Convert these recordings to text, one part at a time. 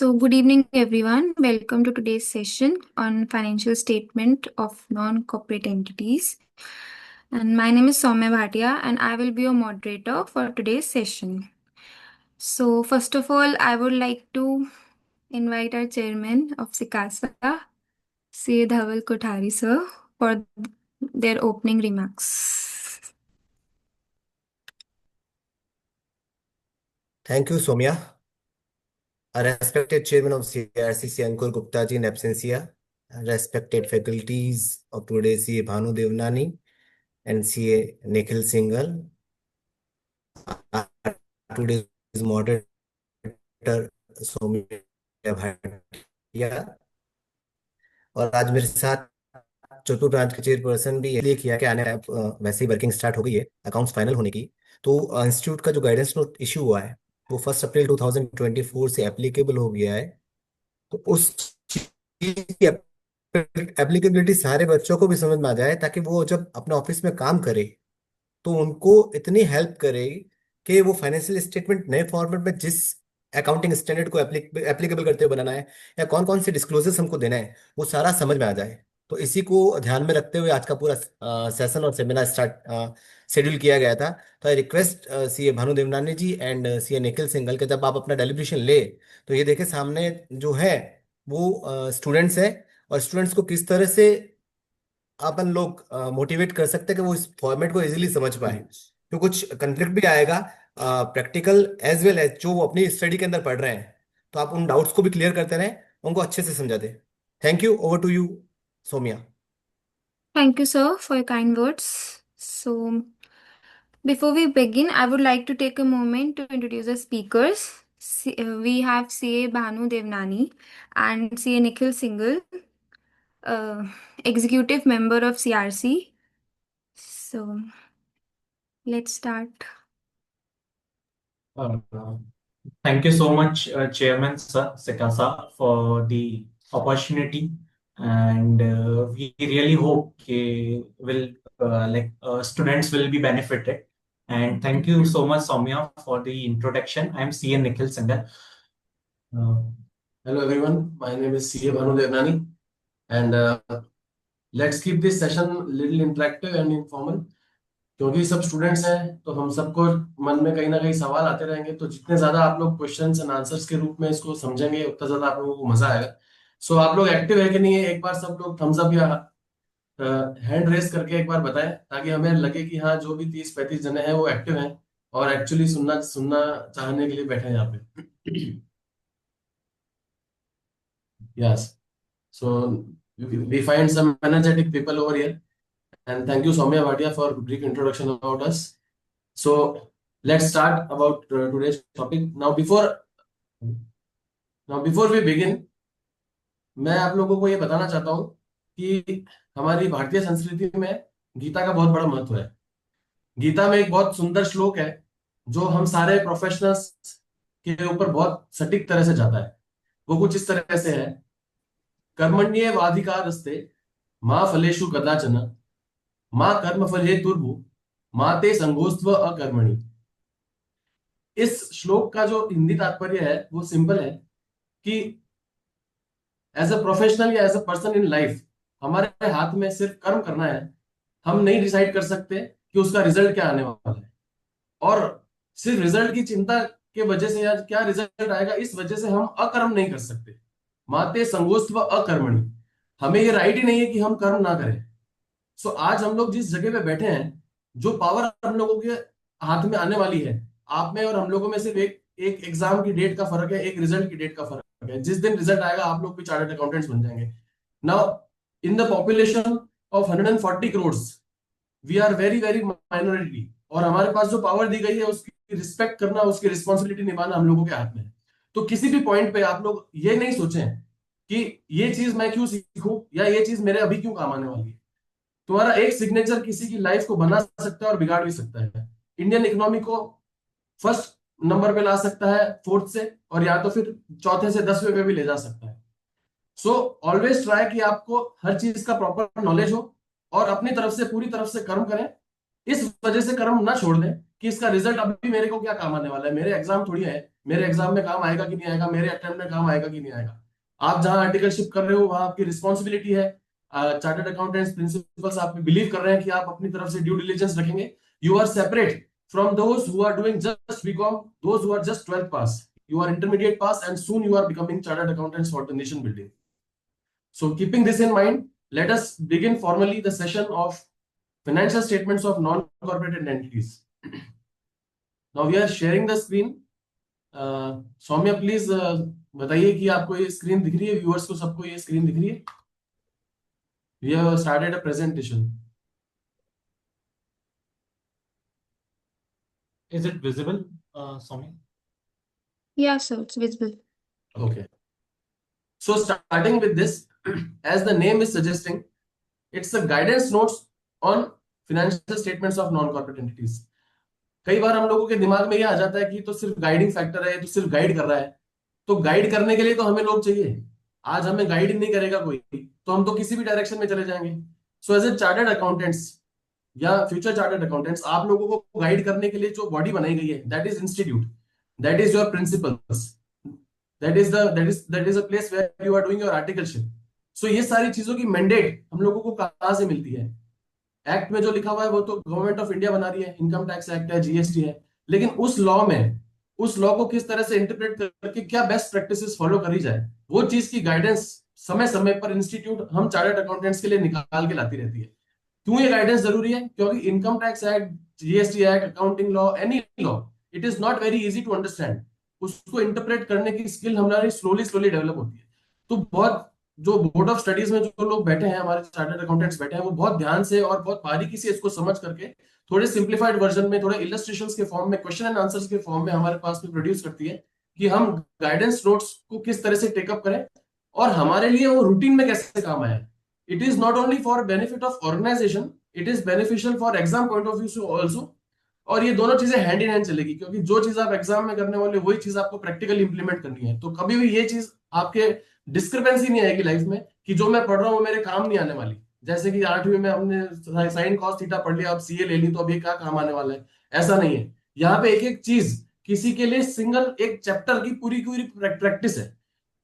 Good evening, everyone. Welcome to today's session on financial statement of non-corporate entities. And my name is Soumya Bhatia, and I will be your moderator for today's session. So, first of all, I would like to invite our chairman of SICASA, C. Dhaval Kothari, sir, for their opening remarks. Thank you, Soumya. A respected chairman of CRCC, Ankur Gupta ji in absentia, respected faculties of today, CA Bhanu Devnani and CA Nikhil Singhal, today's moderator Saumya Bhatia, और आज मेरे साथ चतुर branch के chairperson भी इसलिए किया कि आने वैसे ही वर्किंग स्टार्ट हो गई है अकाउंट्स फाइनल होने की। तो इंस्टीट्यूट का जो गाइडेंस नोट इशू हुआ है वो 1 अप्रैल 2024 से एप्लीकेबल हो गया है। तो उस चीज की एप्लीकेबिलिटी सारे बच्चों को भी समझ में आ जाए ताकि वो जब अपने ऑफिस में काम करे तो उनको इतनी हेल्प करे कि वो फाइनेंशियल स्टेटमेंट नए फॉर्मेट में जिस अकाउंटिंग स्टैंडर्ड को एप्लीकेबल करते हुए बनाना है या कौन कौन से डिस्क्लोजर्स हमको देना है वो सारा समझ में आ जाए। तो इसी को ध्यान में रखते हुए आज का पूरा सेशन और सेमिनार स्टार्ट शेड्यूल किया गया था। तो I request CA Bhanu Devnani ji and CA Nikhil Singhal के जब आप अपना डेलिब्रेशन ले तो ये देखें सामने जो है वो स्टूडेंट्स है और स्टूडेंट्स को किस तरह से अपन लोग मोटिवेट कर सकते हैं कि वो इस फॉर्मेट को इजीली समझ पाए। तो कुछ कंफ्लिक्ट भी आएगा प्रैक्टिकल एज वेल एज जो वो अपनी स्टडी के अंदर पढ़ रहे हैं, तो आप उन डाउट्स को भी क्लियर करते रहें, उनको अच्छे से समझा दें। Thank you, over to you Somiya. Thank you, sir, for your kind words. Before we begin, I would like to take a moment to introduce the speakers. We have CA Bhanu Devnani and CA Nikhil Singhal, uh, executive member of CRC. So, let's start. Uh, Thank you so much, Chairman Sir Sekasa, for the opportunity, and we really hope students will be benefited. And thank you so much, Soumya, for the introduction. I'm CA Nikhil Singhal. Hello everyone, my name is CA Bhanu Devnani, and let's keep this session little interactive and informal. क्योंकि सब students हैं तो हम सबको मन में कहीं ना कहीं सवाल आते रहेंगे, तो जितने ज्यादा आप लोग क्वेश्चंस एंड आंसर्स के रूप में इसको समझेंगे उतना ज्यादा आप लोगों को मजा आएगा। सो आप लोग एक्टिव है कि नहीं है, एक बार सब लोग थम्स अप या हैंड रेस करके एक बार बताएं ताकि हमें लगे कि हाँ जो भी 30-35 जने हैं वो एक्टिव हैं और एक्चुअली सुनना सुनना चाहने के लिए बैठे हैं यहाँ पे। Yes, so we find some energetic people over here. And thank you, Soumya Bhatia, for a brief introduction about us. So let's start about today's topic. Now before we begin, मैं आप लोगों को ये बताना चाहता हूँ कि हमारी भारतीय संस्कृति में गीता का बहुत बड़ा महत्व है। गीता में एक बहुत सुंदर श्लोक है जो हम सारे प्रोफेशनल्स के ऊपर बहुत सटीक तरह से जाता है। वो कुछ इस तरह से है, कर्मण्येवाधिकारस्ते मा फलेषु कदाचन माँ कर्म फले तुर्भु माँ ते संगोस्त्व अकर्मणि। इस श्लोक का जो हिंदी तात्पर्य है वो सिंपल है कि एज अ प्रोफेशनल या as a person in life हमारे हाथ में सिर्फ कर्म करना है। हम नहीं डिसाइड कर सकते कि उसका रिजल्ट क्या आने वाला है, और सिर्फ रिजल्ट की चिंता के वजह से या क्या रिजल्ट आएगा इस वजह से हम अकर्म नहीं कर सकते। माते संगोस्त्व अकर्मणि, हमें ये राइट ही नहीं है कि हम कर्म ना करें। सो आज हम लोग जिस जगह पे बैठे हैं, जो पावर हम लोगों के हाथ में आने वाली है, आप में और हम लोगों में सिर्फ एक एग्जाम की डेट का फर्क है, एक रिजल्ट की डेट का फर्क है। जिस दिन रिजल्ट आएगा आप लोग भी चार्टर्ड अकाउंटेंट्स बन जाएंगे। Now in the population of 140 crore we are very very minority, और हमारे पास जो पावर दी गई है उसकी रिस्पेक्ट करना, उसकी रिस्पॉन्सिबिलिटी निभाना हम लोगों के हाथ में है। तो किसी भी पॉइंट पे आप लोग ये नहीं सोचें कि ये चीज मैं क्यों सीखूं या ये चीज मेरे अभी क्यों काम आने वाली है। तुम्हारा एक सिग्नेचर किसी की लाइफ को बना सकता है और बिगाड़ भी सकता है। इंडियन इकोनॉमी को फर्स्ट नंबर पे ला सकता है, फोर्थ से, और या तो फिर चौथे से 10वें पे भी ले जा सकता है। सो ऑलवेज ट्राई कि आपको हर चीज का प्रॉपर नॉलेज हो और अपनी तरफ से पूरी तरफ से कर्म करें। इस वजह से कर्म ना छोड़ दें कि इसका रिजल्ट अभी मेरे को क्या काम आने वाला है, मेरे एग्जाम थोड़ी है, मेरे एग्जाम में काम आएगा कि नहीं आएगा, मेरे अटेम्प्ट में काम आएगा कि नहीं आएगा। आप जहां आर्टिकलशिप कर रहे हो वहां आपकी रिस्पॉन्सिबिलिटी है। चार्टर्ड अकाउंटेंट्स प्रिंसिपल्स आप बिलीव कर रहे हैं कि आप अपनी तरफ से ड्यू डिलिजेंस रखेंगे। You are separate from those who are doing just BCom, those who are just 12th pass. You are intermediate pass and soon you are becoming chartered accountants for the nation building. So keeping this in mind, let us begin formally the session of financial statements of non-corporate entities. Now we are sharing the screen. Saumya please बताइए कि आपको ये screen दिख रही है, viewers को सबको ये स्क्रीन दिख रही है? We have started a presentation. Is it visible, Soumya? Yeah, sir, it's visible. Okay. So starting with this, as the name is suggesting, it's a guidance notes on financial statements of non-corporate entities. कई बार हम लोगों के दिमाग में ये आ जाता है कि तो सिर्फ गाइडिंग फैक्टर है, तो सिर्फ गाइड कर रहा है। तो गाइड करने के लिए तो हमें लोग चाहिए। आज हमें गाइड नहीं करेगा कोई, तो हम तो किसी भी डायरेक्शन में चले जाएंगे। So as a chartered accountants या फ्यूचर चार्टर्ड अकाउंटेंट्स, आप लोगों को गाइड करने के लिए जो बॉडी बनाई गई है, that is institute, that is your principles, that is a place where you are doing your articleship. So ये सारी चीजों की मैंडेट हम लोगों को कहां से मिलती है? एक्ट में जो लिखा हुआ है वो तो गवर्नमेंट ऑफ इंडिया बना रही है, इनकम टैक्स एक्ट है, जीएसटी है, लेकिन उस लॉ में, उस लॉ को किस तरह से इंटरप्रेट करके क्या बेस्ट प्रैक्टिसेस फॉलो करी जाए, वो चीज की गाइडेंस समय समय पर इंस्टीट्यूट हम चार्टर्ड अकाउंटेंट्स के लिए निकाल के लाती रहती है। क्यों ये गाइडेंस जरूरी है? क्योंकि income tax act, GST act, accounting law, any law, it is not very easy to understand. उसको इंटरप्रेट करने की स्किल हमारी स्लोली स्लोली डेवलप होती है। तो बहुत जो बोर्ड ऑफ स्टडीज में जो लोग बैठे हैं, हमारे चार्टर्ड अकाउंटेंट्स बैठे हैं, वो बहुत ध्यान से और बहुत बारीकी से इसको समझ करके थोड़े सिंप्लीफाइड वर्जन में, थोड़े इलस्ट्रेशंस के फॉर्म में, क्वेश्चन एंड आंसर्स के फॉर्म में हमारे पास में प्रोड्यूस करती है कि हम गाइडेंस नोट्स को किस तरह से टेकअप करें और हमारे लिए वो रूटीन में कैसे काम आए। It is not only for benefit of organisation, it is beneficial for exam point of view also. और ये दोनों चीजें हैंड इन हैंड चलेगी, क्योंकि जो चीज आप एग्जाम में करने वाले वही चीज आपको प्रैक्टिकली इंप्लीमेंट करनी है। तो कभी भी ये चीज आपके डिस्क्रिपेंसी नहीं आएगी लाइफ में कि जो मैं पढ़ रहा हूँ वो मेरे काम नहीं आने वाली। जैसे कि 8वीं में हमने साइन कॉस थीटा पढ़ लिया, अब सीए ले ली, तो अब ये क्या काम आने वाला है? ऐसा नहीं है। यहाँ पे एक एक चीज किसी के लिए सिंगल एक चैप्टर की पूरी पूरी प्रैक्टिस है।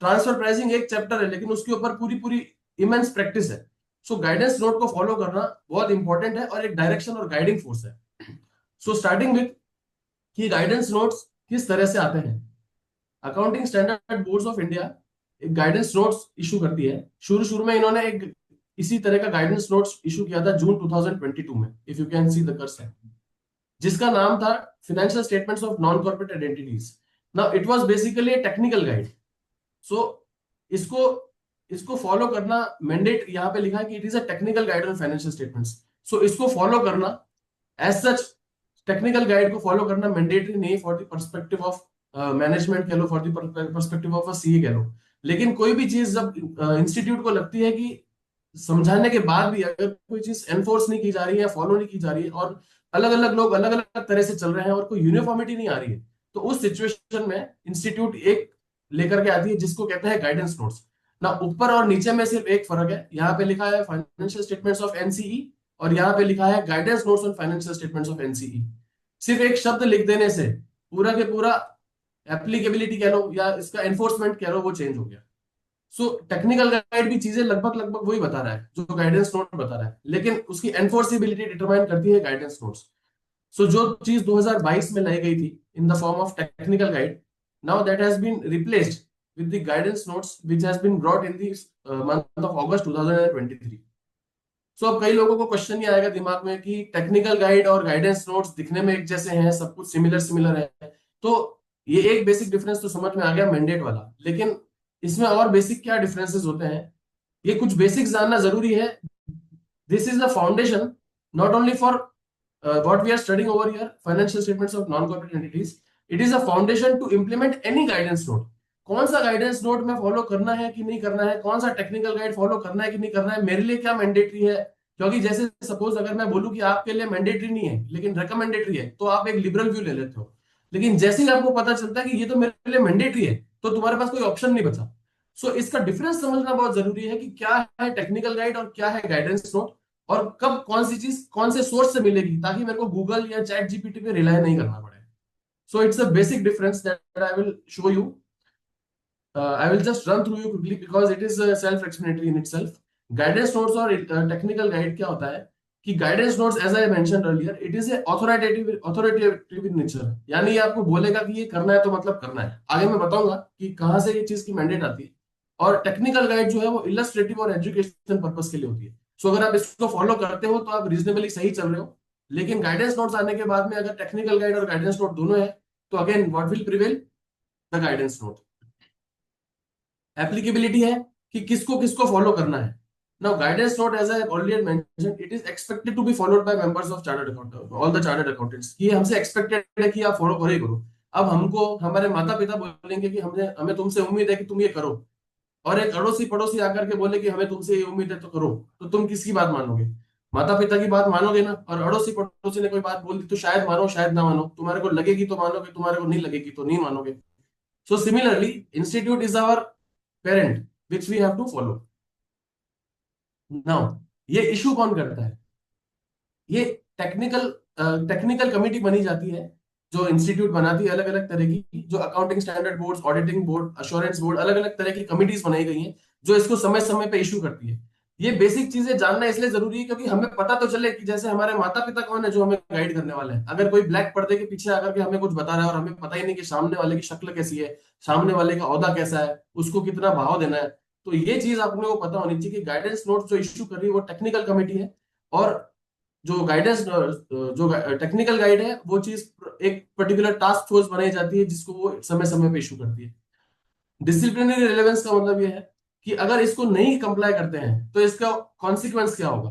ट्रांसफर प्राइसिंग एक चैप्टर है, लेकिन उसके ऊपर पूरी पूरी इमेंस प्रैक्टिस है। सो गाइडेंस नोट को फॉलो करना बहुत इंपॉर्टेंट है और एक डायरेक्शन और गाइडिंग फोर्स है। सो स्टार्टिंग विथ कि गाइडेंस नोट्स किस तरह से आते हैं। Accounting standard boards of India एक गाइडेंस नोट्स इशू करती है। शुरू में इन्होंने एक इसी तरह का गाइडेंस नोट्स इशू किया था जून 2022 में, if you can see the cursor, जिसका नाम था financial statements of non corporate entities. Now it was basically a technical guide. So इसको फॉलो करना मैंडेट, यहाँ पे लिखा है कि it is a technical guide on financial statements. So इसको फॉलो करना एज सच, टेक्निकल गाइड को फॉलो करना मैंडेटरी नहीं for the perspective of management कह लो, for the perspective of a CA कह लो। लेकिन कोई भी चीज जब इंस्टीट्यूट को लगती है कि समझाने के बाद भी अगर कोई चीज एनफोर्स नहीं की जा रही है, फॉलो नहीं की जा रही है, और अलग अलग लोग अलग अलग तरह से चल रहे हैं और कोई यूनिफॉर्मिटी नहीं आ रही है, तो उस सिचुएशन में इंस्टीट्यूट एक लेकर के आती है जिसको कहते हैं गाइडेंस नोट्स। ना ऊपर और नीचे में सिर्फ एक फर्क है, यहाँ पे लिखा है फाइनेंशियल स्टेटमेंट्स ऑफ एनसीई और यहाँ पे लिखा है guidance notes on financial statements of NCE. सिर्फ एक शब्द लिख देने से पूरा के पूरा एप्लीकेबिलिटी कह लो या इसका एनफोर्समेंट कह लो, वो चेंज हो गया। सो टेक्निकल गाइड भी चीजें लगभग वही बता रहा है जो गाइडेंस नोट बता रहा है, लेकिन उसकी एनफोर्सिबिलिटी डिटरमाइन करती है गाइडेंस नोट्स। सो जो चीज 2022 में लाई गई थी in the form of technical guide, now that has been replaced with the guidance notes which has been brought in the month of August 2023। सो अब कई लोगों को क्वेश्चन ये आएगा दिमाग में कि टेक्निकल गाइड और गाइडेंस नोट्स दिखने में एक जैसे हैं, सब कुछ सिमिलर है, तो ये एक बेसिक डिफरेंस तो समझ में आ गया मैंडेट वाला, लेकिन इसमें और बेसिक क्या डिफरेंसेस होते हैं, ये कुछ बेसिक्स जानना जरूरी है। This is the foundation not only for what we are studying over here, financial statements of non corporate entities, it is a foundation to implement any guidance note. कौन सा गाइडेंस नोट में follow करना है कि नहीं करना है, कौन सा टेक्निकल गाइड फॉलो करना है कि नहीं करना है, मेरे लिए क्या मैंडेटरी है। क्योंकि जैसे सपोज अगर मैं बोलूं कि आपके लिए मैंडेटरी नहीं है लेकिन रिकमेंडेटरी है, तो आप एक लिबरल व्यू ले लेते हो, लेकिन जैसे ही आपको पता चलता है कि ये तो मेरे लिए मैंडेटरी है, तो तुम्हारे पास कोई ऑप्शन नहीं बचा। सो इसका डिफरेंस समझना बहुत जरूरी है कि क्या है टेक्निकल गाइड और क्या है गाइडेंस नोट, और कब कौन सी चीज कौन से सोर्स से मिलेगी, ताकि मेरे को गूगल या चैट जीपीटी पे रिलाई नहीं करना पड़े। So it's a basic difference that I will show you. I will just run through you quickly because it is self-explanatory in itself. Guidance notes और technical guide क्या होता है कि guidance notes, as I mentioned earlier, it is a authoritative in nature. यानी ये आपको बोलेगा कि ये करना है तो मतलब करना है. आगे मैं बताऊंगा कि कहाँ से ये चीज की मैंडेट आती है. और टेक्निकल गाइड जो है वो इलस्ट्रेटिव और एजुकेशन पर्पस के लिए होती है. सो अगर आप इसको फॉलो करते हो तो आप रीजनेबली सही चल रहे हो. लेकिन गाइडेंस नोट्स आने के बाद में अगर टेक्निकल गाइड और गाइडेंस नोट दोनों है तो again what will prevail? The guidance note. Applicability है कि किसको किसको फॉलो करना है. Now guidance note, as I already mentioned, it is expected to be followed by members of chartered accountant, all the chartered accountants. ये हमसे expected है कि आप फॉलो करो ही करो. अब हमको हमारे माता पिता बोलेंगे कि हमें तुमसे उम्मीद है कि तुम ये करो, और एक अड़ोसी पड़ोसी आकर के बोले कि हमें तुमसे ये उम्मीद है तो करो, तो तुम किसकी बात मानोगे? माता पिता की बात मानोगे ना. और अड़ोसी पड़ोसी ने कोई बात बोल दी तो शायद मानो शायद ना मानो. तुम्हारे को लगेगी तो मानोगे, तुम्हारे को नहीं लगेगी तो नहीं मानोगे. So similarly institute is our parent which we have to follow. Now, ये इशू कौन करता है? ये टेक्निकल कमिटी बनी जाती है जो इंस्टीट्यूट बनाती है, अलग अलग तरह की, जो accounting standard board, auditing board, assurance board, अलग अलग तरह की कमिटीज बनाई गई हैं जो इसको समय समय पे इशू करती है. ये बेसिक चीजें जानना इसलिए जरूरी है क्योंकि हमें पता तो चले कि जैसे हमारे माता पिता कौन है जो हमें गाइड करने वाले हैं. अगर कोई ब्लैक पर्दे के पीछे आकर के हमें कुछ बता रहा है और हमें पता ही नहीं कि सामने वाले की शक्ल कैसी है, सामने वाले का ओहदा कैसा है, उसको कितना भाव देना है, तो ये चीज अपने को पता होनी चाहिए कि गाइडेंस नोट जो इश्यू कर रही है वो टेक्निकल कमेटी है. और जो टेक्निकल गाइड है वो चीज एक पर्टिकुलर टास्क फोर्स बनाई जाती है जिसको वो समय समय पे इशू करती है. डिसिप्लिनरी रिलेवेंस का मतलब ये है कि अगर इसको नहीं कंप्लाई करते हैं तो इसका कॉन्सिक्वेंस क्या होगा.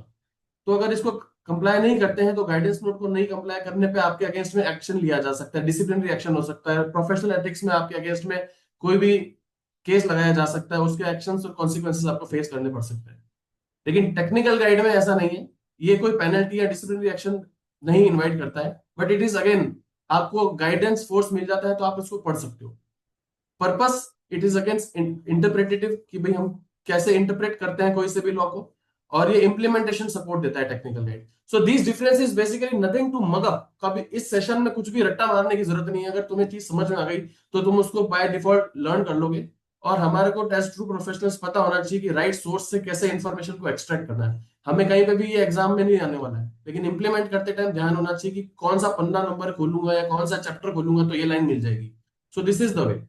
तो अगर इसको कंप्लाई नहीं करते हैं तो गाइडेंस नोट को नहीं कंप्लाई करने पे आपके अगेंस्ट में एक्शन लिया जा सकता है, डिसिप्लिनरी एक्शन हो सकता है. प्रोफेशनल एथिक्स में आपके अगेंस्ट में कोई भी केस लगाया जा सकता है, उसके एक्शंस और कॉन्सिक्वेंसेस आपको फेस करने पड़ सकते हैं. लेकिन टेक्निकल गाइड में ऐसा नहीं है. ये कोई पेनल्टी या डिसिप्लिनरी एक्शन नहीं इनवाइट करता है, बट इट इज अगेन आपको गाइडेंस फोर्स मिल जाता है तो आप इसको पढ़ सकते हो. पर्पस, इट इज अगेंस्ट इंटरप्रेटेटिव कि भाई हम कैसे इंटरप्रेट करते हैं कोई से भी लॉ को, और ये इंप्लीमेंटेशन सपोर्ट देता है technical guide. So these differences basically nothing to mug up. कभी इस सेशन में कुछ भी रट्टा मारने की जरूरत नहीं है. अगर तुम्हें चीज समझ में आ गई तो तुम उसको बाय डिफॉल्ट लर्न कर लोगे. और हमारे को टेस्ट ट्रू प्रोफेशनल्स पता होना चाहिए कि राइट सोर्स से कैसे इंफॉर्मेशन को एक्सट्रैक्ट करना है. हमें कहीं पे भी ये एग्जाम में नहीं आने वाला है, लेकिन इंप्लीमेंट करते टाइम ध्यान होना चाहिए कि कौन सा पन्ना नंबर खोलूंगा या कौन सा चैप्टर खोलूंगा तो ये लाइन मिल जाएगी. So this is the way.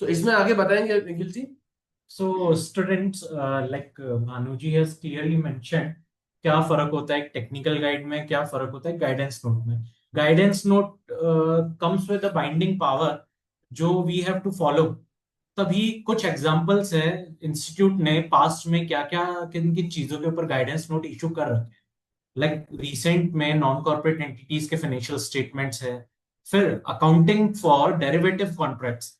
So इसमें आगे बताएंगे Nikhil ji. So students, like Bhanu ji has clearly mentioned क्या फर्क होता है टेक्निकल गाइड में, क्या फर्क होता है गाइडेंस नोट में. Guidance note comes with the binding power जो वी हैव टू फॉलो. तभी कुछ एग्जांपल्स है इंस्टीट्यूट ने पास्ट में क्या क्या किन किन चीजों के ऊपर गाइडेंस नोट इशू कर रखे हैं. लाइक रिसेंट में नॉन कॉर्पोरेट एंटिटीज के फाइनेंशियल स्टेटमेंट्स है, फिर अकाउंटिंग फॉर डेरिवेटिव कॉन्ट्रैक्ट्स.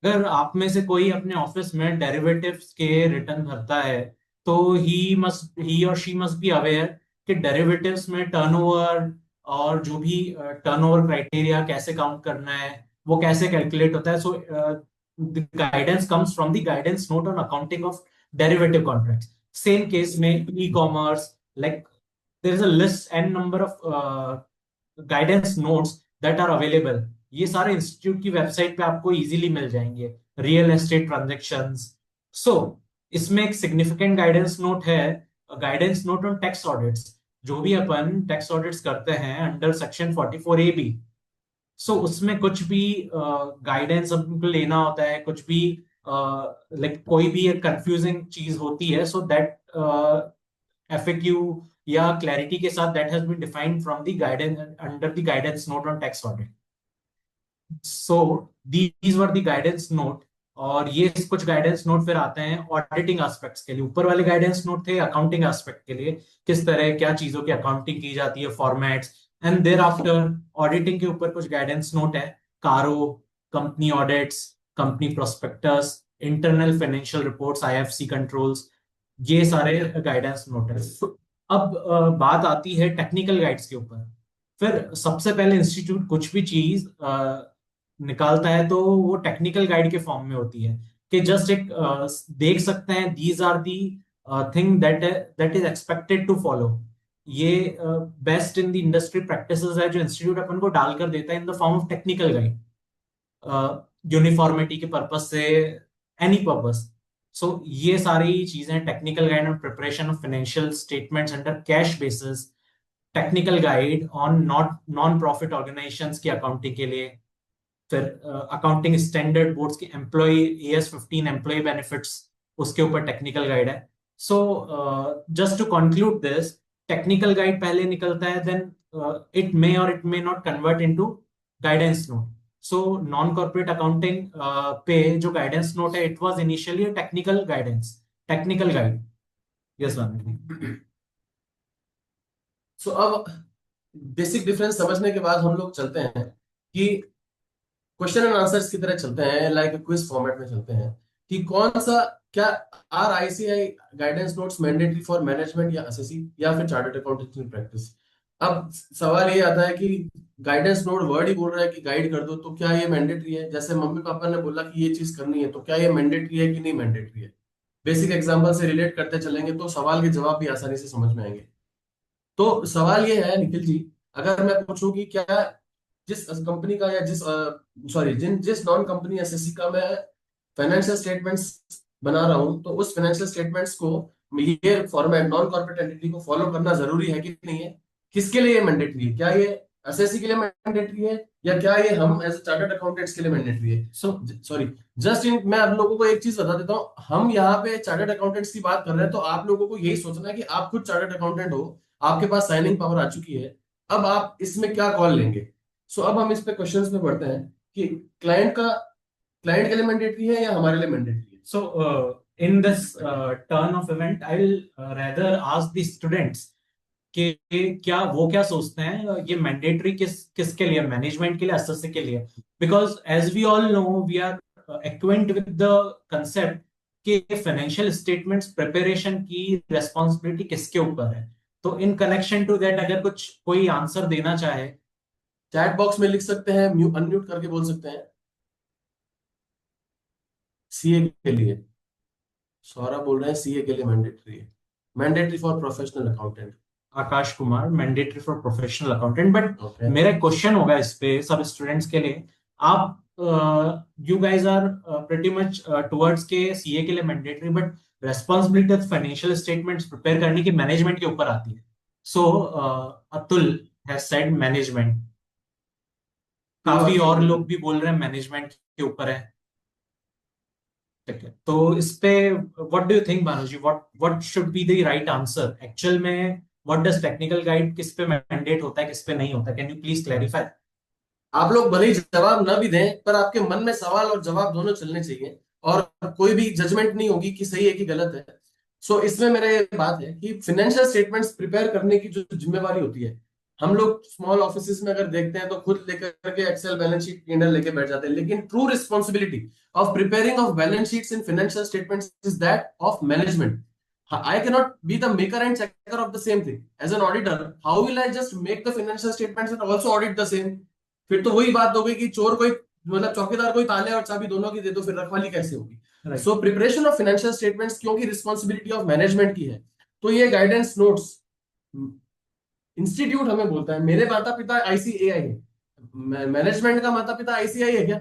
अगर आप में से कोई अपने ऑफिस में डेरिवेटिव्स के रिटर्न भरता है तो ही और शी मस्ट बी अवेयर कि डेरिवेटिव्स में टर्नओवर और जो भी टर्नओवर क्राइटेरिया कैसे काउंट करना है वो कैसे कैलकुलेट होता है. So the guidance comes from the guidance note on accounting of derivative contracts. Same case में e commerce, like there is a list an number of guidance notes that are available. ये सारे institute की website पे आपको easily मिल जाएंगे. Real estate transactions. सो इसमें एक significant guidance note है, guidance note on tax audits. जो भी अपन टैक्स ऑडिट्स करते हैं अंडर सेक्शन 44A(b), सो उसमें कुछ भी गाइडेंस हमको लेना होता है, कुछ भी लाइक कोई भी एक कंफ्यूजिंग चीज होती है, सो दैट FAQ या क्लैरिटी के साथ that has been defined from the guidance under the guidance note on tax audit. So these were the guidance note. और ये कुछ गाइडेंस नोट फिर आते हैं ऑडिटिंग एस्पेक्ट्स के लिए. ऊपर वाले गाइडेंस नोट थे अकाउंटिंग एस्पेक्ट के लिए, किस तरह क्या चीजों की अकाउंटिंग की जाती है, formats. And there after auditing के ऊपर कुछ गाइडेंस नोट है, CARO, company audits, company prospectus, internal financial reports, IFC controls. ये सारे गाइडेंस नोट है. अब बात आती है टेक्निकल गाइड्स के ऊपर. फिर सबसे पहले इंस्टीट्यूट कुछ भी चीज निकालता है तो वो टेक्निकल गाइड के फॉर्म में होती है कि जस्ट एक देख सकते हैं these are the thing that is expected to follow. ये best in the industry practices है जो इंस्टीट्यूट अपन को डालकर देता है in the form of technical guide, uniformity के पर्पस से, एनी पर्पस। सो ये सारी चीजें, technical guide on preparation of financial statements under cash basis, technical guide on non profit organisations की अकाउंटिंग के लिए, फिर अकाउंटिंग स्टैंडर्ड बोर्ड्स की एम्प्लॉय AS 15 एम्प्लॉय बेनिफिट्स, उसके ऊपर टेक्निकल गाइड है। So just to conclude this, technical guide पहले निकलता है, देन इट मे और it may not convert into guidance note. So non corporate accounting पे जो गाइडेंस नोट है, it was initially technical guidance, technical guide. Yes ma'am. So अब basic difference समझने के बाद हम लोग चलते हैं कि क्वेश्चन एंड आंसर्स की तरह चलते हैं, लाइक क्विज फॉर्मेट में चलते हैं कि कौन सा, क्या are ICAI guidance notes mandatory for management या एसएससी या फिर चार्टर्ड अकाउंटेंट इन प्रैक्टिस। अब सवाल ये आता है कि गाइडेंस नोट वर्ड ही बोल रहा है कि गाइड कर दो, तो क्या ये मैंडेटरी है? जैसे मम्मी पापा ने बोला कि ये चीज करनी है, तो क्या ये मैंडेटरी है कि नहीं मैंडेटरी है? बेसिक एग्जांपल से रिलेट करते चलेंगे तो सवाल के जवाब भी आसानी से समझ में आएंगे। तो सवाल ये है निखिल जी, अगर मैं पूछूं कि क्या जिस कंपनी का या जिस नॉन कंपनी एसएससी का मैं फाइनेंशियल स्टेटमेंट्स बना रहा हूं, तो उस फाइनेंशियल स्टेटमेंट्स को ये फॉर्मेट नॉन कॉर्पोरेट एंटिटी को फॉलो करना जरूरी है कि नहीं है? किसके लिए ये मैंडेटरी है? क्या ये एसएससी के लिए मैंडेटरी है या क्या ये हम एज चार्टर्ड अकाउंटेंट्स के लिए मैंडेटरी है? सॉरी, जस्ट इन मैं आप लोगों को एक चीज बता देता हूँ, हम यहाँ पे चार्टर्ड अकाउंटेंट्स की बात कर रहे हैं, तो आप लोगों को यही सोचना है कि आप खुद चार्टर्ड अकाउंटेंट हो, आपके पास साइनिंग पावर आ चुकी है, अब आप इसमें क्या कॉल लेंगे। सो अब हम इस पे क्वेश्चंस में बढ़ते हैं कि क्लाइंट के लिए मैंडेटरी है या हमारे लिए मैंडेटरी है। So, in this turn of event, I will rather ask the students कि क्या वो क्या सोचते हैं, ये मैंडेटरी किसके लिए, मैनेजमेंट के लिए, एसएससी के लिए? Because as we all know, we are acquaint with the concept कि फाइनेंशियल स्टेटमेंट्स प्रिपरेशन की रेस्पॉन्सिबिलिटी किसके ऊपर है। तो इन कनेक्शन टू दैट, अगर कुछ कोई आंसर देना चाहे, चैट बॉक्स में लिख सकते हैं, अनम्यूट करके बोल सकते हैं। सीए के लिए सौरभ बोल रहे हैं सीए के लिए मैंडेटरी है, mandatory for professional accountant. Aakash Kumar, mandatory for professional accountant. But Okay. मेरा क्वेश्चन होगा इस पे सब स्टूडेंट्स के लिए, आप you guys are pretty much towards के सीए के लिए mandatory, but responsibility of financial statements prepare करने की मैनेजमेंट के ऊपर आती है। So Atul has said management, काफी और लोग भी बोल रहे हैं मैनेजमेंट के ऊपर है। ठीक है, तो इस पे what do you think Bhanu ji, what should be the right answer actual में? व्हाट डज टेक्निकल गाइड किस पे मैंडेट होता है, किस पे नहीं होता? Can you please clarify? आप लोग भले ही जवाब ना भी दें, पर आपके मन में सवाल और जवाब दोनों चलने चाहिए और कोई भी जजमेंट नहीं होगी कि सही है कि गलत है। सो इसमें मेरा ये बात है कि फाइनेंशियल स्टेटमेंट्स प्रिपेयर करने की जो जिम्मेवारी होती है, हम लोग स्मॉल ऑफिसेस में अगर देखते हैं तो खुद लेकर के एक्सेल बैलेंस शीट P&L लेके बैठ जाते हैं, लेकिन true responsibility of preparing of balance sheets in financial statements is that of management. I cannot be the maker and checker of the same thing. As an auditor, how will I just make the financial statements and also audit the same? फिर तो वही बात हो गई कि चोर कोई, मतलब चौकीदार कोई ताले और चाबी दोनों की दे दो, फिर रखवाली कैसे होगी? So preparation of financial statements क्योंकि रिस्पॉन्सिबिलिटी ऑफ मैनेजमेंट की है, तो ये गाइडेंस नोट्स इंस्टीट्यूट हमें बोलता है। मेरे माता पिता ICAI है, मैनेजमेंट का माता पिता ICAI है क्या?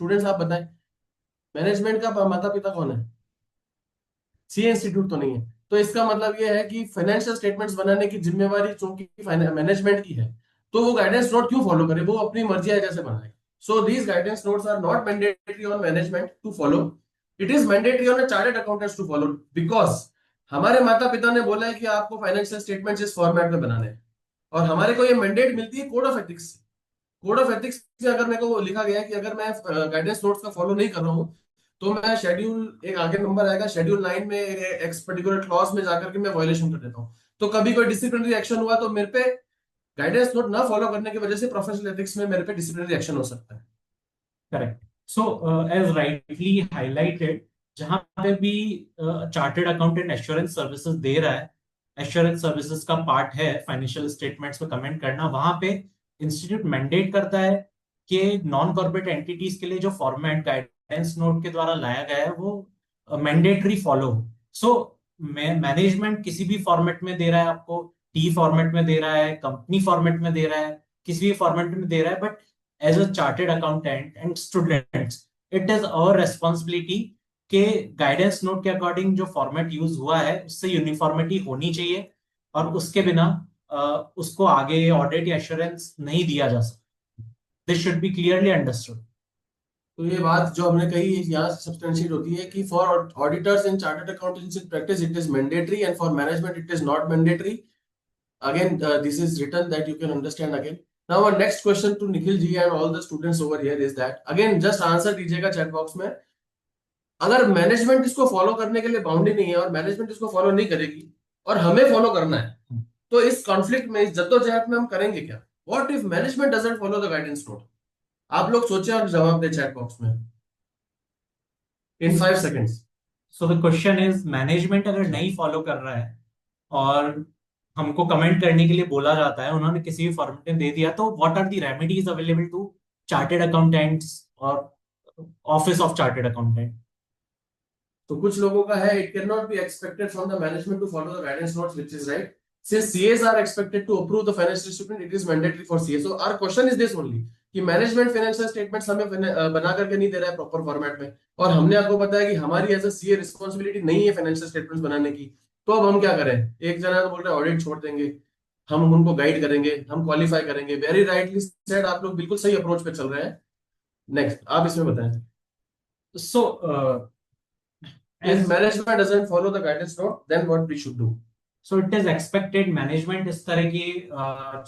स्टूडेंट्स आप बताएं, मैनेजमेंट का माता पिता कौन है? सीए इंस्टीट्यूट तो नहीं है। तो इसका मतलब ये है कि फाइनेंशियल स्टेटमेंट्स बनाने की जिम्मेवारी चूंकि मैनेजमेंट की है, तो वो गाइडेंस नोट क्यों फॉलो करे? वो अपनी मर्जी है जैसे बनाए। So these guidance notes are not mandatory on management to follow, it is mandatory on chartered accountants to follow, because हमारे माता पिता ने बोला है कि आपको फाइनेंशियल स्टेटमेंट्स इस फॉर्मेट में बनाने हैं, और हमारे को ये मैंडेट मिलती है code of ethics. Code of ethics में अगर मेरे को लिखा गया है कि अगर मैं गाइडेंस नोट्स का फॉलो नहीं कर रहा हूँ, तो मैं शेड्यूल, एक आगे नंबर आएगा शेड्यूल 9 में एक्स पर्टिकुलर क्लॉज में जाकर के मैं वायलेशन कर देता हूँ, तो कभी कोई डिसिप्लिनरी एक्शन हुआ तो मेरे पे गाइडेंस नोट ना फॉलो करने की वजह से प्रोफेशनल एथिक्स में मेरे पे डिसिप्लिनरी एक्शन हो सकता है। Correct. So as rightly highlighted, जहां पे भी चार्टर्ड अकाउंटेंट एश्योरेंस सर्विसेज दे रहा है, एश्योरेंस सर्विसेज का पार्ट है फाइनेंशियल स्टेटमेंट्स पे कमेंट करना, वहां पे इंस्टीट्यूट मैंडेट करता है कि नॉन कॉर्पोरेट एंटिटीज के लिए जो फॉर्मेट गाइडेंस नोट के द्वारा लाया गया है वो मैंडेटरी फॉलो। सो मैनेजमेंट किसी भी फॉर्मेट में दे रहा है आपको, टी फॉर्मेट में दे रहा है, कंपनी फॉर्मेट में दे रहा है, किसी भी फॉर्मेट में दे रहा है, but as a chartered accountant and students it is our responsibility के गाइडेंस नोट के अकॉर्डिंग जो फॉर्मेट यूज हुआ है उससे यूनिफॉर्मिटी होनी चाहिए, और उसके बिना उसको आगे ऑडिट या एश्योरेंस नहीं दिया जा सकता। This should be clearly understood. तो ये बात जो हमने कही यहाँ सब्सटेंशिएट होती है कि four auditors in chartered accountancy practice it is mandatory and for management it is not mandatory. Again, this is written that you can understand again. Now, our next question to Nikhil ji and all the students over here is that again just answer दीजिएगा chat box में। अगर management इसको follow करने के लिए boundary नहीं है और मैनेजमेंट इसको फॉलो नहीं करेगी और हमें फॉलो करना है, तो इस कॉन्फ्लिक्ट में, इस जद्दोजहद में हम करेंगे क्या? What if management doesn't follow the guidance note? आप लोग सोचें और जवाब दें चैट बॉक्स में इन 5 seconds. So the question is, management अगर नहीं फॉलो कर रहा है और हमको कमेंट करने के लिए बोला जाता है, उन्होंने किसी भी फॉर्मेट में दे दिया, तो what are the remedies available to chartered accountants और ऑफिस ऑफ चार्टेड अकाउंटेंट? तो कुछ लोगों का है, it can not be expected from the management to follow the guidance notes, which is right. Since CAs are expected to approve the financial statement, it is mandatory for CA. So our question is this only कि management financial statements हमें बना करके नहीं दे रहा है proper format में, और हमने आपको बताया कि हमारी एज अ सीए रिस्पांसिबिलिटी नहीं है फाइनेंशियल स्टेटमेंट्स बनाने की, तो अब हम क्या करें? एक जना तो बोल रहे हैं ऑडिट छोड़ देंगे, हम उनको गाइड करेंगे, हम क्वालिफाई करेंगे। वेरी राइटली सेड, आप लोग बिल्कुल सही अप्रोच पे चल रहे हैं। नेक्स्ट आप इसमें बताएं। सो if management doesn't follow the guidance note, then what we should do? So it is expected management इस तरह की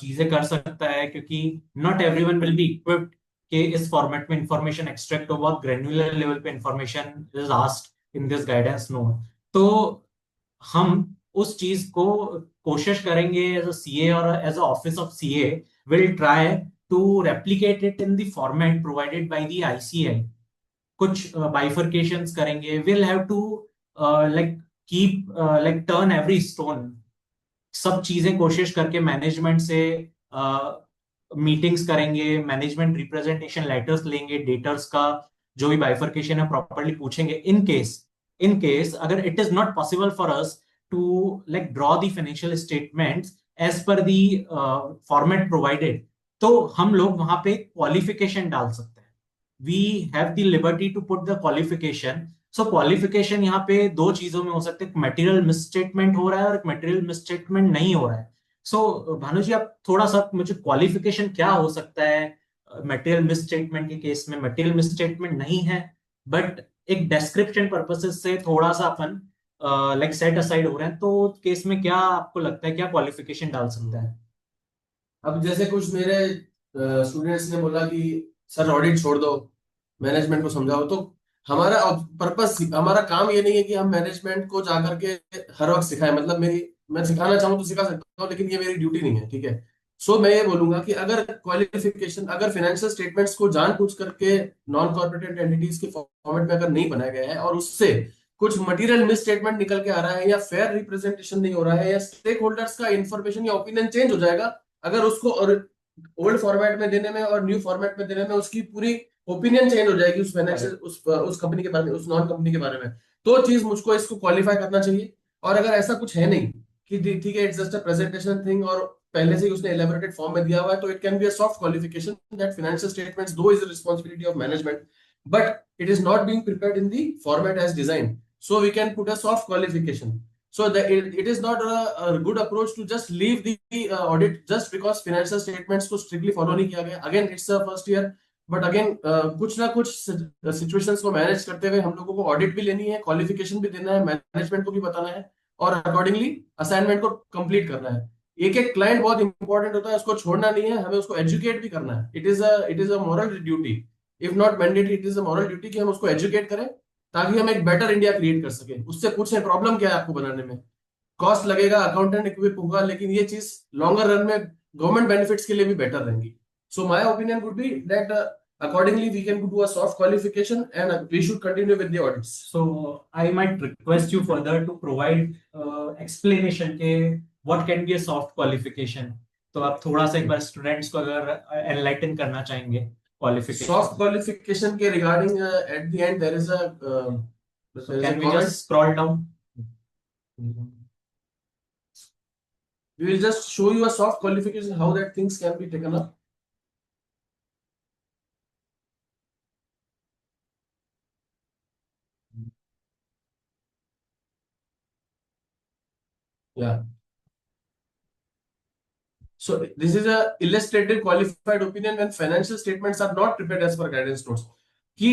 चीजें कर सकता है, क्योंकि not everyone will be equipped कि इस फॉर्मेट में इंफॉर्मेशन एक्सट्रैक्ट हो, बहुत ग्रेन्युलर लेवल पे information is asked in this guidance note. तो हम उस चीज को कोशिश करेंगे एज अ सीए और as a office of CA will try to replicate it in the format provided by the ICAI. कुछ बाइफर्केशंस करेंगे, will have to like keep like turn every stone, सब चीजें कोशिश करके मैनेजमेंट से मीटिंग्स करेंगे, management representation letters लेंगे, debtors का जो भी बाइफर्केशन है प्रॉपर्ली पूछेंगे। इन केस अगर it is not possible for us to like draw the financial statements as per the format provided, तो हम लोग वहां पे क्वालिफिकेशन डाल सकते हैं। We have the liberty to put the qualification. So qualification यहाँ पे दो चीजों में हो सकते हैं, मटेरियल मिसस्टेटमेंट हो रहा है और एक मटेरियल मिसस्टेटमेंट नहीं हो रहा है। सो भानु जी, आप थोड़ा सा मुझे क्वालिफिकेशन क्या हो सकता है मटेरियल मिसस्टेटमेंट के केस में? मटेरियल मिसस्टेटमेंट नहीं है, बट एक डिस्क्रिप्शन पर्पसेस से थोड़ा सा अपन लाइक सेट असाइड हो रहे हैं, तो केस में क्या आपको लगता है, क्या क्वालिफिकेशन डाल सकता है? अब जैसे कुछ मेरे स्टूडेंट्स ने बोला कि सर ऑडिट छोड़ दो, मैनेजमेंट को समझाओ, तो हमारा पर्पस, हमारा काम ये नहीं है कि हम मैनेजमेंट को जाकर के हर वक्त सिखाएं। मतलब मैं सिखाना चाहूँ तो सिखा सकता हूँ, लेकिन ये मेरी ड्यूटी नहीं है, ठीक है। सो मैं ये बोलूंगा कि अगर क्वालिफिकेशन, अगर फाइनेंशियल स्टेटमेंट्स को जानबूझ करके नॉन कॉर्पोरेटेड एंटिटीज के फॉर्मेट में अगर नहीं बनाया गया है और उससे कुछ मटेरियल मिस स्टेटमेंट निकल के आ रहा है, या फेयर रिप्रेजेंटेशन नहीं हो रहा है, या स्टेक होल्डर्स का इंफॉर्मेशन या ओपिनियन चेंज हो जाएगा, अगर उसको और ओल्ड फॉर्मेट में देने में और न्यू फॉर्मेट में देने में उसकी पूरी ओपिनियन चेंज हो जाएगी उस फाइनेंशियल उस कंपनी के बारे में, उस नॉन कंपनी के बारे में, तो चीज मुझको इसको क्वालिफाई करना चाहिए। और अगर ऐसा कुछ है नहीं कि ठीक है, it's just a presentation thing और पहले से ही उसने एलेबोरेटेड फॉर्म में दिया हुआ है, तो it can be a soft qualification that financial statements though is the responsibility of management, but it is not being prepared in the format as designed, so we can put a soft qualification. So that it is not a good approach to just leave the audit just because financial statements को strictly follow नहीं किया गया। Again, it's the first year, but again कुछ ना कुछ situations को manage करते हुए हम लोगों को audit भी लेनी है, qualification भी देना है, management को भी बताना है, और accordingly assignment को complete करना है। एक एक क्लाइंट बहुत इंपॉर्टेंट होता है, उसको छोड़ना नहीं है, हमें उसको एजुकेट भी करना है। It is a moral duty, if not mandatory, it is a moral duty कि हम उसको एजुकेट करें ताकि हम एक बेटर इंडिया क्रिएट कर सके। उससे पूछें प्रॉब्लम क्या है आपको बनाने में, कॉस्ट लगेगा, अकाउंटेंट इक्विप होगा, लेकिन ये चीज लॉन्गर रन में गवर्नमेंट बेनिफिट्स के लिए भी बेटर रहेंगी। So my opinion would be that accordingly we can do a soft qualification and we should continue with the audits. So I might request you further to provide explanation के what can be a soft qualification. तो आप थोड़ा सा एक बार students को अगर enlighten करना चाहेंगे क्वालिफिकेशन। Soft qualification के regarding at the end there is a can we just scroll down? We will just show you a soft qualification how that things can be taken up. Yeah. So this is a illustrated qualified opinion when financial statements are not prepared as per guidance notes. कि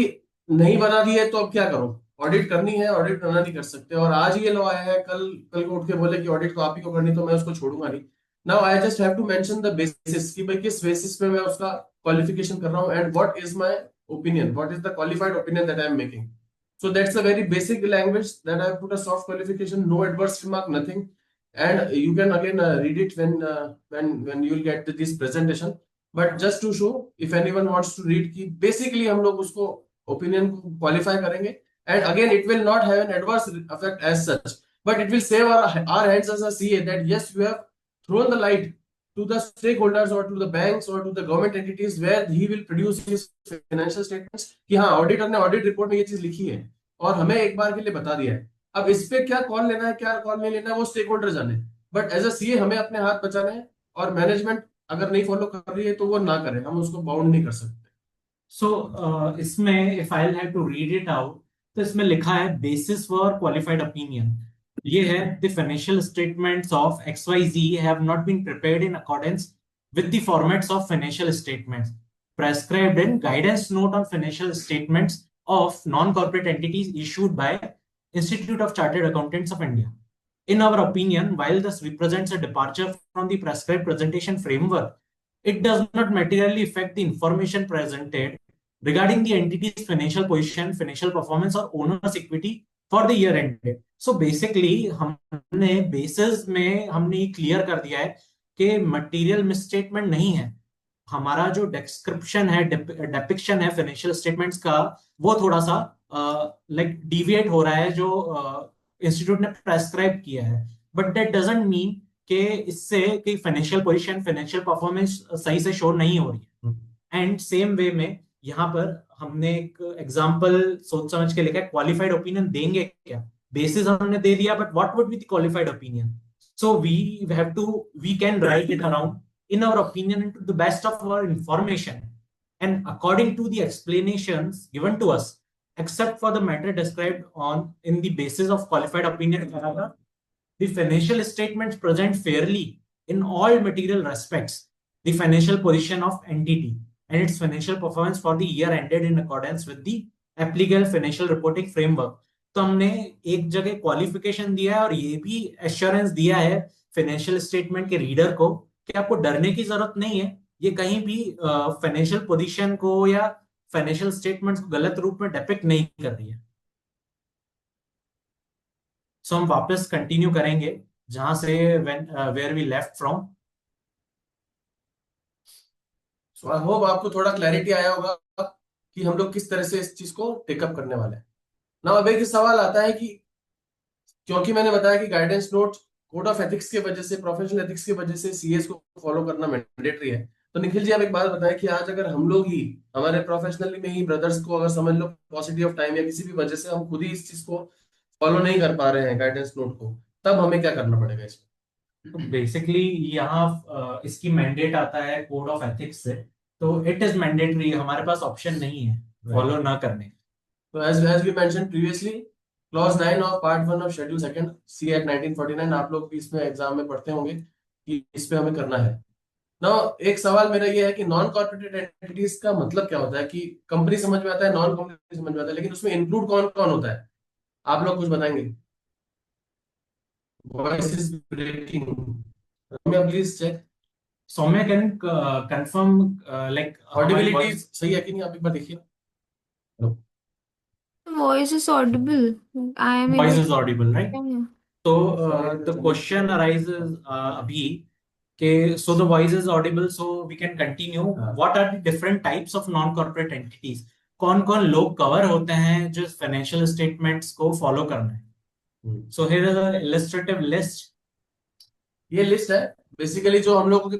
नहीं बना दी है तो अब क्या करो, audit करनी है, ऑडिट करना नहीं कर सकते, और आज ये लो आया है, कल कल को उठ के बोले कि ऑडिट तो आप ही को करनी, तो मैं उसको छोड़ूंगा नहीं. Now I just have to mention the basis कि भाई किस बेसिस पे मैं उसका क्वालिफिकेशन कर रहा हूँ, and what is my opinion, what is the qualified opinion that I am making. So that's a very basic language that I have put a soft qualification, no adverse remark, nothing. And you can again read it when you will get this presentation. But just to show, if anyone wants to read, कि basically हम लोग उसको opinion को qualify करेंगे, and again it will not have an adverse effect as such, but it will save our hands as a CA that yes, you have thrown the light to the stakeholders or to the banks or to the government entities where he will produce his financial statements कि हाँ auditor ने audit report में ये चीज लिखी है और हमें एक बार के लिए बता दिया है. अब इस पे क्या कॉल लेना है, क्या कॉल नहीं लेना है, वो स्टेक होल्डर जाने, बट एज अ सीए हमें अपने हाथ बचाने हैं, और मैनेजमेंट अगर नहीं फॉलो कर रही है तो वो ना करे, हम उसको बाउंड नहीं कर सकते. सो इसमें if I have to read it out, तो इसमें लिखा है बेसिस फॉर क्वालिफाइड ओपिनियन. ये है the financial statements of XYZ have not been prepared in accordance with the formats of financial statements prescribed in guidance note on financial statements of non-corporate entities issued by Institute of Chartered Accountants of India. In our opinion, while this represents a departure from the prescribed presentation framework, it does not materially affect the information presented regarding the entity's financial position, financial performance, or owner's equity for the year ended. So basically, हमने basis में हमने clear कर दिया है कि material misstatement नहीं है. हमारा जो डिस्क्रिप्शन है, डिपिक्शन है फाइनेंशियल स्टेटमेंट्स का, वो थोड़ा सा लाइक डिविएट हो रहा है जो इंस्टीट्यूट ने प्रेस्क्राइब किया है. बट दैट डजंट मीन कि इससे कि फाइनेंशियल पोजीशन, फाइनेंशियल परफॉर्मेंस सही से शो नहीं हो रही है. एंड सेम वे में यहाँ पर हमने एक एग्जांपल सोच समझ के लिखा है, क्वालिफाइड ओपिनियन देंगे क्या, बेसिस हमने दे दिया, but what would be the qualified opinion. So we can write it around in our opinion and to the best of our information and according to the explanations given to us, except for the matter described on in the basis of qualified opinion. The financial statements present fairly in all material respects the financial position of entity and its financial performance for the year ended in accordance with the applicable financial reporting framework. तो हमने एक जगह qualification दिया है और ये भी assurance दिया है फाइनेंशियल स्टेटमेंट के रीडर को कि आपको डरने की जरूरत नहीं है, ये कहीं भी फाइनेंशियल पोजीशन को या फाइनेंशियल स्टेटमेंट्स को गलत रूप में डिपिक्ट नहीं कर रही है. सो हम वापस कंटिन्यू करेंगे जहां से where we left from. So I hope आपको थोड़ा क्लैरिटी आया होगा कि हम लोग किस तरह से इस चीज को टेकअप करने वाले हैं. ना अब एक सवाल आता है कि क्योंकि मैंने बताया कि guidance note code of ethics के वजह से, प्रोफेशनल एथिक्स की वजह से सीएस को फॉलो करना मैंडेटरी है, तो निखिल जी आप एक बात बताएं कि आज अगर हम लोग ही हमारे प्रोफेशनली में ही ब्रदर्स को अगर समझ लो पॉसिटिव ऑफ टाइम या किसी भी वजह से हम खुद ही इस चीज को फॉलो नहीं कर पा रहे हैं गाइडेंस नोट को, तब हमें क्या करना पड़ेगा इसमें? बेसिकली यहाँ इसकी मैंडेट आता है कोड ऑफ एथिक्स से, तो इट इज मैंडेटरी, हमारे पास ऑप्शन नहीं है फॉलो ना करने. तो as we mention previously, clause 9 of part 1 of schedule second C act 1949, आप लोग भी इसमें एग्जाम में पढ़ते होंगे कि इस पे हमें करना है ना. एक सवाल मेरा ये है कि नॉन कॉर्पोरेटेड एंटिटीज का मतलब क्या होता है? कि कंपनी समझ में आता है, नॉन कंपनी समझ में आता है, लेकिन उसमें इंक्लूड कौन कौन होता है, आप लोग कुछ बताएंगे? Voice is breaking, Ramya please check. Saumya can confirm like audibility सही है कि नहीं, आप एक बार देखिए. Voice is audible. I am voice able is Audible, right? to. Yeah. So the question arises abhi ke so the voice is audible, so we can continue. What are the different types of non-corporate entities? कौन कौन लोग cover होते हैं जो financial statements को follow करना है? So here is a illustrative list. ये लिस्ट है बेसिकली जो हम लोगों के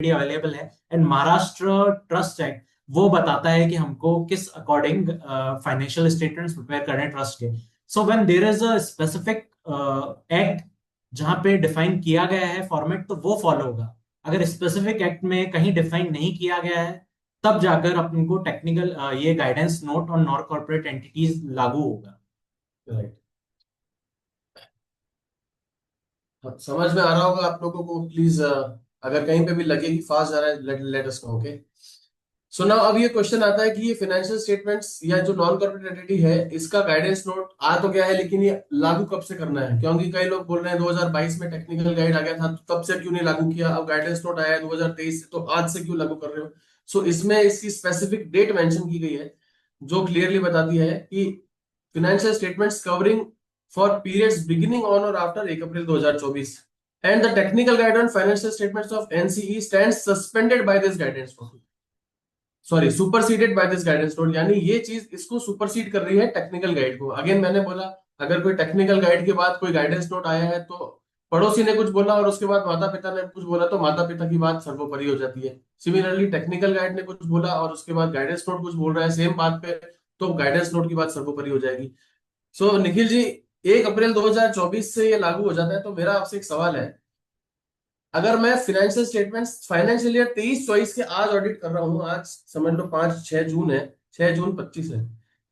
अवेलेबल है, एंड महाराष्ट्र ट्रस्ट एक्ट वो बताता है कि हमको किस अकॉर्डिंग फाइनेंशियल स्टेटमेंट्स प्रिपेयर करने ट्रस्ट के. So when there is a specific act जहां पे डिफाइन किया गया है फॉर्मेट, तो वो फॉलो होगा. अगर स्पेसिफिक एक्ट में कहीं डिफाइन नहीं किया गया है, तब जाकर अपन को टेक्निकल ये guidance note on non corporate entities लागू होगा. राइट, समझ में आ रहा होगा आप लोगों को. प्लीज अगर कहीं पे भी लगे कि फास्ट जा रहा है, let us know. Okay, so now अब ये क्वेश्चन आता है कि ये फाइनेंशियल स्टेटमेंट्स या जो नॉन कॉर्पोरेट एंटिटी है, इसका गाइडेंस नोट आ तो गया है, लेकिन ये लागू कब से करना है? क्योंकि कई लोग बोल रहे हैं 2022 में टेक्निकल गाइड आ गया था, तो तब से क्यों नहीं लागू किया? अब गाइडेंस नोट आया है 2023 से, तो आज से क्यों लागू कर रहे हो? सो इसमें इसकी स्पेसिफिक डेट मेंशन की गई है, जो क्लियरली बताती है कि financial statements covering for periods beginning on or after 1 April 2024 and the technical guide on financial statements of NCE stands suspended by this guidance note. Sorry, superseded by this guidance note, यानी ये चीज इसको supersede कर रही है technical guide को. Again मैंने बोला, अगर कोई टेक्निकल गाइड के बाद कोई गाइडेंस नोट आया है, तो पड़ोसी ने कुछ बोला और उसके बाद माता पिता ने कुछ बोला, तो माता पिता की बात सर्वोपरि हो जाती है. सिमिलरली टेक्निकल गाइड ने कुछ बोला और उसके बाद गाइडेंस नोट कुछ बोल रहा है सेम बात पे, तो गाइडेंस नोट की बात सर्वोपरि हो जाएगी. सो निखिल जी, 1 अप्रैल 2024 से ये लागू हो जाता है, तो मेरा आपसे एक सवाल है, अगर मैं फाइनेंशियल स्टेटमेंट्स फाइनेंशियल ईयर 23-24 के आज ऑडिट कर रहा हूं, आज समझ लो 5-6 जून है, 6 जून 25 है,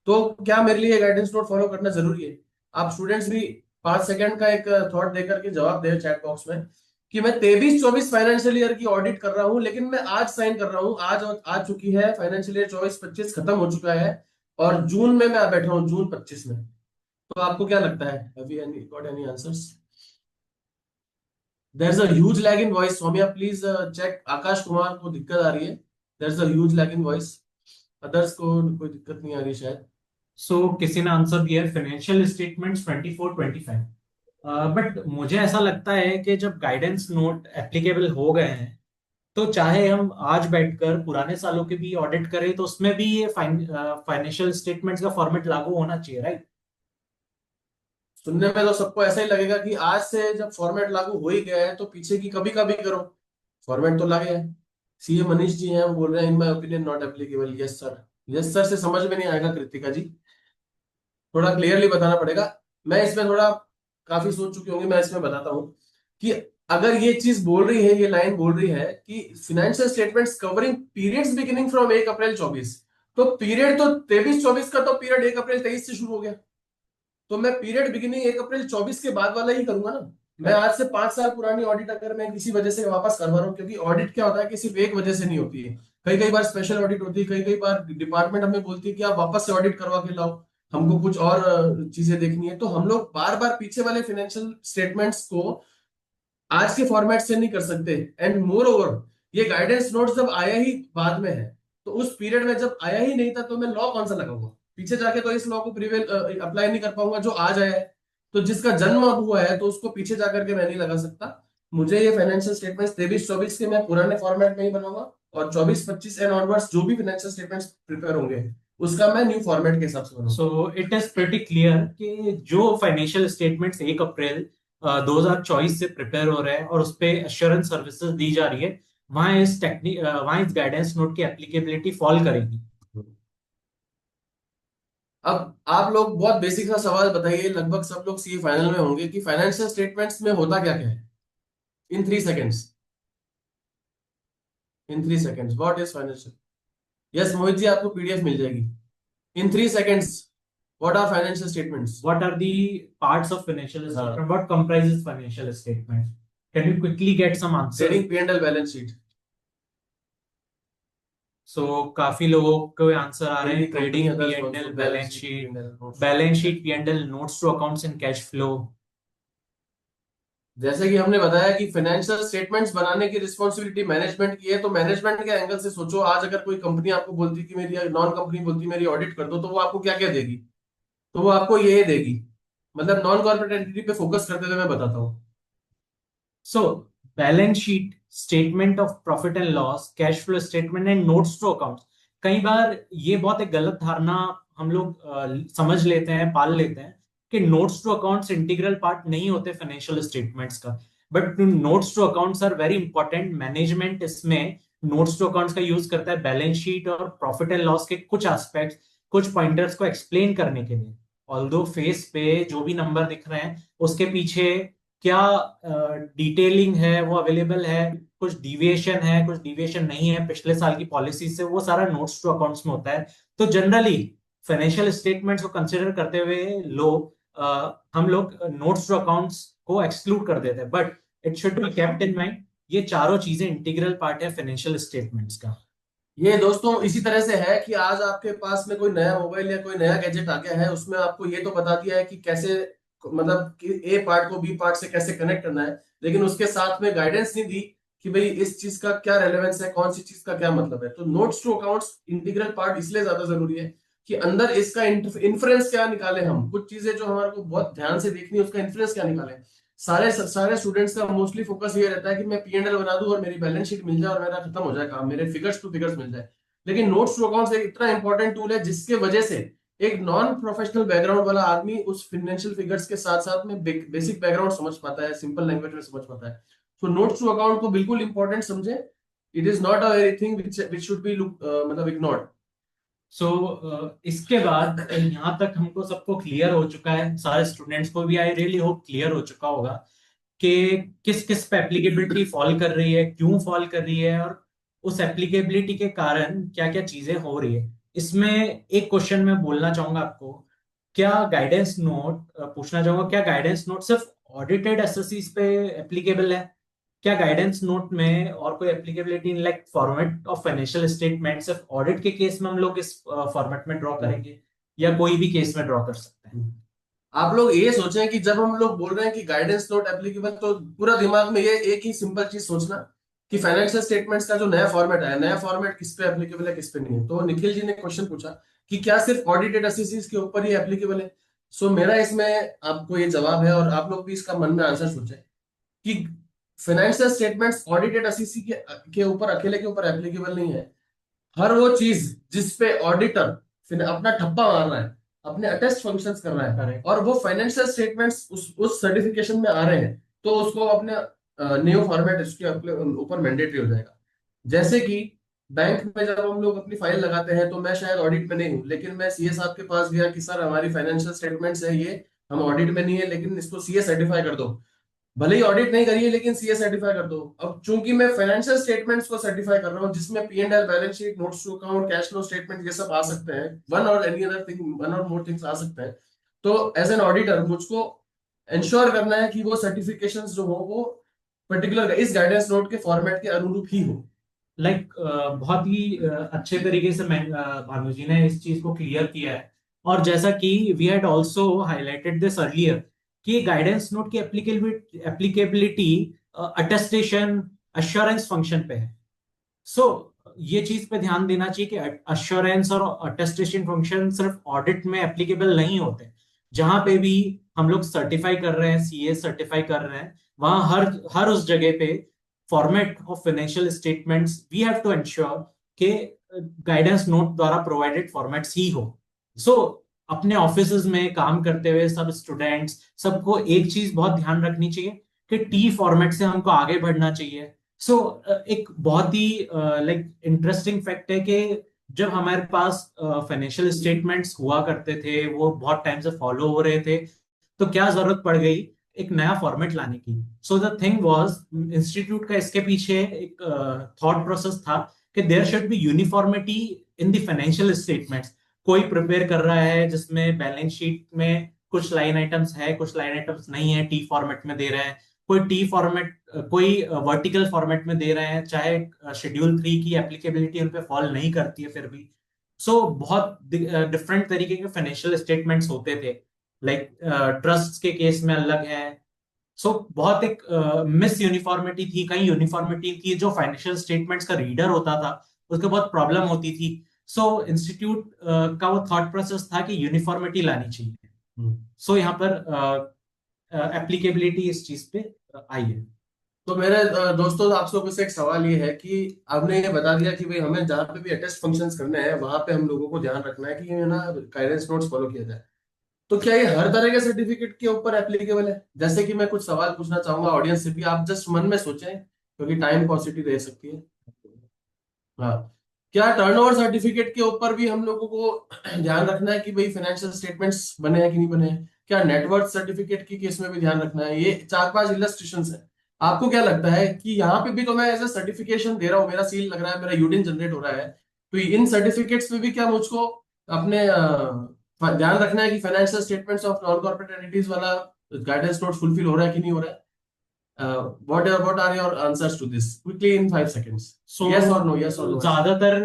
तो क्या मेरे लिए गाइडेंस नोट फॉलो करना जरूरी है? आप स्टूडेंट्स भी 5 सेकंड का एक थॉट देकर के जवाब दे चैट बॉक्स में कि मैं 23-24 फाइनेंशियल ईयर की ऑडिट कर रहा हूं, लेकिन मैं आज साइन कर रहा हूं, आज आ चुकी है फाइनेंशियल ईयर 24-25 खत्म हो चुका है, और जून में मैं बैठा हूं, जून 25 में. तो आपको क्या लगता है? Have you got any answers? There's a huge lag in voice. Soumya, please check. Akash Kumar को दिक्कत आ रही है. There's a huge lag in voice. Others को कोई दिक्कत नहीं आ रही शायद. सो किसी ने आंसर दिया है फाइनेंशियल स्टेटमेंट्स 24-25. बट मुझे ऐसा लगता है कि जब गाइडेंस नोट एप्लीकेबल हो गए हैं, तो चाहे हम आज बैठकर पुराने सालों के भी ऑडिट करें, तो उसमें भी ये फाइनेंशियल स्टेटमेंट्स का फॉर्मेट लागू होना चाहिए, राइट? सुनने में तो सबको ऐसा ही लगेगा कि आज से जब फॉर्मेट लागू हो ही गया है, तो पीछे की कभी कभी करो, फॉर्मेट तो लगे है. सीए मनीष जी हैं, वो बोल रहे हैं in my opinion not applicable. Yes sir. Yes sir से समझ में नहीं आएगा कृतिका जी, थोड़ा क्लियरली बताना पड़ेगा. मैं इसमें थोड़ा काफी सोच चुकी होंगी, मैं इसमें बताता हूँ कि अगर ये चीज बोल रही है, ये लाइन बोल रही है कि financial statements covering periods beginning from 1 अप्रैल 24, तो पीरियड तो 23-24 का, तो पीरियड 1 अप्रैल 23 से शुरू हो गया, तो मैं पीरियड बिगिनिंग 1 अप्रैल 24 के बाद वाला ही करूंगा ना. मैं आज से 5 साल पुरानी ऑडिट अगर मैं किसी वजह से वापस करवा रहा हूँ, क्योंकि ऑडिट क्या होता है कि सिर्फ एक वजह से नहीं होती है, कई कई बार स्पेशल ऑडिट होती है, कई कई बार डिपार्टमेंट हमें बोलती है कि आप वापस से ऑडिट करवा के लाओ, हमको कुछ और चीजें देखनी है, तो हम लोग बार बार पीछे वाले फाइनेंशियल स्टेटमेंट्स को आज के फॉर्मेट से नहीं कर सकते. एंड मोर ओवर, ये गाइडेंस नोट जब आया ही बाद में है, तो उस पीरियड में जब आया ही नहीं था, तो मैं लॉ कौन सा लगाऊंगा पीछे जाके? तो इस लॉ को प्रिवेल अप्लाई नहीं कर पाऊंगा जो आज आया है. तो जिसका जन्म अब हुआ है, तो उसको पीछे जाकर के मैं नहीं लगा सकता. मुझे ये फाइनेंशियल स्टेटमेंट्स 23-24 के मैं पुराने फॉर्मेट में ही बनाऊंगा, और 24-25 एंड ऑनवर्ड्स जो भी फाइनेंशियल स्टेटमेंट्स प्रिपेयर होंगे, उसका मैं न्यू फॉर्मेट के हिसाब से बनाऊंगा. सो इट इज प्रीटी क्लियर कि जो फाइनेंशियल स्टेटमेंट्स 1 अप्रैल 2024 से प्रिपेयर हो रहे हैं और उस पे एश्योरेंस सर्विसेज दी जा रही है, वहां इस गाइडेंस नोट की एप्लीकेबिलिटी फॉल करेगी. अब आप लोग बहुत बेसिक सा सवाल बताइए, लगभग सब लोग सीए फाइनल में होंगे, कि फाइनेंशियल स्टेटमेंट्स में होता क्या क्या है? In 3 seconds, in 3 seconds what is financial? Yes Mohit ji, आपको पीडीएफ मिल जाएगी. In 3 seconds what are financial statements? What are the parts of financial statement? What comprises financial statement? Can you quickly get some answers? Trading P&L balance sheet. So काफी लोगों को answer आ रहे हैं. Trading P&L balance sheet P&L notes to accounts and cash flow. जैसे कि हमने बताया कि फाइनेंशियल स्टेटमेंट्स बनाने की रिस्पॉन्सिबिलिटी मैनेजमेंट की है, तो मैनेजमेंट के एंगल से सोचो, आज अगर कोई कंपनी आपको बोलती कि मेरी, नॉन कंपनी बोलती मेरी ऑडिट कर दो, तो वो आपको क्या क्या देगी? तो वो आपको ये देगी. मतलब नॉन कॉर्पोरेट एंटिटी पे फोकस करते हुए मैं बताता हूँ. So balance sheet, statement of profit and loss, cash flow statement and notes to accounts. कई बार ये बहुत एक गलत धारणा हम लोग समझ लेते हैं, पाल लेते हैं कि notes to accounts integral part नहीं होते फाइनेंशियल स्टेटमेंट्स का. But notes to accounts are very important. Management इसमें नोट्स टू अकाउंट्स का यूज करता है बैलेंस शीट और प्रॉफिट एंड लॉस के कुछ एस्पेक्ट्स, कुछ पॉइंटर्स को एक्सप्लेन करने के लिए। ऑल्दो फेस पे जो भी नंबर दिख रहे हैं उसके पीछे क्या डिटेलिंग है वो अवेलेबल है, कुछ डिविएशन है कुछ डिविएशन नहीं है पिछले साल की पॉलिसी से, वो सारा नोट्स टू अकाउंट्स में होता है। तो जनरली फाइनेंशियल स्टेटमेंट्स को कंसिडर करते हुए हम लोग नोट्स टू अकाउंट्स को एक्सक्लूड कर देते हैं, but it should be kept in mind ये चारों चीजें इंटीग्रल पार्ट है फाइनेंशियल स्टेटमेंट्स का। ये दोस्तों इसी तरह से है कि आज आपके पास में कोई नया मोबाइल या कोई नया गैजेट आ गया है, उसमें आपको ये तो बता दिया है कि कैसे, मतलब कि ए पार्ट को बी पार्ट से कैसे कनेक्ट करना है, लेकिन उसके साथ में गाइडेंस नहीं दी कि भाई इस चीज का क्या रेलेवेंस है, कौन सी चीज का क्या मतलब है। तो notes to accounts integral part इसलिए ज्यादा जरूरी है कि अंदर इसका इन्फ्रेंस क्या निकाले, हम कुछ चीजें जो हमारे को बहुत ध्यान से देखनी है उसका इन्फ्रेंस क्या निकाले। सारे स्टूडेंट्स का मोस्टली फोकस ये रहता है कि मैं P&L बना दूं और मेरी बैलेंस शीट मिल जाए और मेरा खत्म हो जाए काम, मेरे फिगर्स टू फिगर्स मिल जाए। लेकिन नोट्स टू अकाउंट्स एक इतना इंपॉर्टेंट टूल है जिसके वजह से एक नॉन प्रोफेशनल बैकग्राउंड वाला आदमी उस फाइनेंशियल फिगर्स के साथ साथ में बेसिक बैकग्राउंड समझ पाता है, सिंपल लैंग्वेज में समझ पाता है। तो नोट्स टू अकाउंट को बिल्कुल इंपॉर्टेंट समझे। It is not a very thing which should be मतलब इग्नोर्ड। सो इसके बाद यहाँ तक हमको सबको क्लियर हो चुका है, सारे स्टूडेंट्स को भी आई रियली होप क्लियर हो चुका होगा कि किस किस पे एप्लीकेबिलिटी फॉल कर रही है, क्यों फॉल कर रही है, और उस एप्लीकेबिलिटी के कारण क्या क्या चीजें हो रही है। इसमें एक क्वेश्चन मैं बोलना चाहूंगा आपको, क्या गाइडेंस नोट पूछना चाहूंगा, क्या गाइडेंस नोट सिर्फ ऑडिटेड एसएससीज पे एप्लीकेबल है? क्या गाइडेंस नोट में और कोई applicability in like format of financial statement सिर्फ ऑडिट के केस में हम लोग इस फॉर्मेट में ड्रॉ करेंगे या कोई भी केस में ड्रॉ कर सकते हैं? आप लोग ये सोचें कि जब हम लोग बोल रहे हैं कि गाइडेंस नोट एप्लीकेबल, तो पूरा दिमाग में ये एक ही सिंपल चीज सोचना कि फाइनेंशियल स्टेटमेंट्स का जो नया फॉर्मेट है, नया फॉर्मेट किस पे एप्लीकेबल है किस पे नहीं है। तो निखिल जी ने क्वेश्चन पूछा कि क्या सिर्फ ऑडिटेड एसएससीज के ऊपर ही एप्लीकेबल है। सो मेरा इसमें आपको ये जवाब है, और आप लोग भी इसका मन में आंसर सोचें कि फाइनेंशियल स्टेटमेंट्स ऑडिटेड एसएससी के ऊपर अकेले के ऊपर एप्लीकेबल नहीं है। हर वो चीज जिसपे ऑडिटर फिर अपना ठप्पा मार रहा है, अपने अटेस्ट फंक्शंस कर रहा है, Correct. और वो फाइनेंशियल स्टेटमेंट्स उस सर्टिफिकेशन में आ रहे हैं, तो उसको अपने न्यू फॉर्मेट इसके ऊपर मैंडेटरी हो जाएगा। जैसे कि बैंक में जब हम लोग अपनी फाइल लगाते हैं, तो मैं शायद ऑडिट में नहीं हूँ, लेकिन मैं सीए साहब के पास गया कि सर हमारी फाइनेंशियल स्टेटमेंट्स है ये, हम ऑडिट में नहीं है, लेकिन इसको सीए सर्टिफाई कर दो। भले ही ऑडिट नहीं करिए लेकिन सीए सर्टिफाई कर दो। अब चूंकि मैं फाइनेंशियल स्टेटमेंट्स को सर्टिफाई कर रहा हूँ जिसमें P&L, balance sheet, notes to account, cash flow statement ये सब आ सकते हैं, वन और एनी अदर थिंग, वन और मोर थिंग्स आ सकते हैं। तो एज एन ऑडिटर मुझको इंश्योर करना है कि वो सर्टिफिकेशंस जो हो वो पर्टिकुलर इस गाइडेंस नोट के फॉर्मेट के अनुरूप ही हो। लाइक बहुत ही अच्छे तरीके से भानु जी ने इस चीज को क्लियर किया है। और जैसा कि we had also highlighted this earlier कि गाइडेंस नोट की एप्लीकेबिलिटी अटेस्टेशन अश्योरेंस फंक्शन पे है। सो ये चीज पे ध्यान देना चाहिए कि अश्योरेंस और अटेस्टेशन फंक्शन सिर्फ ऑडिट में एप्लीकेबल नहीं होते। जहां पे भी हम लोग सर्टिफाई कर रहे हैं, सीए सर्टिफाई कर रहे हैं, वहां हर हर उस जगह पे format of financial statements we have to ensure कि गाइडेंस नोट द्वारा प्रोवाइडेड फॉर्मेट्स ही हो। सो अपने ऑफिस में काम करते हुए सब स्टूडेंट्स सबको एक चीज बहुत ध्यान रखनी चाहिए कि टी फॉर्मेट से हमको आगे बढ़ना चाहिए। सो एक बहुत ही लाइक इंटरेस्टिंग फैक्ट है कि जब हमारे पास फाइनेंशियल स्टेटमेंट्स हुआ करते थे, वो बहुत टाइम से फॉलो हो रहे थे, तो क्या जरूरत पड़ गई एक नया फॉर्मेट लाने की। So the thing was, institute का इसके पीछे एक थॉट प्रोसेस था कि there should be uniformity in the financial statements. कोई प्रिपेयर कर रहा है जिसमें बैलेंस शीट में कुछ लाइन आइटम्स है, कुछ लाइन आइटम्स नहीं है, टी फॉर्मेट में दे रहे हैं, कोई टी फॉर्मेट, कोई वर्टिकल फॉर्मेट में दे रहे हैं, चाहे शेड्यूल 3 की एप्लीकेबिलिटी उन पे फॉल नहीं करती है फिर भी। सो बहुत डिफरेंट तरीके के फाइनेंशियल स्टेटमेंट्स होते थे, लाइक ट्रस्ट के केस में अलग है। सो बहुत एक मिस यूनिफॉर्मिटी थी, कहीं यूनिफॉर्मिटी थी, जो फाइनेंशियल स्टेटमेंट्स का रीडर होता था उसको बहुत प्रॉब्लम होती थी। सो इंस्टीट्यूट का वो थॉट प्रोसेस था कि यूनिफॉर्मिटी लानी चाहिए। सो यहाँ पर एप्लीकेबिलिटी इस चीज पे आई है। तो मेरे दोस्तों आप लोगों से एक सवाल ये है कि आपने ये बता दिया कि भाई हमें जहाँ पे भी अटेस्ट फंक्शंस करने हैं वहां पे हम लोगों को ध्यान रखना है कि ये ना गाइडेंस नोट्स फॉलो किया जाए। तो क्या ये हर तरह के सर्टिफिकेट के ऊपर एप्लीकेबल है? जैसे कि मैं कुछ सवाल पूछना चाहूंगा ऑडियंस से भी, आप जस्ट मन में सोचें क्योंकि टाइम पॉजिटिव रह सकती है। हाँ, क्या टर्नओवर सर्टिफिकेट के ऊपर भी हम लोगों को ध्यान रखना है कि भाई फाइनेंशियल स्टेटमेंट्स बने हैं कि नहीं बने हैं? क्या नेटवर्थ सर्टिफिकेट की केस में भी ध्यान रखना है? ये 4-5 इलस्ट्रेशन है। आपको क्या लगता है कि यहाँ पे भी तो मैं एज ए सर्टिफिकेशन दे रहा हूँ, मेरा सील लग रहा है, मेरा यूडिन जनरेट हो रहा है, तो इन सर्टिफिकेट्स में भी क्या मुझको अपने ध्यान रखना है कि financial statements of non corporate entities वाला गाइडेंस नोट फुलफिल हो रहा है कि नहीं हो रहा है? what are your answers to this quickly in 5 seconds? So Yes or no? Yes or no? ज्यादातर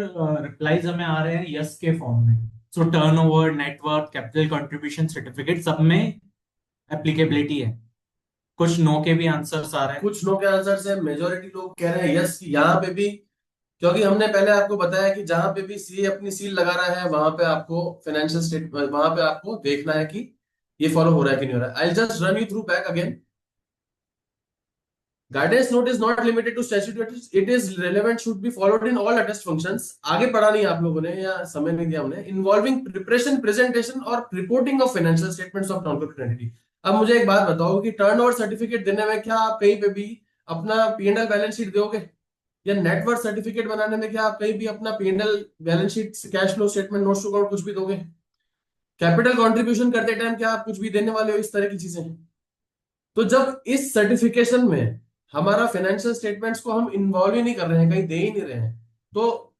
रिप्लाईज हमें आ रहे हैं यस के फॉर्म में। So turnover, net worth, capital contribution certificate सब में एप्लीकेबिलिटी है। कुछ नो के भी आंसर्स आ रहे हैं। कुछ नो के आंसर से मेजोरिटी लोग कह रहे हैं यस, यहाँ पे भी, क्योंकि हमने पहले आपको बताया कि जहां पे भी सीए अपनी सील लगा रहा है वहां पे आपको फाइनेंशियल स्टेट, वहां पे आपको देखना है कि ये फॉलो हो रहा है कि नहीं हो रहा है। I just run you through back again. Guidance note is not limited to statutory, it is relevant, should be followed in all attest functions। आगे पढ़ा नहीं आप लोगों ने या समय नहीं दिया हमने। Involving preparation, presentation और reporting of financial statements of non-corporate entity। अब मुझे एक बात बताओ कि टर्नओवर सर्टिफिकेट देने में क्या आप कहीं पे भी अपना P&L बैलेंस शीट दोगे? या नेटवर्थ सर्टिफिकेट बनाने में क्या आप कहीं भी अपना P&L balance sheet, cash flow statement, notes to account कुछ भी दोगे? कैपिटल कंट्रीब्यूशन करते टाइम क्या आप कुछ भी देने वाले हो? इस तरह की चीजें। तो जब इस सर्टिफिकेशन में हमारा फाइनेंशियल स्टेटमेंट्स को हम इन्वॉल्व ही नहीं कर रहे हैं, कहीं दे ही नहीं रहे हैं, तो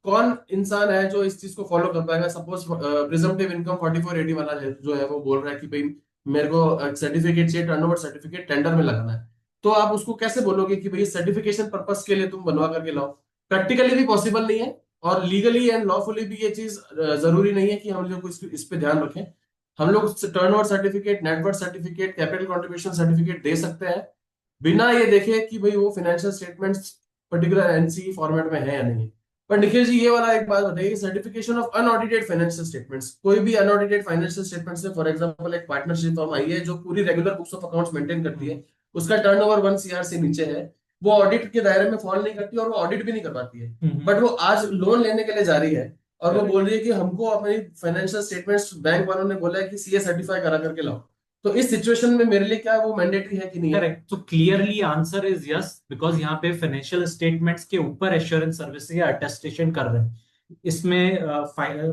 कौन इंसान है जो इस चीज को फॉलो कर पाएगा? सपोज प्रिजम्पटिव इनकम 4480 वाला है जो है वो बोल रहा है कि भाई मेरे को सर्टिफिकेट चाहिए, टर्नओवर सर्टिफिकेट टेंडर में लगाना है, तो आप उसको कैसे बोलोगे कि भाई सर्टिफिकेशन पर्पस के लिए तुम बनवा करके लाओ? प्रैक्टिकली भी पॉसिबल नहीं है और लीगली एंड लॉफुली भी ये चीज जरूरी नहीं है कि हम लोग इस पे ध्यान रखें। हम लोग turnover certificate, net worth certificate, capital contribution certificate दे सकते हैं बिना ये देखे कि भाई वो financial statements particular NC format में है या नहीं है। पर निखिल जी ये वाला एक बात बताइए, certification of unaudited financial statements, कोई भी अनऑडिटेड फाइनेंशियल स्टेटमेंट्स है, फॉर एग्जांपल एक पार्टनरशिप फर्म आई है जो पूरी regular books of accounts maintain करती है, उसका टर्नओवर 1 CR से नीचे है, वो ऑडिट के दायरे में फॉल नहीं करती और वो ऑडिट भी नहीं करवाती है, बट वो आज लोन लेने के लिए जा रही है और वो बोल रही है कि हमको अपनी फाइनेंशियल स्टेटमेंट्स बैंक वालों ने बोला है कि सीए सर्टिफाई करा करके लाओ, तो इस सिचुएशन में मेरे लिए क्या वो मैंडेटरी है कि नहीं है? करेक्ट। तो clearly answer is yes, because यहाँ पे फाइनेंशियल स्टेटमेंट्स के ऊपर एश्योरेंस सर्विसेज अटेस्टेशन कर रहे हैं। इसमें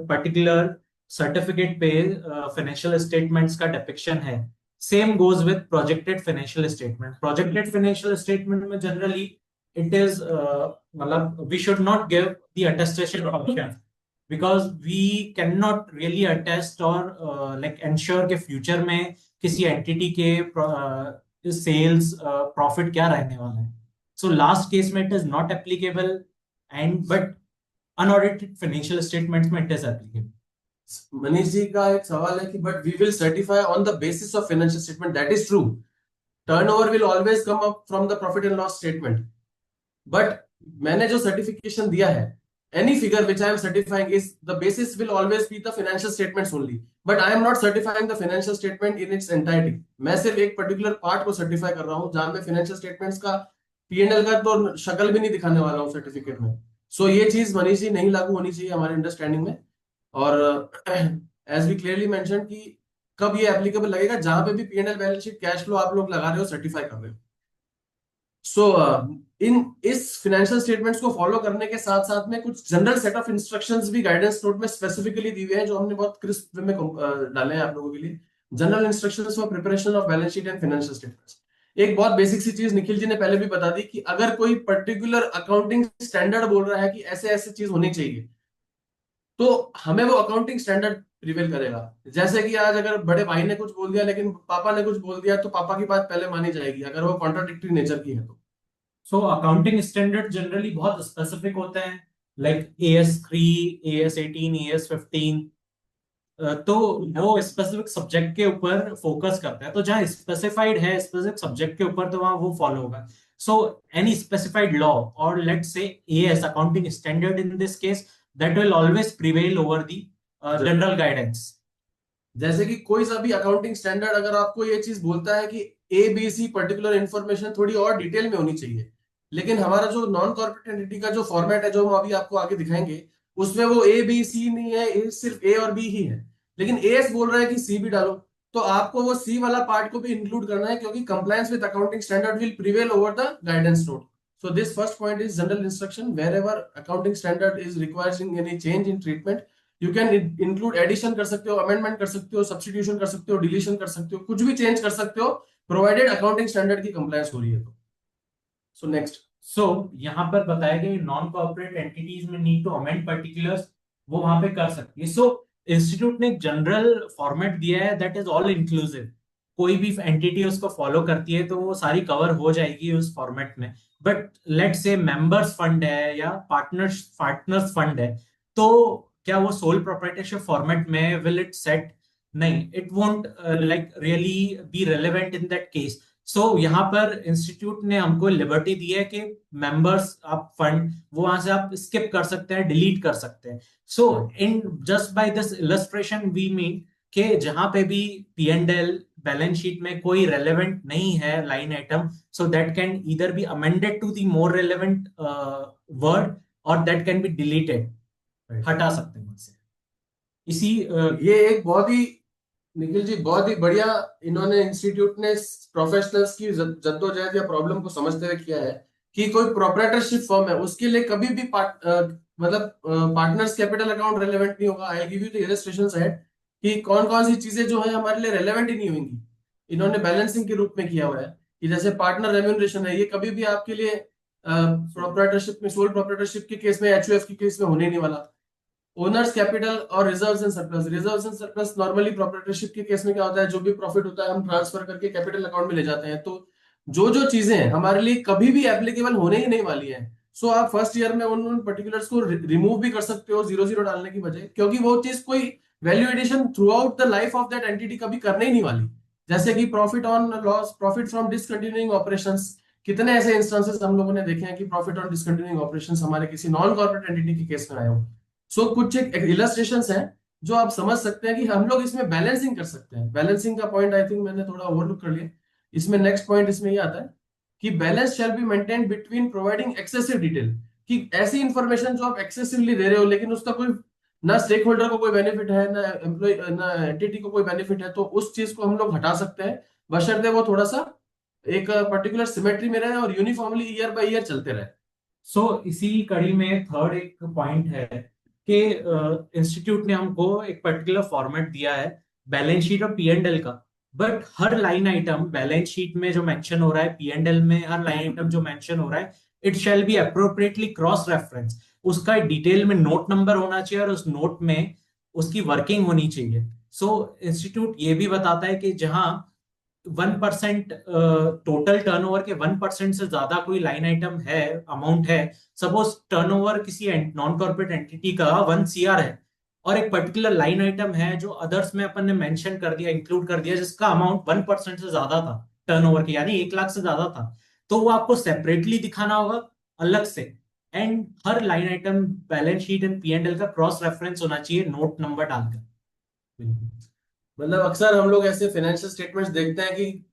पर्टिकुलर सर्टिफिकेट पे फाइनेंशियल स्टेटमेंट्स का डिपिक्शन है। Same goes with projected financial statement. Projected financial statement में जनरली इट इज मतलब we should not give the attestation option because we cannot really attest or like ensure कि future में किसी entity के sales profit क्या रहने वाला है। सो लास्ट केस में it is not applicable and but unaudited financial statements में it is applicable. Manish ji का एक सवाल है कि but we will certify on the basis of financial statement. That is true, turnover will always come up from the profit and loss statement, but मैंने जो certification दिया है, any figure which I am certifying is the basis will always be the financial statements only, but I am not certifying the financial statement in its entirety। मैं सिर्फ एक particular part को certify कर रहा हूं जहां मैं फाइनेंशियल स्टेटमेंट्स का P&L का तो शक्ल भी नहीं दिखाने वाला हूं सर्टिफिकेट में। सो ये चीज मनीष जी नहीं लागू होनी चाहिए हमारे अंडरस्टैंडिंग में। और एज वी क्लियरली मेंशन कि कब ये एप्लीकेबल लगेगा, जहां पे भी P&L balance sheet cash flow आप लोग लगा रहे हो, सर्टिफाई कर रहे हो। सो इस फाइनेंशियल स्टेटमेंट्स को फॉलो करने के साथ साथ में कुछ जनरल सेट ऑफ इंस्ट्रक्शंस भी गाइडेंस नोट में स्पेसिफिकली दी हुई है जो हमने बहुत क्रिस्प वे में डाले हैं आप लोगों के लिए। General instructions for preparation of balance sheet and financial statements. एक बहुत बेसिक सी चीज निखिल जी ने पहले भी बता दी कि अगर कोई पर्टिकुलर अकाउंटिंग स्टैंडर्ड बोल रहा है कि ऐसे ऐसे चीज होनी चाहिए, तो हमें वो अकाउंटिंग स्टैंडर्ड प्रिवेल करेगा। जैसे कि आज अगर बड़े भाई ने कुछ बोल दिया लेकिन पापा ने कुछ बोल दिया, तो पापा की बात पहले मानी जाएगी अगर वो कॉन्ट्राडिक्टरी नेचर की है तो। सो अकाउंटिंग स्टैंडर्ड जनरली बहुत स्पेसिफिक होते हैं, लाइक AS3, AS18, AS15। तो वो स्पेसिफिक सब्जेक्ट के ऊपर फोकस करता है, तो जहां स्पेसिफाइड है स्पेसिफिक सब्जेक्ट के ऊपर तो वहां वो फॉलो होगा। सो एनी स्पेसिफाइड लॉ और let's say AS accounting standard in this case that will always prevail over the general guidance. जैसे कि कोई सा भी अकाउंटिंग स्टैंडर्ड अगर आपको ये चीज बोलता है कि ABC पर्टिकुलर इंफॉर्मेशन थोड़ी और डिटेल में होनी चाहिए, लेकिन हमारा जो नॉन कॉर्पोरेट एंटिटी का जो फॉर्मेट है जो हम अभी आपको आगे दिखाएंगे, उसमें वो ABC नहीं है, सिर्फ A और B ही है। लेकिन एएस बोल रहा है कि सी भी डालो, तो आपको वो सी वाला पार्ट को भी इंक्लूड करना है, क्योंकि compliance with accounting standard will prevail over the guidance note. So this first point is general instruction. Wherever accounting standard is requiring any change in treatment, you can include addition कर सकते हो, amendment कर सकते हो, substitution कर सकते हो, deletion कर सकते हो, कुछ भी change कर सकते हो, provided accounting standard की compliance हो रही है तो. So next. सो यहाँ पर बताया गया नॉन कॉर्पोरेट एंटिटीज में नीड टू अमेंड पर्टिकुलर्स, वो वहां पे कर सकती है. सो इंस्टीट्यूट ने एक जनरल फॉर्मेट दिया है दैट इज ऑल इंक्लूसिव. कोई भी एंटिटी उसको फॉलो करती है तो वो सारी कवर हो जाएगी उस फॉर्मेट में. But let's say members fund है या पार्टनर्स फंड है, तो क्या वो सोल प्रोप्राइटरशिप फॉर्मेट में विल इट सेट? नहीं, it won't like really be relevant in that case. So यहाँ पर इंस्टीट्यूट ने हमको लिबर्टी दी है कि मेंबर्स आप फंड वो वहां से आप स्किप कर सकते हैं, डिलीट कर सकते हैं. So in just by this illustration we mean कि जहां पे भी P and L balance sheet में कोई रेलेवेंट नहीं है line item, so that can either be amended to the more relevant word or that can be deleted, हटा सकते हैं उससे. इसी ये एक बहुत ही, निखिल जी, बहुत ही बढ़िया इन्होंने इंस्टीट्यूट ने प्रोफेशनल्स की जद्दोजहद या प्रॉब्लम को समझते हुए किया है कि कोई प्रोप्राइटरशिप फर्म है उसके लिए कभी भी पार्टनर्स कैपिटल अकाउंट रेलेवेंट नहीं होगा. I give you the illustrations है कि कौन कौन सी चीजें जो है हमारे लिए रेलेवेंट ही नहीं होंगी. इन्होंने बैलेंसिंग के रूप में किया हुआ है कि जैसे पार्टनर रेम्यूनरेशन है, ये कभी भी आपके लिए प्रोप्राइटरशिप में, सोल प्रोप्राइटरशिप के केस में, एचयूएफ के केस में होने नहीं वाला. ओनर्स कैपिटल और reserves and surplus. Reserves and surplus normally proprietorship के केस में क्या होता है, जो भी प्रॉफिट होता है हम ट्रांसफर करके कैपिटल अकाउंट में ले जाते हैं. तो जो जो चीजें हैं हमारे लिए कभी भी एप्लीकेबल होने ही नहीं वाली है, सो आप फर्स्ट ईयर में उन पर्टिकुलर्स को रिमूव भी कर सकते हो 0 0 डालने की बजाय, क्योंकि वो चीज कोई value addition throughout the life of that entity कभी करने ही नहीं वाली. जैसे कि profit on loss, profit from discontinuing operations. कितने ऐसे इंस्टेंसेस हम लोगों ने देखे हैं कि प्रॉफिट ऑन डिसकंटिन्यूइंग ऑपरेशंस हमारे किसी नॉन कॉर्पोरेट एंटिटी के केस में आए हो. सो कुछ एक इलस्ट्रेशंस हैं जो आप समझ सकते हैं कि हम लोग इसमें बैलेंसिंग कर सकते हैं. बैलेंसिंग का पॉइंट आई थिंक मैंने थोड़ा ओवरलुक कर लिया. इसमें नेक्स्ट पॉइंट इसमें ये आता है कि balance shall be maintain between providing excessive detail. कि ऐसी इंफॉर्मेशन जो आप एक्सेसिवली दे रहे हो लेकिन उसका कोई ना स्टेक होल्डर को कोई बेनिफिट है, ना एम्प्लॉय, ना एंटिटी को कोई बेनिफिट है, तो उस चीज को हम लोग हटा सकते हैं, बशर्ते वो थोड़ा सा एक पर्टिकुलर सिमेट्री में रहे और यूनिफॉर्मली ईयर बाय ईयर चलते रहे. सो इसी कड़ी में थर्ड एक पॉइंट है कि इंस्टीट्यूट ने हमको एक पर्टिकुलर फॉर्मेट दिया है बैलेंस शीट और पी एंड एल का. But her line item balance sheet में जो मेंशन हो रहा है, पी एंड एल में हर लाइन आइटम जो मेंशन हो रहा है, it shall be appropriately cross reference. उसका डिटेल में नोट नंबर होना चाहिए और उस नोट में उसकी वर्किंग होनी चाहिए. सो इंस्टीट्यूट ये भी बताता है कि जहां 1% टोटल टर्नओवर के 1% से ज्यादा कोई लाइन आइटम है, अमाउंट है, सपोज टर्नओवर किसी नॉन कॉर्पोरेट एंटिटी का 1 CR है और एक पर्टिकुलर लाइन आइटम है जो अदर्स में अपन ने मेंशन कर दिया, इंक्लूड कर दिया, जिसका अमाउंट 1% से ज्यादा था टर्नओवर के, यानी 1 लाख से ज्यादा था, तो वो आपको सेपरेटली दिखाना होगा अलग से. And her line item balance sheet and P and L का क्रॉस रेफरेंस होना चाहिए नोट नंबर डालकर. मतलब अक्सर हम लोग ऐसे फाइनेंशियल स्टेटमेंट्स देखते हैं कि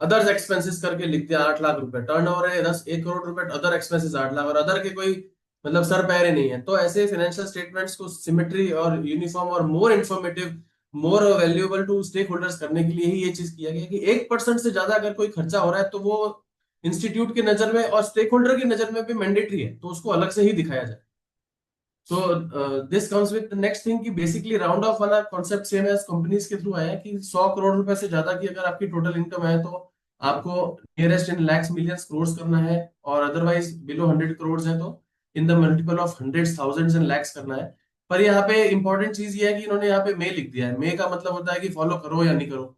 अदर्स एक्सपेंसेस करके लिखते हैं 8 लाख रुपए, टर्नओवर है 1 करोड़ रुपए, अदर एक्सपेंसेस 8 लाख, और अदर के कोई मतलब सर पैर नहीं है. तो ऐसे फाइनेंशियल स्टेटमेंट्स को सिमेट्री और यूनिफॉर्म और more informative, more valuable to stakeholders करने के लिए ही ये चीज किया गया कि 1% से ज्यादा अगर कोई खर्चा हो रहा है तो वो इंस्टीट्यूट की नजर में और स्टेक होल्डर की नजर में भी मैंडेटरी है, तो उसको अलग से ही दिखाया जाए. So this comes with the next thing कि basically राउंड ऑफ वाला कॉन्सेप्ट सेम एज कंपनीज के थ्रू आया है कि 100 करोड़ रुपए से ज्यादा की अगर आपकी टोटल इनकम है तो आपको nearest in lakhs millions crore करना है, और अदरवाइज बिलो 100 करोड़ है तो in the multiple of hundreds, thousands and lakhs करना है. पर यहाँ पे इंपॉर्टेंट चीज ये है कि इन्होंने यहाँ पे मे लिख दिया है. मे का मतलब होता है कि फॉलो करो या नहीं करो.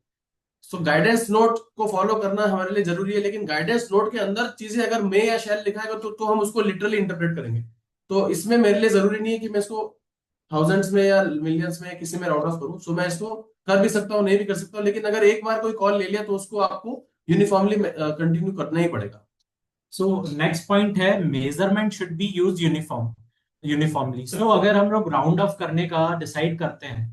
सो गाइडेंस नोट को फॉलो करना हमारे लिए जरूरी है, लेकिन गाइडेंस नोट के अंदर चीजें अगर मे या शैल लिखा है तो हम उसको लिटरली इंटरप्रेट करेंगे. तो इसमें मेरे लिए जरूरी नहीं है कि मैं इसको थाउजेंड्स में या मिलियंस में किसी में राउंड ऑफ करूं. सो मैं इसको कर भी सकता हूं, नहीं भी कर सकता हूं, लेकिन अगर एक बार कोई कॉल ले लिया तो उसको आपको यूनिफॉर्मली कंटिन्यू करना ही पड़ेगा. सो नेक्स्ट पॉइंट है measurement should be use uniformly. So अगर हम लोग राउंड ऑफ करने का डिसाइड करते हैं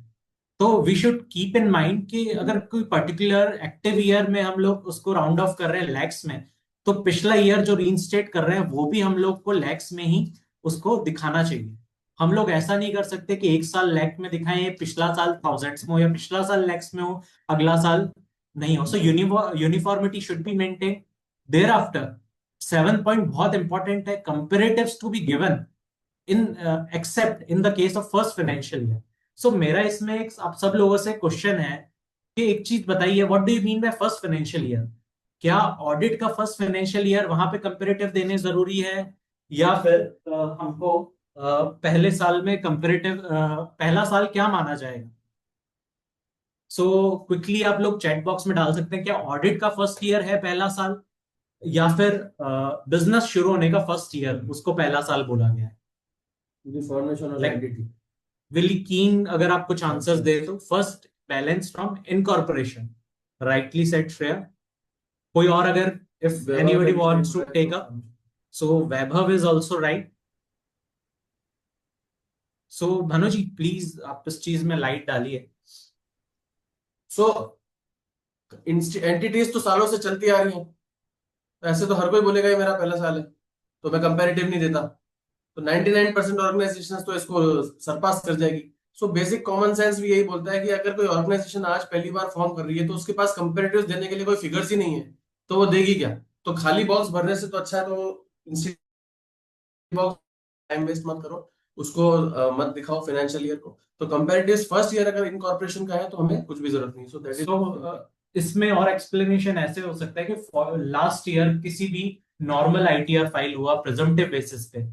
तो we should keep in mind कि अगर कोई पर्टिकुलर एक्टिव ईयर में हम लोग उसको राउंड ऑफ कर रहे हैं लैक्स में, तो पिछला ईयर जो रीइंस्टेट कर रहे हैं वो भी हम लोग को लैक्स में ही उसको दिखाना चाहिए. हम लोग ऐसा नहीं कर सकते कि एक साल लैख में दिखाएं, पिछला साल थाउजेंड्स में हो, या पिछला साल लैक्स में हो, अगला साल नहीं हो। So uniformity should be maintain. Thereafter 7 point बहुत इंपॉर्टेंट है, comparatives to be given in except in the case of first financial year. So मेरा इसमें एक आप सब लोगों से क्वेश्चन है कि एक चीज बताइए, what do you mean by first financial year? क्या ऑडिट का फर्स्ट फाइनेंशियल ईयर वहां पे कंपेरेटिव देने जरूरी है, या फिर हमको पहले साल में कंपेरेटिव पहला साल क्या माना जाएगा? सो क्विकली आप लोग चैट बॉक्स में डाल सकते हैं, क्या ऑडिट का फर्स्ट ईयर है पहला साल, या फिर बिजनेस शुरू होने का फर्स्ट ईयर उसको पहला साल बोला गया है? Formation of entity. विली कीन अगर आप कुछ आंसर्स दे तो first balance from incorporation, rightly said Shreya. कोई और अगर if anybody wants to take up, so Vaibhav is also right. So Bhanu ji please आप इस चीज में लाइट डालिए। सो एंटिटीज तो सालों से चलती आ रही हैं, ऐसे तो हर कोई बोलेगा ये मेरा पहला साल है तो मैं कंपैरेटिव नहीं देता, तो 99% ऑर्गेनाइजेशंस तो इसको सरपास कर जाएगी। सो बेसिक कॉमन सेंस भी यही बोलता है कि अगर कोई ऑर्गेनाइजेशन आज पहली बार फॉर्म कर रही है तो उसके पास कंपैरेटिव देने के लिए कोई फिगर्स ही नहीं है, तो वो देगी क्या? तो खाली बॉक्स भरने से तो अच्छा है तो बॉक्स टाइम वेस्ट मत करो, उसको मत दिखाओ फाइनेंशियल ईयर को। तो कंपैरेटिव फर्स्ट ईयर अगर इनकॉर्पोरेशन का है तो हमें कुछ भी जरूरत नहीं। सो दैट इज इसमें और एक्सप्लेनेशन ऐसे हो सकता है कि लास्ट ईयर किसी भी नॉर्मल आईटीआर फाइल हुआ प्रिजम्पटिव बेसिस पे,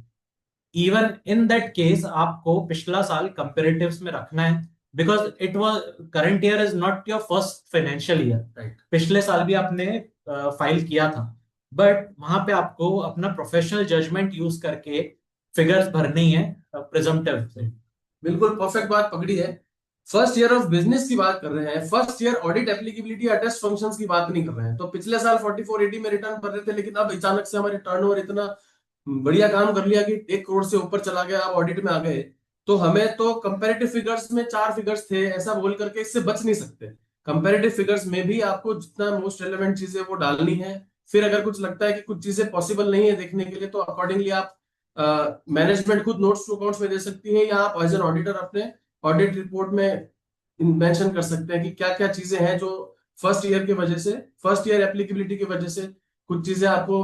इवन इन दैट केस आपको पिछला साल कंपेरेटिव्स में रखना है, because it was current year is not your first financial year. Right. पिछले साल भी आपने फाइल किया था, बट वहां पे आपको अपना प्रोफेशनल जजमेंट यूज करके फिगर्स भरनी है प्रिजम्पटिव से। बिल्कुल परफेक्ट बात पकड़ी है। फर्स्ट ईयर ऑफ बिजनेस की बात कर रहे हैं, फर्स्ट ईयर ऑडिट एप्लीकेबिलिटी या टेस्ट फंक्शंस की बात नहीं कर रहे हैं। तो पिछले साल 4480 में रिटर्न कर रहे थे, लेकिन अब अचानक से हमारे टर्नओवर इतना बढ़िया काम कर लिया कि 1 करोड़ से ऊपर चला गया, अब ऑडिट में आ गए, तो हमें तो कंपैरेटिव फिगर्स में 4 फिगर्स थे ऐसा बोल करके इससे बच नहीं सकते। कंपैरेटिव फिगर्स में भी आपको जितना मोस्ट रेलेवेंट चीजें वो डालनी है। फिर अगर कुछ लगता है कि कुछ चीजें पॉसिबल नहीं है देखने के लिए, तो अकॉर्डिंगली आप मैनेजमेंट खुद नोट्स टू अकाउंट्स में दे सकती है, या आप एज एन ऑडिटर अपने ऑडिट रिपोर्ट में मेंशन कर सकते हैं कि क्या क्या चीजें हैं जो फर्स्ट ईयर की वजह से, फर्स्ट ईयर एप्लीकेबिलिटी की वजह से कुछ चीजें आपको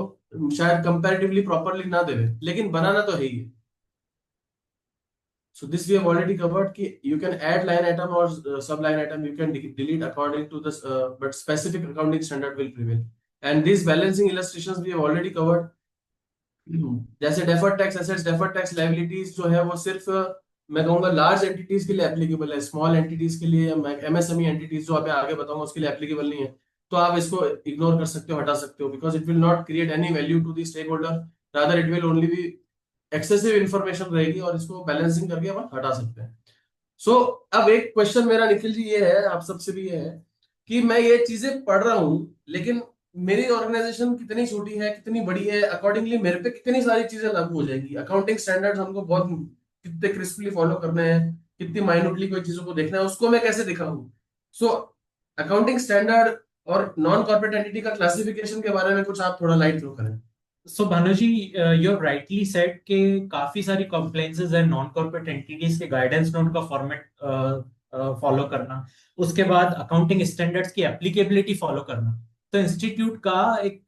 शायद कंपैरेटिवली प्रॉपरली ना देवे, लेकिन बनाना तो है ही। So this we have already covered कि you can add line item or sub line item, you can delete according to this, but specific accounting standard will prevail. And these balancing illustrations we have already covered. जैसे deferred tax assets, deferred tax liabilities जो है वो सिर्फ मैं कहूंगा large entities के लिए applicable है, स्मॉल एंटिटीज के लिए, एमएसएमई एंटिटीज जो मैं आगे बताऊंगा उसके लिए एप्लीकेबल नहीं है। तो आप इसको इग्नोर कर सकते हो, हटा सकते हो, because it will not create any value to the stakeholder, rather it will only be excessive information रहेगी, और इसको बैलेंसिंग करके अपन हटा सकते हैं। सो अब एक क्वेश्चन मेरा निखिल जी ये है, आप सबसे भी ये है कि मैं ये चीजें पढ़ रहा हूँ, लेकिन मेरी ऑर्गेनाइजेशन कितनी छोटी है, कितनी बड़ी है, अकॉर्डिंगली मेरे पे कितनी सारी चीजें लागू हो जाएगी। अकाउंटिंग स्टैंडर्ड्स हमको बहुत कितने क्रिस्पली फॉलो करने हैं, कितनी माइन्यूटली कोई चीजों को देखना है, उसको मैं कैसे दिखाऊं। सो अकाउंटिंग स्टैंडर्ड और नॉन कॉर्पोरेट एंटिटी का क्लासिफिकेशन के बारे में कुछ आप थोड़ा लाइट थ्रो करें। सो भानु जी, यू हैव राइटली सेड कि काफी सारी कॉम्प्लायंसेस है नॉन कॉर्पोरेट एंटिटीज के गाइडेंस नोट का फॉर्मेट फॉलो करना, उसके बाद अकाउंटिंग स्टैंडर्ड्स की एप्लीकेबिलिटी फॉलो करना। तो इंस्टीट्यूट का एक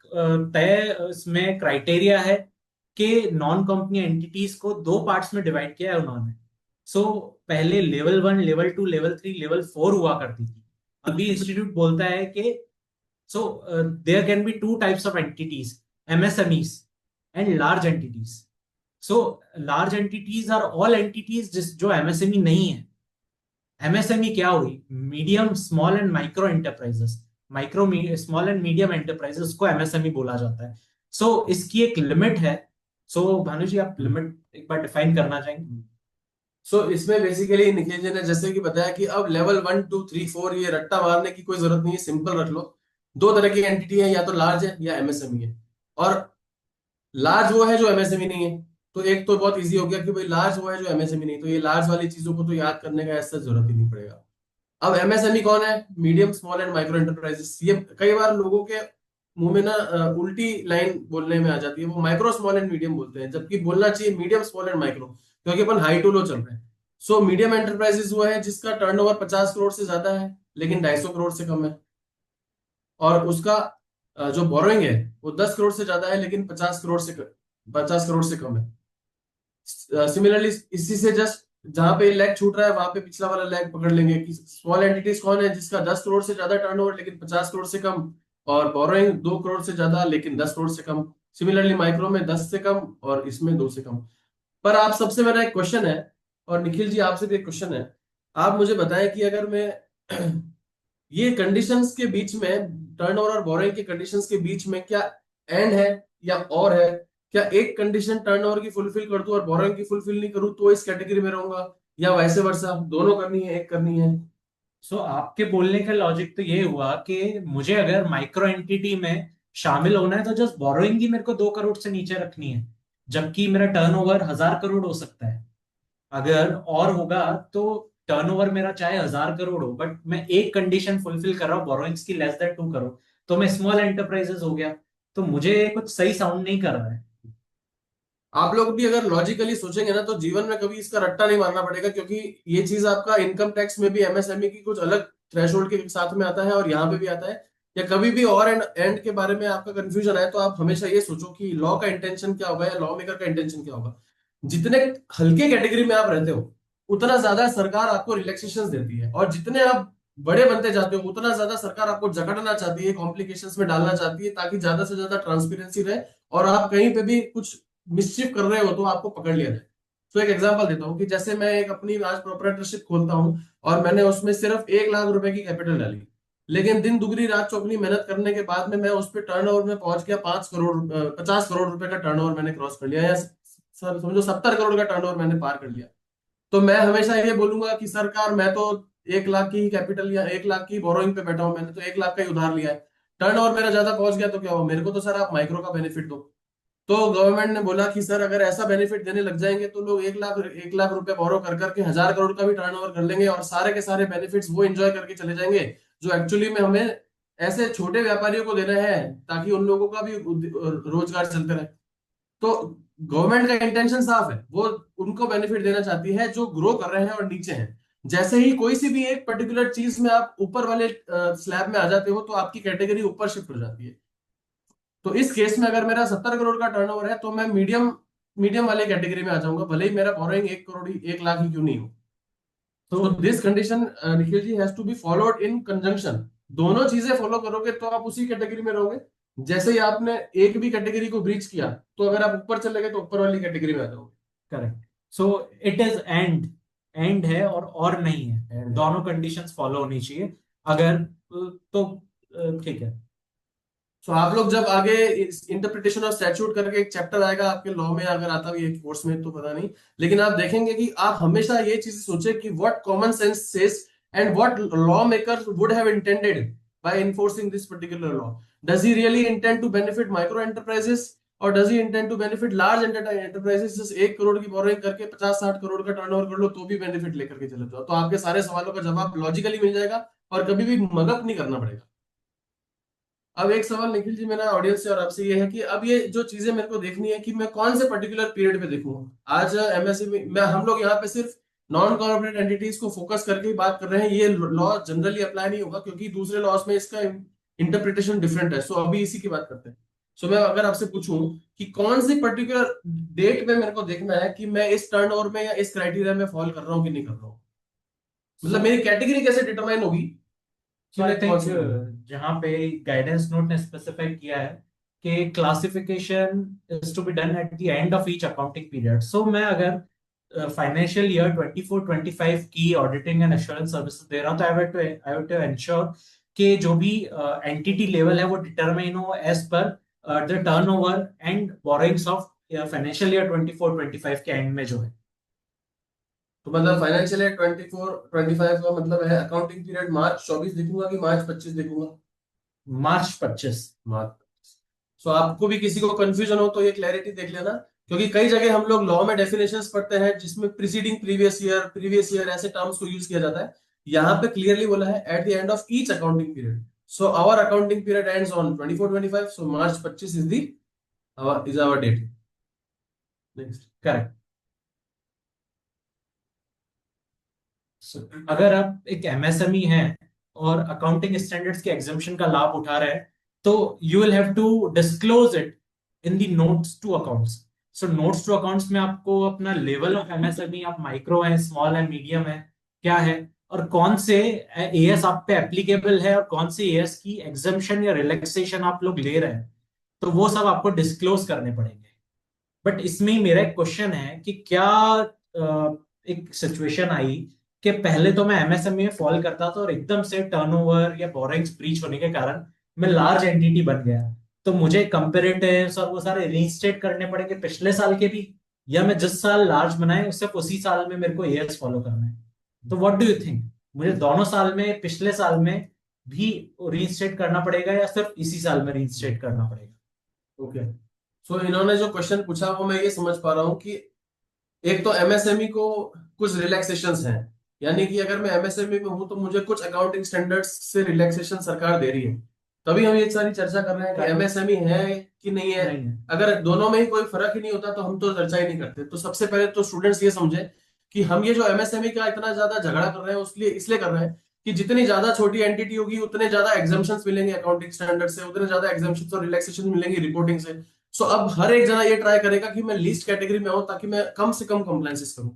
तय इसमें क्राइटेरिया है कि नॉन कंपनी एंटिटीज को 2 पार्ट्स में डिवाइड किया है उन्होंने। सो पहले लेवल 1, लेवल 2, लेवल 3, लेवल 4 हुआ करती थी। अभी इंस्टीट्यूट बोलता है कि so there can be 2 types of entities, MSMEs and large entities. So large entities are all entities जो MSME नहीं है। MSME क्या हुई? Medium small and micro enterprises, micro small and medium enterprises को MSME बोला जाता है। सो इसकी एक लिमिट है। सो भानु जी आप लिमिट एक बार डिफाइन करना चाहेंगे? सो इसमें बेसिकली निखिल जी ने जैसे कि बताया कि अब लेवल 1, 2, 3, 4 ये रट्टा मारने की कोई जरूरत नहीं है, सिंपल रख लो। 2 तरह की एंटिटी है, या तो लार्ज है या MSME है। और लार्ज वो है जो MSME नहीं है, तो एक तो बहुत इजी हो गया कि भाई लार्ज वो है जो MSME नहीं, तो ये लार्ज वाली चीजों को तो याद करने का ऐसा जरूरत ही नहीं पड़ेगा। अब MSME कौन है? Medium small and micro enterprises. ये कई बार लोगों के मुंह में ना उल्टी लाइन बोलने में आ जाती है, वो माइक्रो स्मॉल एंड मीडियम बोलते हैं, जबकि बोलना चाहिए मीडियम स्मॉल एंड माइक्रो। क्योंकि अपन हाई टू लो चल रहे हैं। सो मीडियम एंटरप्राइजेस वो है जिसका टर्नओवर 50 करोड़ से ज्यादा है लेकिन 250 करोड़ से कम है, और उसका जो बोरोइंग है वो 10 करोड़ से ज्यादा है लेकिन 50 करोड़ से कम है। सिमिलरली इसी से जस्ट जहां पे लेग छूट रहा है वहां पे पिछला वाला लेग पकड़ लेंगे कि स्मॉल एंटिटीज कौन है जिसका 10 करोड़ से ज्यादा टर्नओवर लेकिन 50 करोड़ से कम, और बोरोइंग 2 करोड़ से ज्यादा लेकिन 10 करोड़ से कम। सिमिलरली माइक्रो में 10 से कम और इसमें 2 से कम। पर आप सबसे मेरा एक क्वेश्चन है, और निखिल जी आपसे भी एक क्वेश्चन है, आप मुझे बताएं कि अगर मैं ये कंडीशंस के बीच में, टर्नओवर और बोरोइंग के कंडीशंस के बीच में क्या एंड है या और है, क्या एक कंडीशन टर्नओवर की फुलफिल कर दूं और बोरोइंग की फुलफिल नहीं करूं तो इस कैटेगरी में रहूंगा, या वैसे वर्सा दोनों करनी है एक करनी है? सो आपके बोलने का लॉजिक तो ये हुआ कि मुझे अगर माइक्रो एंटिटी में शामिल होना है तो जस्ट बोरोइंग ही मेरे को 2 करोड़ से नीचे रखनी है, जबकि मेरा टर्नओवर 1,000 करोड़ हो सकता है। अगर और होगा तो टर्नओवर मेरा चाहे 1,000 करोड़ हो, बट मैं एक कंडीशन फुलफिल कर रहा हूँ बोरोइंग्स की लेस देन 2 करोड़, तो मैं स्मॉल एंटरप्राइजेस हो गया। तो मुझे कुछ सही साउंड नहीं कर रहा है। आप लोग भी अगर लॉजिकली सोचेंगे ना तो जीवन में कभी इसका रट्टा नहीं मारना पड़ेगा, क्योंकि ये चीज आपका इनकम टैक्स में भी एमएसएमई की कुछ अलग थ्रेशोल्ड के साथ में आता है और यहाँ पे भी आता है। या कभी भी और एंड के बारे में आपका कंफ्यूजन है तो आप हमेशा ये सोचो कि लॉ का इंटेंशन क्या होगा या लॉ मेकर का इंटेंशन क्या होगा। जितने हल्के कैटेगरी में आप रहते हो उतना ज्यादा सरकार आपको रिलैक्सेशन देती है, और जितने आप बड़े बनते जाते हो उतना ज्यादा सरकार आपको जकड़ना चाहती है, कॉम्प्लिकेशंस में डालना चाहती है, ताकि ज्यादा से ज्यादा ट्रांसपेरेंसी रहे और आप कहीं पे भी कुछ मिसचिफ कर रहे हो तो आपको पकड़ लिया जाए। तो एक एग्जांपल देता हूँ कि जैसे मैं एक अपनी आज प्रोप्राइटरशिप खोलता हूँ और मैंने उसमें सिर्फ 1 लाख रुपए की कैपिटल डाली, लेकिन दिन दुगनी रात चौगनी मेहनत करने के बाद में मैं उस पर टर्नओवर में पहुंच गया 5 करोड़ 50 करोड़ रुपए का टर्नओवर मैंने क्रॉस कर लिया, या सर समझो 70 करोड़ का टर्नओवर मैंने पार कर लिया। तो मैं हमेशा ये बोलूंगा कि सरकार मैं तो 1 लाख की कैपिटल या 1 लाख की बोरोइंग पे बैठा हूं, मैंने तो 1 लाख का ही उधार लिया है, टर्नओवर मेरा ज्यादा पहुंच गया तो क्या हो, मेरे को तो सर आप माइक्रो का बेनिफिट दो। तो गवर्नमेंट ने बोला कि सर अगर ऐसा बेनिफिट देने लग जाएंगे तो लोग 1 लाख रुपए बोरो कर करके 1,000 करोड़ का भी टर्नओवर कर लेंगे और सारे के सारे बेनिफिट्स वो एंजॉय करके चले जाएंगे जो एक्चुअली में हमें ऐसे छोटे व्यापारियों को देना है ताकि उन लोगों का भी रोजगार चलते रहे। तो गवर्नमेंट का इंटेंशन साफ है, वो उनको बेनिफिट देना चाहती है जो ग्रो कर रहे हैं और नीचे हैं। जैसे ही कोई सी भी एक पर्टिकुलर चीज में आप ऊपर वाले स्लैब में आ जाते हो तो आपकी कैटेगरी ऊपर शिफ्ट हो जाती है। तो इस केस में अगर मेरा 70 करोड़ का टर्नओवर है तो मैं मीडियम मीडियम वाले कैटेगरी में आ जाऊंगा, भले ही मेरा बोरोइंग 1 करोड़ ही 1 लाख ही क्यों नहीं हो। तो this condition Nikhil ji has to be followed in conjunction. दोनों चीजें फॉलो करोगे तो आप उसी कैटेगरी में रहोगे। जैसे ही आपने एक भी कैटेगरी को ब्रीच किया तो अगर आप ऊपर चले गए तो ऊपर वाली कैटेगरी में आ जाओगे। Correct. So it is and है और नहीं है, And, दोनों कंडीशंस फॉलो होनी चाहिए। अगर तो ठीक है। तो आप लोग जब आगे इंटरप्रिटेशन ऑफ स्टैट्यूट करके एक चैप्टर आएगा आपके लॉ में, अगर आता भी है कोर्स में तो पता नहीं, लेकिन आप देखेंगे कि आप हमेशा ये चीज सोचे कि what common sense says and what law maker would have intended by enforcing this particular law. Does he really intend to benefit micro enterprises or does he intend to benefit large enterprises? Just 1 crore की borrowing करके 50-60 करोड़ का turnover कर लो तो भी benefit लेकर के चले जाओ, तो आपके सारे सवालों का जवाब लॉजिकली मिल जाएगा और कभी भी मगअप नहीं करना पड़ेगा। अब एक सवाल निखिल जी मेरा ऑडियंस से और आपसे ये है कि अब ये जो चीजें मेरे को देखनी है कि मैं कौन से पर्टिकुलर पीरियड पे देखूंगा। आज एमएसएमई में हम लोग यहाँ पे सिर्फ नॉन कॉर्पोरेट एंटिटीज को फोकस करके ही बात कर रहे हैं, ये लॉ जनरली अप्लाई नहीं होगा क्योंकि दूसरे लॉस में इसका इंटरप्रिटेशन डिफरेंट है। सो अभी इसी की बात करते हैं। सो मैं अगर आपसे पूछूं कि कौन सी पर्टिकुलर डेट पे मेरे को देखना है कि मैं इस टर्नओवर में या इस क्राइटेरिया में फॉल कर रहा हूँ कि नहीं कर रहा हूँ, मतलब मेरी कैटेगरी कैसे डिटरमाइन होगी? So I think जहाँ पे गाइडेंस नोट ने स्पेसिफाई किया है कि classification is to be done at the end of each accounting period. So मैं अगर फाइनेंशियल ईयर 24-25 की ऑडिटिंग एंड एश्योरेंस सर्विसेज दे रहा हूँ तो आई हैव टू एंश्योर कि जो भी एंटिटी लेवल है वो डिटरमाइन हो as per the turnover and borrowings of financial year 24-25 के एंड में जो है। तो मतलब फाइनेंशियल ईयर 24-25 का मतलब है अकाउंटिंग पीरियड मार्च 24 देखूंगा कि मार्च 25 देखूंगा? मार्च 25। मार्च। सो आपको भी किसी को कंफ्यूजन हो तो ये क्लैरिटी देख लेना, क्योंकि कई जगह हम लोग लॉ में डेफिनेशंस पढ़ते हैं जिसमें प्रीसीडिंग प्रीवियस ईयर ऐसे टर्म्स को यूज किया जाता है। यहाँ पे क्लियरली बोला है at the end of each accounting period. So our accounting period ends on 24-25, so March 25 is our date. Next. Correct. अगर आप एक एमएसएमई हैं और अकाउंटिंग स्टैंडर्ड्स के एग्जाम्पशन का लाभ उठा रहे हैं, तो you will have to disclose it in the notes to accounts. So notes to accounts में आपको अपना लेवल ऑफ एमएसएमई, आप माइक्रो है, स्मॉल है, मीडियम है, क्या है, और कौन से एएस आप पे एप्लीकेबल है और कौन से एएस की एग्जाम्पशन या रिलैक्सेशन आप लोग ले रहे हैं, तो वो सब आपको डिस्क्लोज करने पड़ेंगे। बट इसमें ही मेरा एक क्वेश्चन है कि क्या एक सिचुएशन आई कि पहले तो मैं एमएसएमई में फॉल करता था और एकदम से टर्नओवर या बोरिंग्स ब्रीच होने के कारण मैं लार्ज एंटिटी बन गया, तो मुझे कंपेरेटिव्स और वो सारे रीस्टेट करने पड़ेंगे पिछले साल के भी, या मैं जिस साल लार्ज बनाए उससे उसी साल में मेरे को एएस फॉलो करना है? तो व्हाट डू यू थिंक, मुझे दोनों साल में, पिछले साल में भी रीस्टेट करना पड़ेगा या सिर्फ इसी साल में रीस्टेट करना पड़ेगा? ओके, सो इन्होंने जो क्वेश्चन पूछा वो मैं ये समझ पा रहा हूँ कि एक तो एमएसएमई को कुछ रिलैक्सेशंस हैं, यानी कि अगर मैं एमएसएमई में हूं तो मुझे कुछ अकाउंटिंग स्टैंडर्ड्स से रिलैक्सेशन सरकार दे रही है। तभी हम ये सारी चर्चा कर रहे हैं कि एमएसएमई है कि नहीं है। नहीं है। अगर दोनों में ही कोई फर्क ही नहीं होता तो हम तो चर्चा ही नहीं करते। तो सबसे पहले तो स्टूडेंट्स ये समझे कि हम ये जो एमएसएमई का इतना ज्यादा झगड़ा कर रहे हैं उसलिए इसलिए कर रहे हैं कि जितनी ज्यादा छोटी एंटिटी होगी उतने ज्यादा एग्जाम्पशंस मिलेंगे अकाउंटिंग स्टैंडर्ड से, उतने ज्यादा एग्जाम्पशंस और रिलैक्सेशन मिलेंगी रिपोर्टिंग से। सो अब हर एक जना ये ट्राई करेगा कि मैं लीस्ट कैटेगरी में हूं ताकि मैं कम से कम कंप्लायंसेस करूं।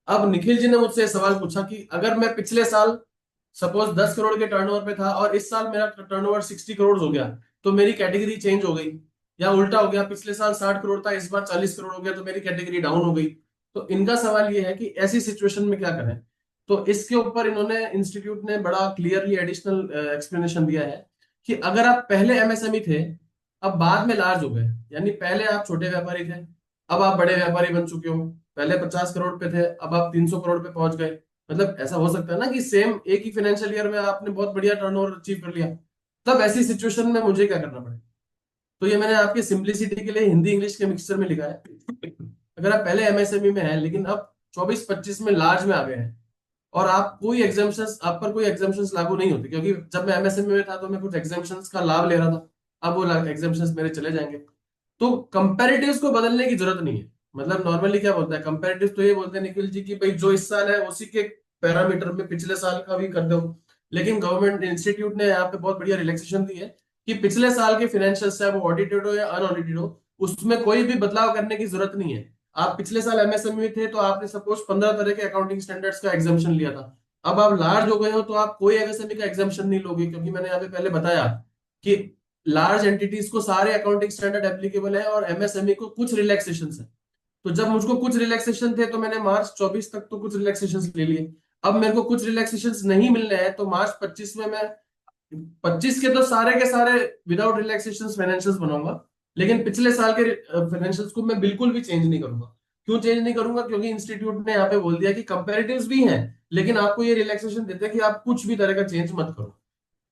अब निखिल जी ने मुझसे सवाल पूछा कि अगर मैं पिछले साल सपोज 10 करोड़ के टर्नओवर पे था और इस साल मेरा टर्नओवर 60 करोड़ हो गया तो मेरी कैटेगरी चेंज हो गई, या उल्टा हो गया, पिछले साल 60 करोड़ था इस बार 40 करोड़ हो गया तो मेरी कैटेगरी डाउन हो गई। तो इनका सवाल ये है कि ऐसी सिचुएशन में क्या करें। तो इसके ऊपर इन्होंने, इंस्टीट्यूट ने बड़ा क्लियरली एडिशनल एक्सप्लेनेशन दिया है कि अगर आप पहले एमएसएमई थे, अब बाद में लार्ज हो गए, यानी पहले आप छोटे व्यापारी थे, अब आप बड़े व्यापारी बन चुके हो, पहले 50 करोड़ पे थे अब आप 300 करोड़ पे पहुंच गए। मतलब ऐसा हो सकता है ना कि सेम एक ही फाइनेंशियल ईयर में आपने बहुत बढ़िया टर्नओवर अचीव कर लिया। तब ऐसी सिचुएशन में मुझे क्या करना पड़ेगा? तो ये मैंने आपकी सिंप्लिसिटी के लिए हिंदी इंग्लिश के मिक्सचर में लिखा है। अगर आप पहले एमएसएमई में हैं लेकिन अब 24-25 में लार्ज में आ गए हैं और आप कोई एग्जाम्पशंस, आप पर कोई एग्जाम्पशंस लागू नहीं होते, क्योंकि जब मैं एमएसएमई में था तो मैं कुछ एग्जाम्पशंस का लाभ ले रहा था, अब वो एग्जाम्पशंस मेरे चले जाएंगे। तो कंपैरेटिव्स को बदलने की जरूरत नहीं है। मतलब नॉर्मली क्या बोलता है कंपैरेटिव्स, तो ये बोलते हैं निखिल जी की भाई जो इस साल है उसी के पैरामीटर में पिछले साल का भी कर दो। लेकिन गवर्नमेंट इंस्टीट्यूट ने यहाँ पे बहुत बढ़िया रिलैक्सेशन दी है कि पिछले साल के फाइनेंशियल्स चाहे वो ऑडिटेड हो या अनऑडिटेड हो, उसमें कोई भी बदलाव करने की जरूरत नहीं है। आप पिछले साल एमएसएमई में थे तो आपने सपोज 15 तरह के अकाउंटिंग स्टैंडर्ड्स का एग्जाम्पशन लिया था, अब आप लार्ज हो गए हो तो आप कोई एमएसएमई का एग्जाम्पशन नहीं लोगे, क्योंकि मैंने यहाँ पे पहले बताया कि लार्ज एंटिटीज को सारे अकाउंटिंग स्टैंडर्ड एप्लीकेबल है और एमएसएमई को कुछ रिलैक्सेशन है। तो जब मुझको कुछ रिलैक्सेशन थे तो मैंने मार्च 24 तक तो कुछ रिलैक्सेशन ले लिए, अब मेरे को कुछ रिलैक्सेशन नहीं मिलने हैं तो मार्च 25 में मैं 25 के सारे विदाउट रिलैक्सेशन फाइनेंशियल्स बनाऊंगा, लेकिन पिछले साल के फाइनेंशियल्स को मैं बिल्कुल भी चेंज नहीं करूंगा। क्यों चेंज नहीं करूंगा? क्योंकि इंस्टीट्यूट ने यहाँ पे बोल दिया कि कंपेरेटिव्स भी हैं लेकिन आपको ये रिलैक्सेशन देते हैं कि आप कुछ भी तरह का चेंज मत करो।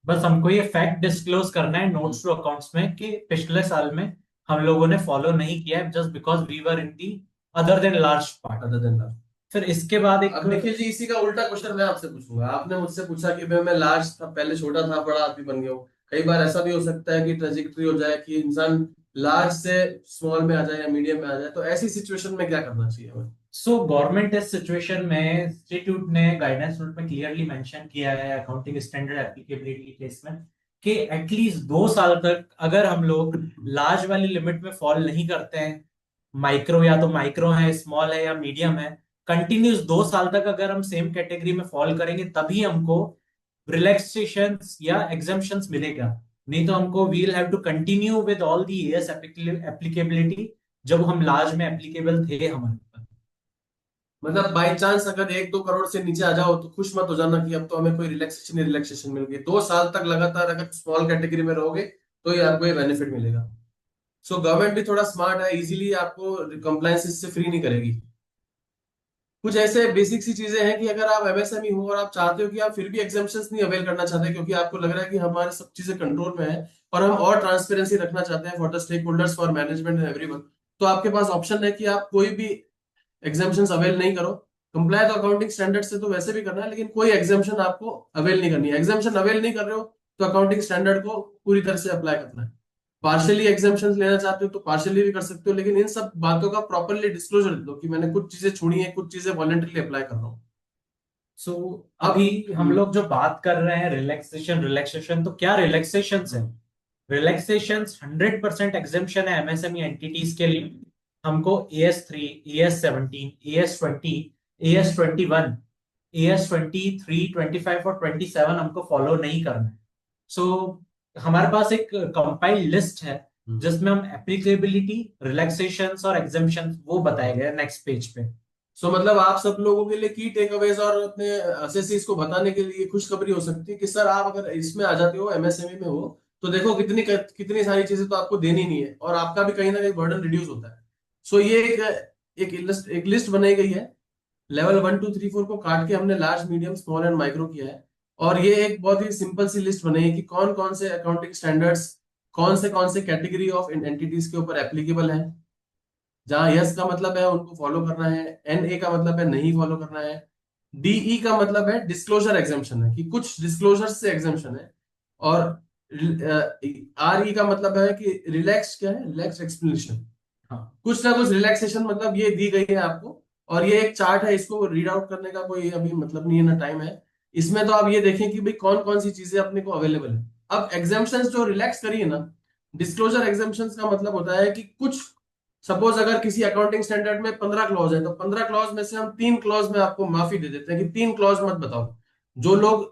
बस हमको ये फैक्ट डिस्क्लोज करना है नोट्स टू अकाउंट्स में कि पिछले साल में हम लोगों ने फॉलो नहीं किया है just because we were in the other than large part. Other than large. फिर इसके बाद एक अब निखिल जी इसी का उल्टा क्वेश्चन मैं आपसे पूछूंगा। आपने मुझसे पूछा कि भाई मैं लार्ज था, पहले छोटा था, बड़ा आदमी बन गया हूँ। कई बार ऐसा भी हो सकता है कि ट्रेजेक्टरी हो जाए कि इंसान लार्ज से स्मॉल में आ जाए या मीडियम में आ जाए, तो ऐसी सिचुएशन में क्या करना चाहिए हमें? सो गवर्नमेंट इस सिचुएशन में, इंस्टीट्यूट ने गाइडेंस नोट में क्लियरली मेंशन किया है अकाउंटिंग स्टैंडर्ड एप्लीकेबिलिटी केस में कि एटलीस्ट 2 साल तक अगर हम लोग लार्ज वाली लिमिट में फॉल नहीं करते हैं, माइक्रो या तो माइक्रो है, स्मॉल है या मीडियम है, कंटिन्यूस 2 साल तक अगर हम सेम कैटेगरी में फॉल करेंगे तभी हमको रिलैक्सेशन या एग्जाम्पशंस मिलेगा। नहीं तो हमको we will have to continue with all the AS applicability जब हम लार्ज में एप्लीकेबल थे हमारे ऊपर। मतलब बाई चांस अगर 1-2 करोड़ से नीचे आ जाओ तो खुश मत हो जाना कि अब तो हमें कोई रिलैक्सेशन ही रिलैक्सेशन मिल गई। 2 साल तक लगातार अगर स्मॉल कैटेगरी में रहोगे तो ये आपको ये बेनिफिट मिलेगा। सो गवर्नमेंट भी थोड़ा स्मार्ट है, इजीली आपको कंप्लायंसेस से फ्री नहीं करेगी। कुछ ऐसे बेसिक सी चीजें हैं कि अगर आप एमएसएमई हो और आप चाहते हो कि आप फिर भी एग्जाम्पशंस नहीं अवेल करना चाहते क्योंकि आपको लग रहा है कि हमारे सब चीजें कंट्रोल में है और हम और ट्रांसपेरेंसी रखना चाहते हैं for the stakeholders, for management and everyone, तो आपके पास ऑप्शन है कि आप कोई भी एग्जाम्पशंस अवेल नहीं करो। कंप्लाई तो अकाउंटिंग स्टैंडर्ड से तो वैसे भी करना है, लेकिन कोई एग्जाम्पशन आपको अवेल नहीं करनी है। एग्जाम्पशन अवेल नहीं कर रहे हो तो अकाउंटिंग स्टैंडर्ड को पूरी तरह से अप्लाई करना है। पार्शियली एग्जाम्पशंस लेना चाहते हो तो पार्शियली भी कर सकते हो, लेकिन इन सब बातों का प्रॉपरली डिस्क्लोजर दे दो कि मैंने कुछ चीजें छोड़ी हैं, कुछ चीजें वॉलंटरीली अप्लाई कर रहा हूँ। सो अभी हम लोग जो बात कर रहे हैं रिलैक्सेशन, तो क्या रिलैक्सेशन है? रिलैक्सेशन 100% एग्जेम्पशन है एमएसएमई एंटिटीज के लिए। हमको AS3, AS17, AS20, AS21, AS23, 25 और 27 हमको फॉलो नहीं करना है। सो हमारे पास एक कंपाइल्ड लिस्ट है जिसमें हम एप्लीकेबिलिटी, रिलैक्सेशंस और एग्जेम्पशंस वो बताए गए नेक्स्ट पेज पे। सो मतलब आप सब लोगों के लिए की टेक अवेज और अपने असेसीज को बताने के लिए खुशखबरी हो सकती है कि सर आप अगर इसमें आ जाते हो, एमएसएमई में हो, तो देखो कितनी कितनी सारी चीजें तो आपको देनी नहीं है और आपका भी कहीं ना कहीं बर्डन रिड्यूस होता है। सो ये एक लिस्ट बनाई गई है। लेवल 1 2 3 4 को काट के हमने large, medium, small and micro किया है। और ये एक बहुत ही सिंपल सी लिस्ट बनाई है कि कौन कौन से अकाउंटिंग स्टैंडर्ड्स कौन से कैटेगरी ऑफ एंटिटीज के ऊपर एप्लीकेबल है। जहां यस का मतलब है उनको फॉलो करना है, NA का मतलब है नहीं फॉलो करना है, DE का मतलब है डिस्क्लोजर एग्जेम्पशन है कि कुछ डिस्क्लोजर से एग्जेम्पशन है, और RE का मतलब है कि रिलैक्स क्या है, रिलैक्स एक्सप्लेनेशन। हाँ, कुछ ना कुछ रिलैक्सेशन मतलब ये दी गई है आपको। और ये एक चार्ट है, इसको रीड आउट करने का कोई अभी मतलब नहीं है ना टाइम है। इसमें तो आप ये देखें कि भाई कौन कौन सी चीजें अपने को अवेलेबल है। अब एग्जाम्पशंस जो रिलैक्स करी है ना, डिस्क्लोजर एग्जाम्पशंस का मतलब होता है कि कुछ, सपोज अगर किसी अकाउंटिंग स्टैंडर्ड में 15 क्लॉज है, तो 15 क्लॉज में से हम 3 क्लॉज में आपको माफी दे देते हैं कि 3 क्लॉज मत बताओ। जो लोग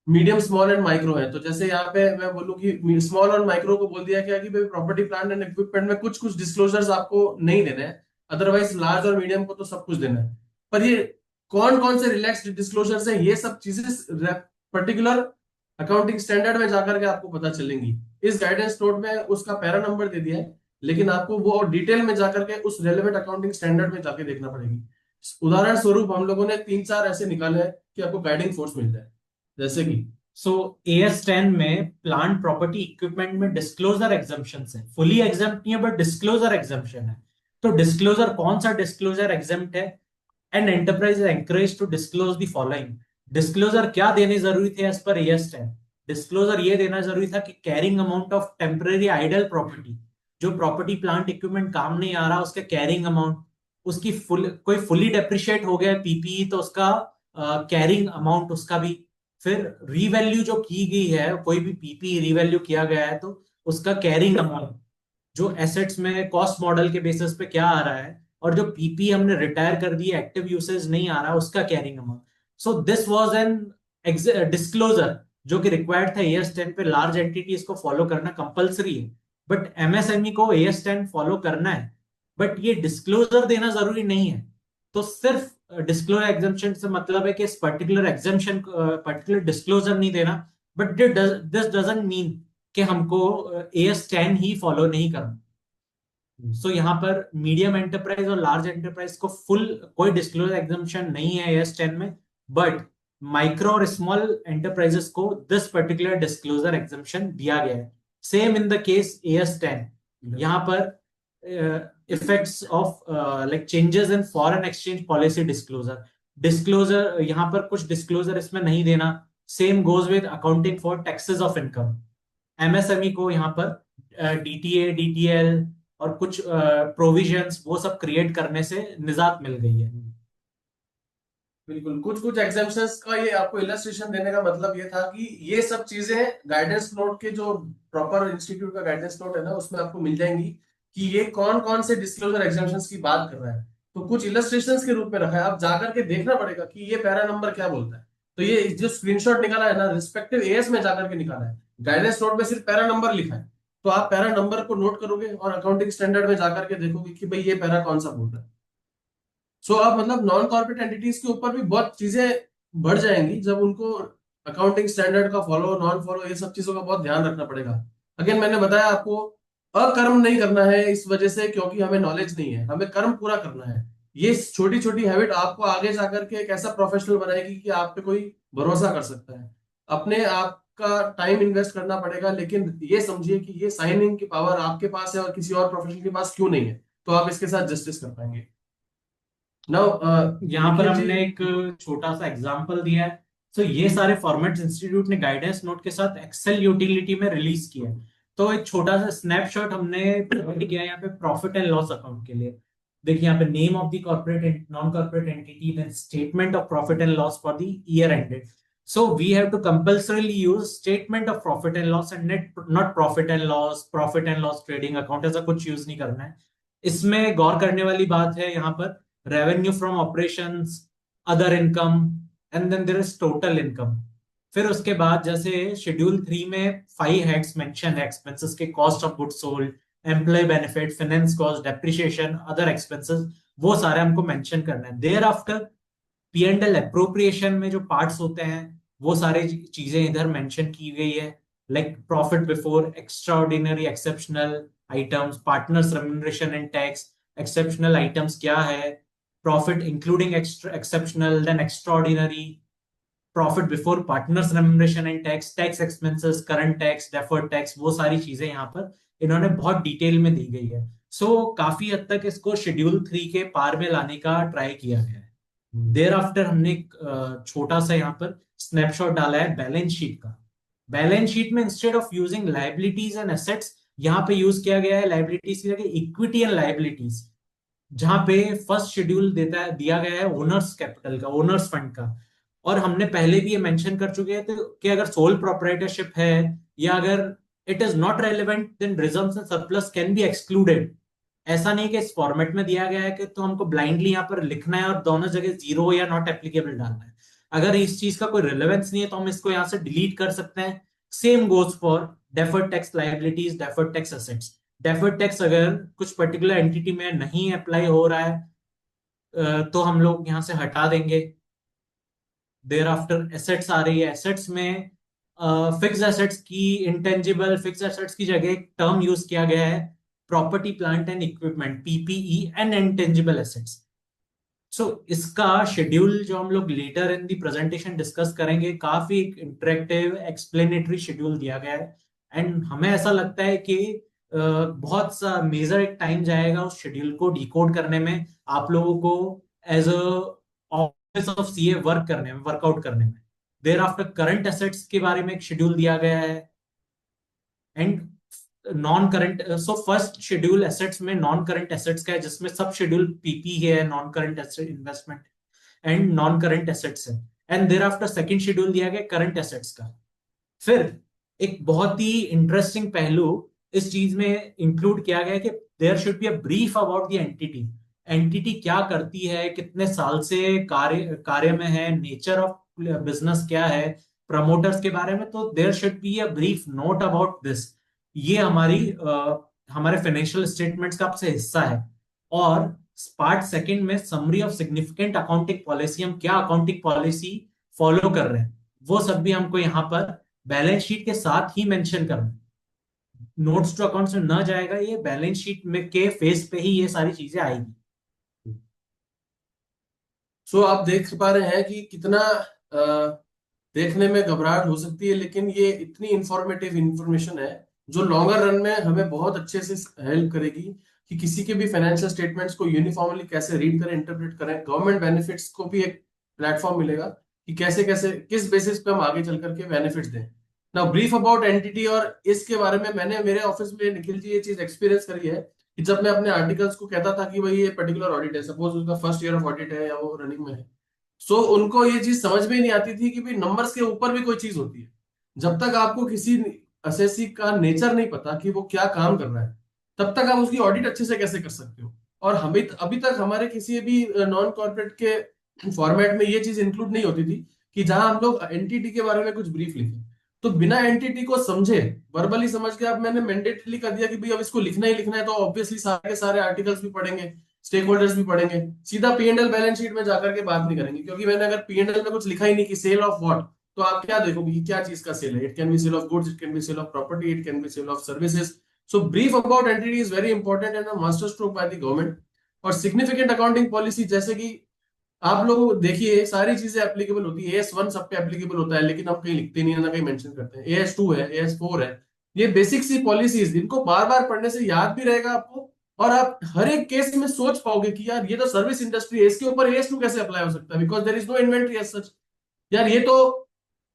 मीडियम, स्मॉल एंड माइक्रो है, तो जैसे यहाँ पे मैं बोलूं कि स्मॉल और माइक्रो को बोल दिया गया कि भाई प्रॉपर्टी, प्लांट एंड इक्विपमेंट में कुछ कुछ डिस्क्लोजर्स आपको नहीं देने हैं, अदरवाइज लार्ज और मीडियम को तो सब कुछ देना है। पर ये कौन कौन से रिलैक्स्ड डिस्क्लोजर्स हैं, ये सब चीजें पर्टिकुलर अकाउंटिंग स्टैंडर्ड में जाकर के आपको पता चलेंगी। इस गाइडेंस नोट में उसका पैरा नंबर दे दिया है, लेकिन आपको वो डिटेल में जाकर के उस रेलेवेंट अकाउंटिंग स्टैंडर्ड में जाके देखना पड़ेगी। उदाहरण स्वरूप हम लोगों ने 3 4 ऐसे निकाले हैं कि आपको गाइडिंग फोर्स मिलता है, जैसे कि सो AS10 में प्लांट, प्रॉपर्टी, इक्विपमेंट में डिस्क्लोजर एग्जम्पशन है, फुली एग्जम्प्ट नहीं है बट डिस्क्लोजर एग्जम्पशन है। तो डिस्क्लोजर, कौन सा डिस्क्लोजर एग्जम्प्ट है? And enterprise is encourage to disclose the following. Disclosure क्या देने जरूरी थे एज पर AS10? डिस्क्लोजर ये देना जरूरी था कि carrying amount of temporary idle property, जो प्रॉपर्टी, प्लांट, इक्विपमेंट काम नहीं आ रहा, उसका कैरिंग अमाउंट, उसकी कोई फुली डेप्रिशिएट हो गया PPE तो उसका कैरिंग अमाउंट उसका भी। फिर रीवैल्यू जो की गई है, कोई भी PPE रीवैल्यू किया गया है तो उसका कैरिंग अमाउंट, जो एसेट्स में कॉस्ट मॉडल के बेसिस पे क्या आ रहा है, और जो PPE हमने रिटायर कर दी, एक्टिव यूसेज नहीं आ रहा, उसका carrying amount. So this was an disclosure जो कि रिक्वायर्ड था AS10 पे। लार्ज एंटिटीज को फॉलो करना कंपलसरी है, बट MSME को AS10 फॉलो करना है, बट ये डिस्क्लोजर देना जरूरी नहीं है। तो सिर्फ डिस्क्लोजर एग्जम्पशन से मतलब है कि इस पर्टिकुलर एग्जम्पशन, पर्टिकुलर डिस्क्लोजर नहीं देना, बट दिस डजंट मीन कि हमको AS10 ही फॉलो नहीं करना। सो यहाँ पर मीडियम एंटरप्राइज और लार्ज एंटरप्राइज को फुल कोई डिस्क्लोजर एग्जम्पशन नहीं है AS10 में, बट माइक्रो और स्मॉल एंटरप्राइजेस को दिस पर्टिकुलर डिस्क्लोजर एग्जम्पशन दिया गया है। Same in the case AS10। यहाँ पर effects of like changes in foreign exchange policy disclosure यहाँ पर कुछ डिस्क्लोजर इसमें नहीं देना। Same goes with accounting for taxes of income. MSME को यहाँ पर DTA, DTL और कुछ प्रोविजंस वो सब क्रिएट करने से निजात मिल गई है। बिल्कुल, कुछ कुछ एग्जाम्पशंस का ये आपको इलस्ट्रेशन देने का मतलब ये था कि ये सब चीजें गाइडेंस नोट के, जो प्रॉपर इंस्टीट्यूट का गाइडेंस नोट है ना, उसमें आपको मिल जाएंगी कि ये कौन कौन से डिस्क्लोजर एग्जाम्पशंस की बात कर रहा है। तो कुछ इलस्ट्रेशंस के रूप में रखा है, आप जाकर के देखना पड़ेगा कि ये पैरा नंबर क्या बोलता है। तो ये जो स्क्रीनशॉट निकाला है ना, रिस्पेक्टिव AS में जाकर के निकाला है। गाइडेंस नोट में सिर्फ पैरा नंबर लिखा है, तो आप पैरा नंबर को नोट करोगे और अकाउंटिंग स्टैंडर्ड में जाकर के देखोगे कि भाई ये पैरा कौन सा बोल रहा है। सो अब मतलब नॉन कॉर्पोरेट एंटिटीज के ऊपर भी बहुत चीजें बढ़ जाएंगी जब उनको अकाउंटिंग स्टैंडर्ड का फॉलो, नॉन फॉलो, ये सब चीजों का बहुत ध्यान रखना पड़ेगा। अगेन मैंने बताया आपको, अकर्म नहीं करना है इस वजह से क्योंकि हमें नॉलेज नहीं है, हमें कर्म पूरा करना है। ये छोटी छोटी हैबिट आपको आगे जाकर के एक ऐसा प्रोफेशनल बनाएगी कि आप पे कोई भरोसा कर सकता है। अपने आप का टाइम इन्वेस्ट करना पड़ेगा, लेकिन ये समझिए कि ये साइनिंग की पावर आपके पास है और किसी और प्रोफेशनल के पास क्यों नहीं है, तो आप इसके साथ जस्टिस कर पाएंगे। नाउ यहाँ पर निखिल जी, हमने एक छोटा सा एग्जांपल दिया है। सो ये सारे फॉर्मेट्स इंस्टीट्यूट ने गाइडेंस नोट के साथ एक्सेल यूटिलिटी में रिलीज किया है। तो एक छोटा सा स्नैपशॉट हमने प्रोवाइड किया है यहाँ पे प्रॉफिट एंड लॉस अकाउंट के लिए। देखिए यहाँ पे name of the corporate non corporate entity, then statement of profit and loss for the year ended. So we have to compulsorily use statement of profit and loss and net, not profit and loss trading account, ऐसा कुछ use नहीं करना है. इसमें गौर करने वाली बात है यहाँ पर revenue from operations, other income, and then there is total income. फिर उसके बाद जैसे शेड्यूल 3 में 5 हेड्स मेंशन है एक्सपेंसेस के, cost of goods sold, employ benefit, finance cost, depreciation, other expenses, वो सारे हमको मेंशन करना है. देयर आफ्टर P&L अप्रोप्रिएशन में जो पार्ट्स होते हैं वो सारी चीजें इधर मेंशन की गई है, like profit before extraordinary exceptional items, partners remuneration and tax. Exceptional items क्या है, profit including exceptional, then extraordinary, profit before partners remuneration and tax, tax expenses, current tax, deferred tax, वो सारी चीजें यहाँ पर इन्होंने बहुत डिटेल में दी गई है. सो काफी हद तक इसको शेड्यूल 3 के पार में लाने का ट्राई किया गया है. देर आफ्टर हमने एक छोटा सा यहाँ पर स्नैपशॉट डाला है बैलेंस शीट का. बैलेंस शीट में instead of using liabilities and assets, यहाँ पे यूज किया गया है लाइबिलिटीज की जगह इक्विटी एंड लाइबिलिटीज, जहां पे फर्स्ट शेड्यूल दिया गया है ओनर्स कैपिटल का, ओनर्स फंड का. और हमने पहले भी ये मेंशन कर चुके हैं कि अगर सोल प्रोप्राइटरशिप है या अगर it is not relevant, then reserves and surplus can be excluded. ऐसा नहीं कि इस फॉर्मेट में दिया गया है कि तो हमको ब्लाइंडली यहाँ पर लिखना है और दोनों जगह जीरो या नॉट एप्लीकेबल डालना है. अगर इस चीज का कोई रिलेवेंस नहीं है तो हम इसको यहाँ से डिलीट कर सकते हैं. Same goes for deferred tax liabilities, deferred tax assets. Deferred tax अगर कुछ पर्टिकुलर एंटिटी में नहीं अप्लाई हो रहा है तो हम लोग यहाँ से हटा देंगे. देयर आफ्टर एसेट्स आ रही है. एसेट्स में फिक्स एसेट्स की, इंटेंजिबल फिक्स एसेट्स की जगह एक टर्म यूज किया गया है, property plant and equipment, PPE, and intangible assets. So इसका शेड्यूल जो हम लोग later in the presentation discuss करेंगे, काफी इंटरेक्टिव एक्सप्लेनेटरी शेड्यूल दिया गया है. एंड हमें ऐसा लगता है कि बहुत सा मेजर एक टाइम जाएगा उस शेड्यूल को डिकोड करने में, आप लोगों को as office of CA workout करने में. देयर आफ्टर करंट एसेट्स के बारे में एक शेड्यूल दिया गया है. And non current, so first schedule assets में नॉन करंट एसेट्स का है, जिसमें सब शेड्यूल पीपी है, non current asset investment and non current assets है. And there after second schedule दिया गया करंट एसेट्स का. फिर एक बहुत ही इंटरेस्टिंग पहलू इस चीज में इंक्लूड किया गया है कि there should be a brief about the entity. Entity क्या करती है, कितने साल से कार्य में है, नेचर ऑफ बिजनेस क्या है, प्रमोटर्स के बारे में. तो there should be a brief note about this. ये हमारे फाइनेंशियल स्टेटमेंट्स का से हिस्सा है. और पार्ट सेकंड में summary of significant accounting policy, हम क्या अकाउंटिंग पॉलिसी फॉलो कर रहे हैं वो सब भी हमको यहाँ पर बैलेंस शीट के साथ ही मेंशन करना है. नोट्स टू अकाउंट्स में न जाएगा, ये बैलेंस शीट में के फेस पे ही ये सारी चीजें आएगी. सो आप देख पा रहे हैं कि कितना देखने में घबराहट हो सकती है, लेकिन ये इतनी इंफॉर्मेटिव इंफॉर्मेशन है जो लॉन्गर रन में हमें बहुत अच्छे से हेल्प करेगी कि किसी के भी फाइनेंशियल स्टेटमेंट्स को यूनिफॉर्मली कैसे रीड करें, इंटरप्रेट करें. गवर्नमेंट बेनिफिट्स को भी एक प्लेटफॉर्म मिलेगा कि कैसे कैसे किस बेसिस पे हम आगे चल करके बेनिफिट्स दें. नाउ ब्रीफ अबाउट एंटिटी, और इसके बारे में मैंने मेरे ऑफिस में निखिल जी ये चीज एक्सपीरियंस करी है कि जब मैं अपने आर्टिकल्स को कहता था कि भाई ये पर्टिकुलर ऑडिट है, सपोज उसका फर्स्ट ईयर ऑफ ऑडिट है या वो रनिंग में है, सो उनको ये चीज समझ में ही नहीं आती थी कि भाई नंबर्स के ऊपर भी कोई चीज होती है. जब तक आपको किसी असेसी का नेचर नहीं पता कि वो क्या काम कर रहा है, तब तक आप उसकी ऑडिट अच्छे से कैसे कर सकते हो. और हमें अभी तक हमारे किसी भी नॉन कॉर्पोरेट के फॉर्मेट में ये चीज इंक्लूड नहीं होती थी कि जहां हम लोग एंटिटी के बारे में कुछ ब्रीफ लिखें. तो बिना एंटिटी को समझे, वर्बली समझ के, अब मैंने मैंडेटरी कर दिया कि भाई अब इसको लिखना ही लिखना है, तो ऑब्वियसली सारे के सारे आर्टिकल्स भी पढ़ेंगे, स्टेक होल्डर्स भी पढ़ेंगे, सीधा पी&एल बैलेंस शीट में जाकर के बात नहीं करेंगे. क्योंकि मैंने अगर पी&एल में कुछ लिखा ही नहीं कि सेल ऑफ व्हाट, तो आप क्या देखोगे कि क्या चीज का सेल है. It can be sale of goods, it can be sale of property, it can be sale of services. So brief about entity is very important and a master stroke by the government. और significant accounting policy, जैसे कि आप लोग देखिए सारी चीजें applicable होती है. AS1 सब पे एप्लीकेबल होता है, लेकिन हम कहीं लिखते नहीं है, ना कहीं मेंशन करते हैं. AS2 है, AS4 है. ये बेसिक सी पॉलिसीज, इनको बार बार पढ़ने से याद भी रहेगा आपको, और आप हर एक केस में सोच पाओगे कि यार ये तो सर्विस इंडस्ट्री है, इसके ऊपर AS2 कैसे अप्लाई हो सकता है, because there is no inventory as such. यार ये तो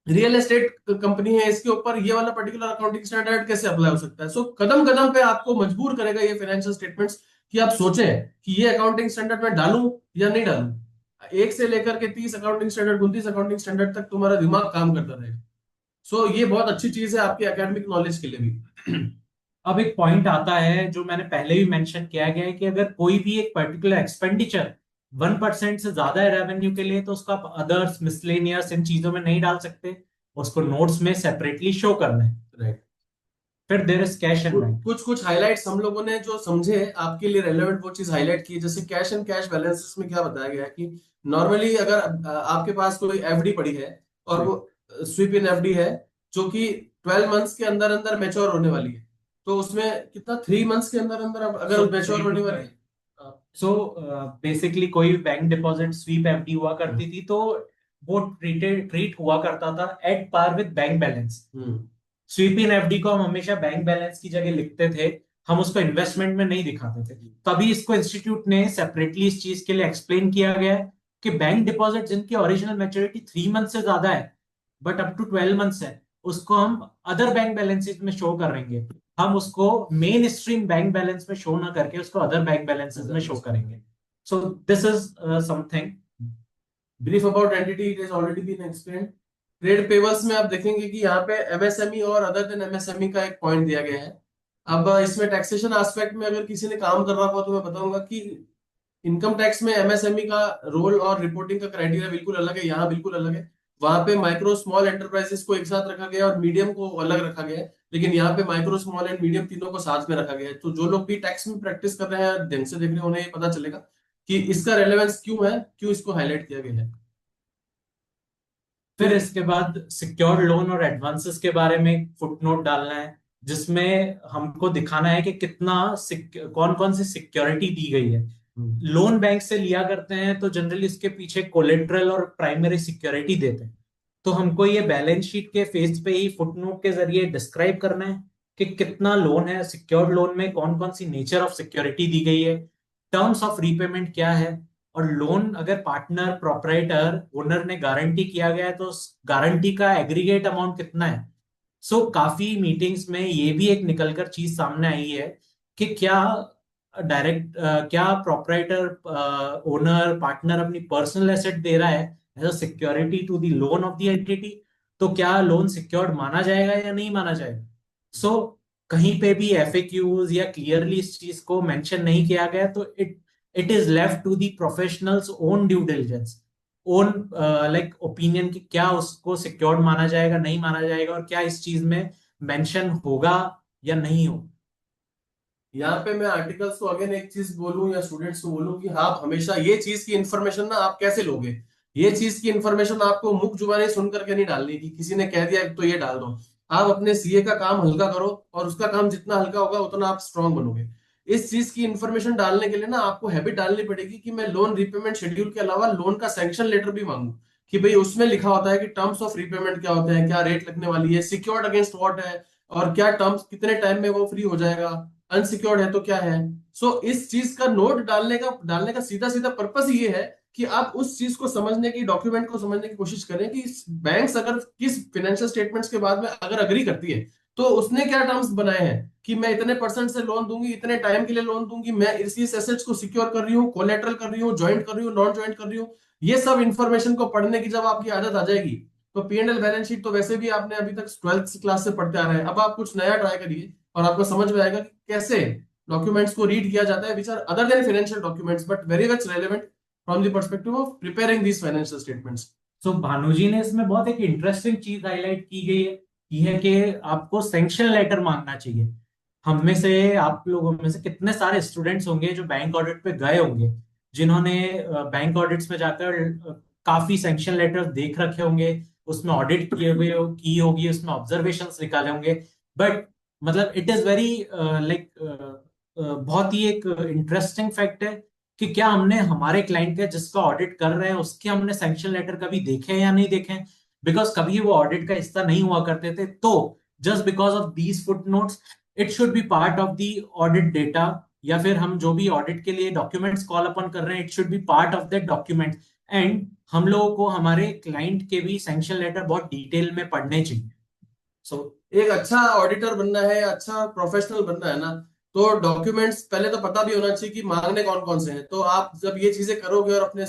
रियल एस्टेट कंपनी है, इसके ऊपर ये वाला पर्टिकुलर अकाउंटिंग स्टैंडर्ड कैसे अप्लाई हो सकता है. सो कदम कदम पे आपको मजबूर करेगा ये फाइनेंशियल स्टेटमेंट्स कि आप सोचें कि ये अकाउंटिंग स्टैंडर्ड में डालूं या नहीं डालूं। 1 से लेकर के 30 अकाउंटिंग स्टैंडर्ड, 29 अकाउंटिंग स्टैंडर्ड तक तुम्हारा दिमाग काम करता रहेगा। सो ये बहुत अच्छी चीज है आपकी एकेडमिक नॉलेज के लिए भी। अब एक पॉइंट आता है जो मैंने पहले भी मेंशन किया गया है कि अगर कोई भी एक पर्टिकुलर एक्सपेंडिचर 1% से ज्यादा है रेवेन्यू के लिए, तो उसको आप अदर्स मिसलेनियस इन चीजों में नहीं डाल सकते, उसको नोट्स में सेपरेटली शो करना है। राइट। फिर there is cash and bank. कुछ कुछ हाइलाइट्स हम लोगों ने जो समझे आपके लिए रेलेवेंट वो चीज हाईलाइट की। जैसे कैश एंड कैश बैलेंसेस में क्या बताया गया है कि नॉर्मली अगर आपके पास कोई एफडी पड़ी है और वो स्वीप इन एफडी है जो कि 12 मंथ्स के अंदर अंदर मैच्योर होने वाली है, तो उसमें कितना 3 मंथ्स के अंदर अंदर अगर मैच्योर होने वाली है। सो बेसिकली कोई बैंक डिपॉजिट स्वीप एफडी हुआ करती थी, तो वो ट्रीट हुआ करता था at par with bank balance. Sweep in FD को हम हमेशा बैंक बैलेंस की जगह लिखते थे, हम उसको इन्वेस्टमेंट में नहीं दिखाते थे। तभी इसको इंस्टीट्यूट ने सेपरेटली इस चीज के लिए एक्सप्लेन किया गया है कि बैंक डिपॉजिट जिनकी ओरिजिनल मैच्योरिटी 3 मंथ से ज्यादा है बट अप टू 12 मंथ्स है, उसको हम अदर बैंक बैलेंसेस में शो करेंगे। हम उसको मेन स्ट्रीम बैंक बैलेंस में शो ना करके उसको अदर बैंक बैलेंसेस में शो करेंगे। So this is something brief about entity, it is already been explained. Trade payables में आप देखेंगे कि यहाँ पे एमएसएमई और अदर देन एमएसएमई का एक पॉइंट दिया गया है। अब इसमें टैक्सेशन एस्पेक्ट में अगर किसी ने काम कर रहा हो तो मैं बताऊंगा कि इनकम टैक्स में एमएसएमई का रोल और रिपोर्टिंग का क्राइटेरिया बिल्कुल अलग है, यहाँ बिल्कुल अलग है। वहां पे माइक्रो स्मॉल एंटरप्राइजेस को एक साथ रखा गया और मीडियम को अलग रखा गया है, लेकिन यहाँ पे माइक्रो स्मॉल एंड मीडियम तीनों को साथ में रखा गया है। तो जो लोग भी टैक्स में प्रैक्टिस कर रहे हैं, ढंग से देख रहे हैं, उन्हें ये पता चलेगा कि इसका रेलेवेंस क्यों है, क्यों इसको हाईलाइट किया गया है। फिर इसके बाद सिक्योर्ड लोन और एडवांसेस के बारे में फुटनोट डालना है, जिसमें हमको दिखाना है कि कितना कौन कौन सी सिक्योरिटी दी गई है। लोन बैंक से लिया करते हैं तो जनरली इसके पीछे कोलेट्रल और प्राइमरी सिक्योरिटी देते हैं, तो हमको ये बैलेंस शीट के फेस पे ही फुटनोट के जरिए डिस्क्राइब करना है कि कितना लोन है, सिक्योर्ड लोन में कौन कौन सी नेचर ऑफ सिक्योरिटी दी गई है, टर्म्स ऑफ रीपेमेंट क्या है, और लोन अगर पार्टनर प्रोपराइटर ओनर ने गारंटी किया गया है तो गारंटी का एग्रीगेट अमाउंट कितना है। सो काफी मीटिंग्स में ये भी एक निकलकर चीज सामने आई है कि क्या डायरेक्ट क्या प्रोपराइटर ओनर पार्टनर अपनी पर्सनल एसेट दे रहा है as a security to the loan of the entity, तो क्या लोन सिक्योर्ड माना जाएगा या नहीं माना जाएगा। सो कहीं पे भी एफएक्यूज या क्लियरली इस चीज को मेंशन नहीं किया गया, तो it is left to the professionals own due diligence, own like opinion कि क्या उसको सिक्योर्ड माना जाएगा नहीं माना जाएगा, और क्या इस चीज में मेंशन होगा या नहीं होगा। यहाँ पे मैं आर्टिकल्स को अगेन एक चीज बोलूं या स्टूडेंट्स को बोलूं कि आप हमेशा ये चीज की इंफॉर्मेशन ना आप कैसे लोगे, ये चीज की इंफॉर्मेशन आपको मुख जुबानी सुन करके नहीं डालनी कि किसी ने कह दिया तो ये डाल दो। आप अपने सीए का काम हल्का करो और उसका काम जितना हल्का होगा उतना आप स्ट्रांग बनोगे। इस चीज की इंफॉर्मेशन डालने के लिए ना आपको हैबिट डालनी पड़ेगी कि मैं लोन रिपेमेंट शेड्यूल के अलावा लोन का सैंक्शन लेटर भी मांगू, कि भाई उसमें लिखा होता है कि टर्म्स ऑफ रिपेमेंट क्या होते हैं, क्या रेट लगने वाली है, सिक्योर्ड अगेंस्ट व्हाट है, और क्या टर्म्स कितने टाइम में वो फ्री हो जाएगा, अनसिक्योर्ड है तो क्या है। सो इस चीज का नोट डालने का सीधा सीधा पर्पस ये है कि आप उस चीज को समझने की, डॉक्यूमेंट को समझने की कोशिश करें कि बैंक्स अगर किस फाइनेंशियल स्टेटमेंट्स के बाद में अगर अग्री करती है तो उसने क्या टर्म्स बनाए हैं कि मैं इतने परसेंट से लोन दूंगी, इतने टाइम के लिए लोन दूंगी, मैं इस एसेट्स को सिक्योर कर रही हूँ, कोलेटरल कर रही हूँ, ज्वाइंट कर रही हूँ, नॉन ज्वाइंट कर रही हूँ। ये सब इंफॉर्मेशन को पढ़ने की जब आपकी आदत आ जाएगी तो पी&एल बैलेंस शीट तो वैसे भी आपने अभी तक 12th क्लास से पढ़ते आ रहे हैं, अब आप कुछ नया ट्राई करिए और आपको समझ में आएगा कि कैसे डॉक्यूमेंट्स को रीड किया जाता है, which are other than financial documents but very much relevant from the perspective of preparing these financial statements. So Bhanu ji ने इसमें बहुत एक इंटरेस्टिंग चीज हाईलाइट की गई है, ये है कि आपको सैंक्शन लेटर मांगना चाहिए। हम में से, आप लोगों में से कितने सारे स्टूडेंट्स होंगे जो बैंक ऑडिट पे गए होंगे, जिन्होंने बैंक ऑडिट्स में जाकर काफी सैंक्शन लेटर देख रखे होंगे, उसमें ऑडिट किए हुए की होगी, उसमें ऑब्जर्वेशंस निकाले होंगे। बट मतलब इट इज वेरी लाइक बहुत ही एक इंटरेस्टिंग फैक्ट है कि क्या हमने हमारे क्लाइंट का जिसका ऑडिट कर रहे हैं उसके हमने सैंक्शन लेटर कभी देखे या नहीं देखे, बिकॉज कभी वो ऑडिट का हिस्सा नहीं हुआ करते थे। तो just because of these footnotes it should be part of the audit data, या फिर हम जो भी ऑडिट के लिए डॉक्यूमेंट्स कॉल अपन कर रहे हैं, it should be part of that document. And हम लोगों को हमारे क्लाइंट के भी सैंक्शन लेटर बहुत डिटेल में पढ़ने चाहिए। सो एक अच्छा ऑडिटर बनना है, अच्छा प्रोफेशनल बनना है ना, तो डॉक्यूमेंट्स पहले तो पता भी होना चाहिए कि मांगने कौन कौन से हैं। तो आप जब ये चीजें करोगे और अपने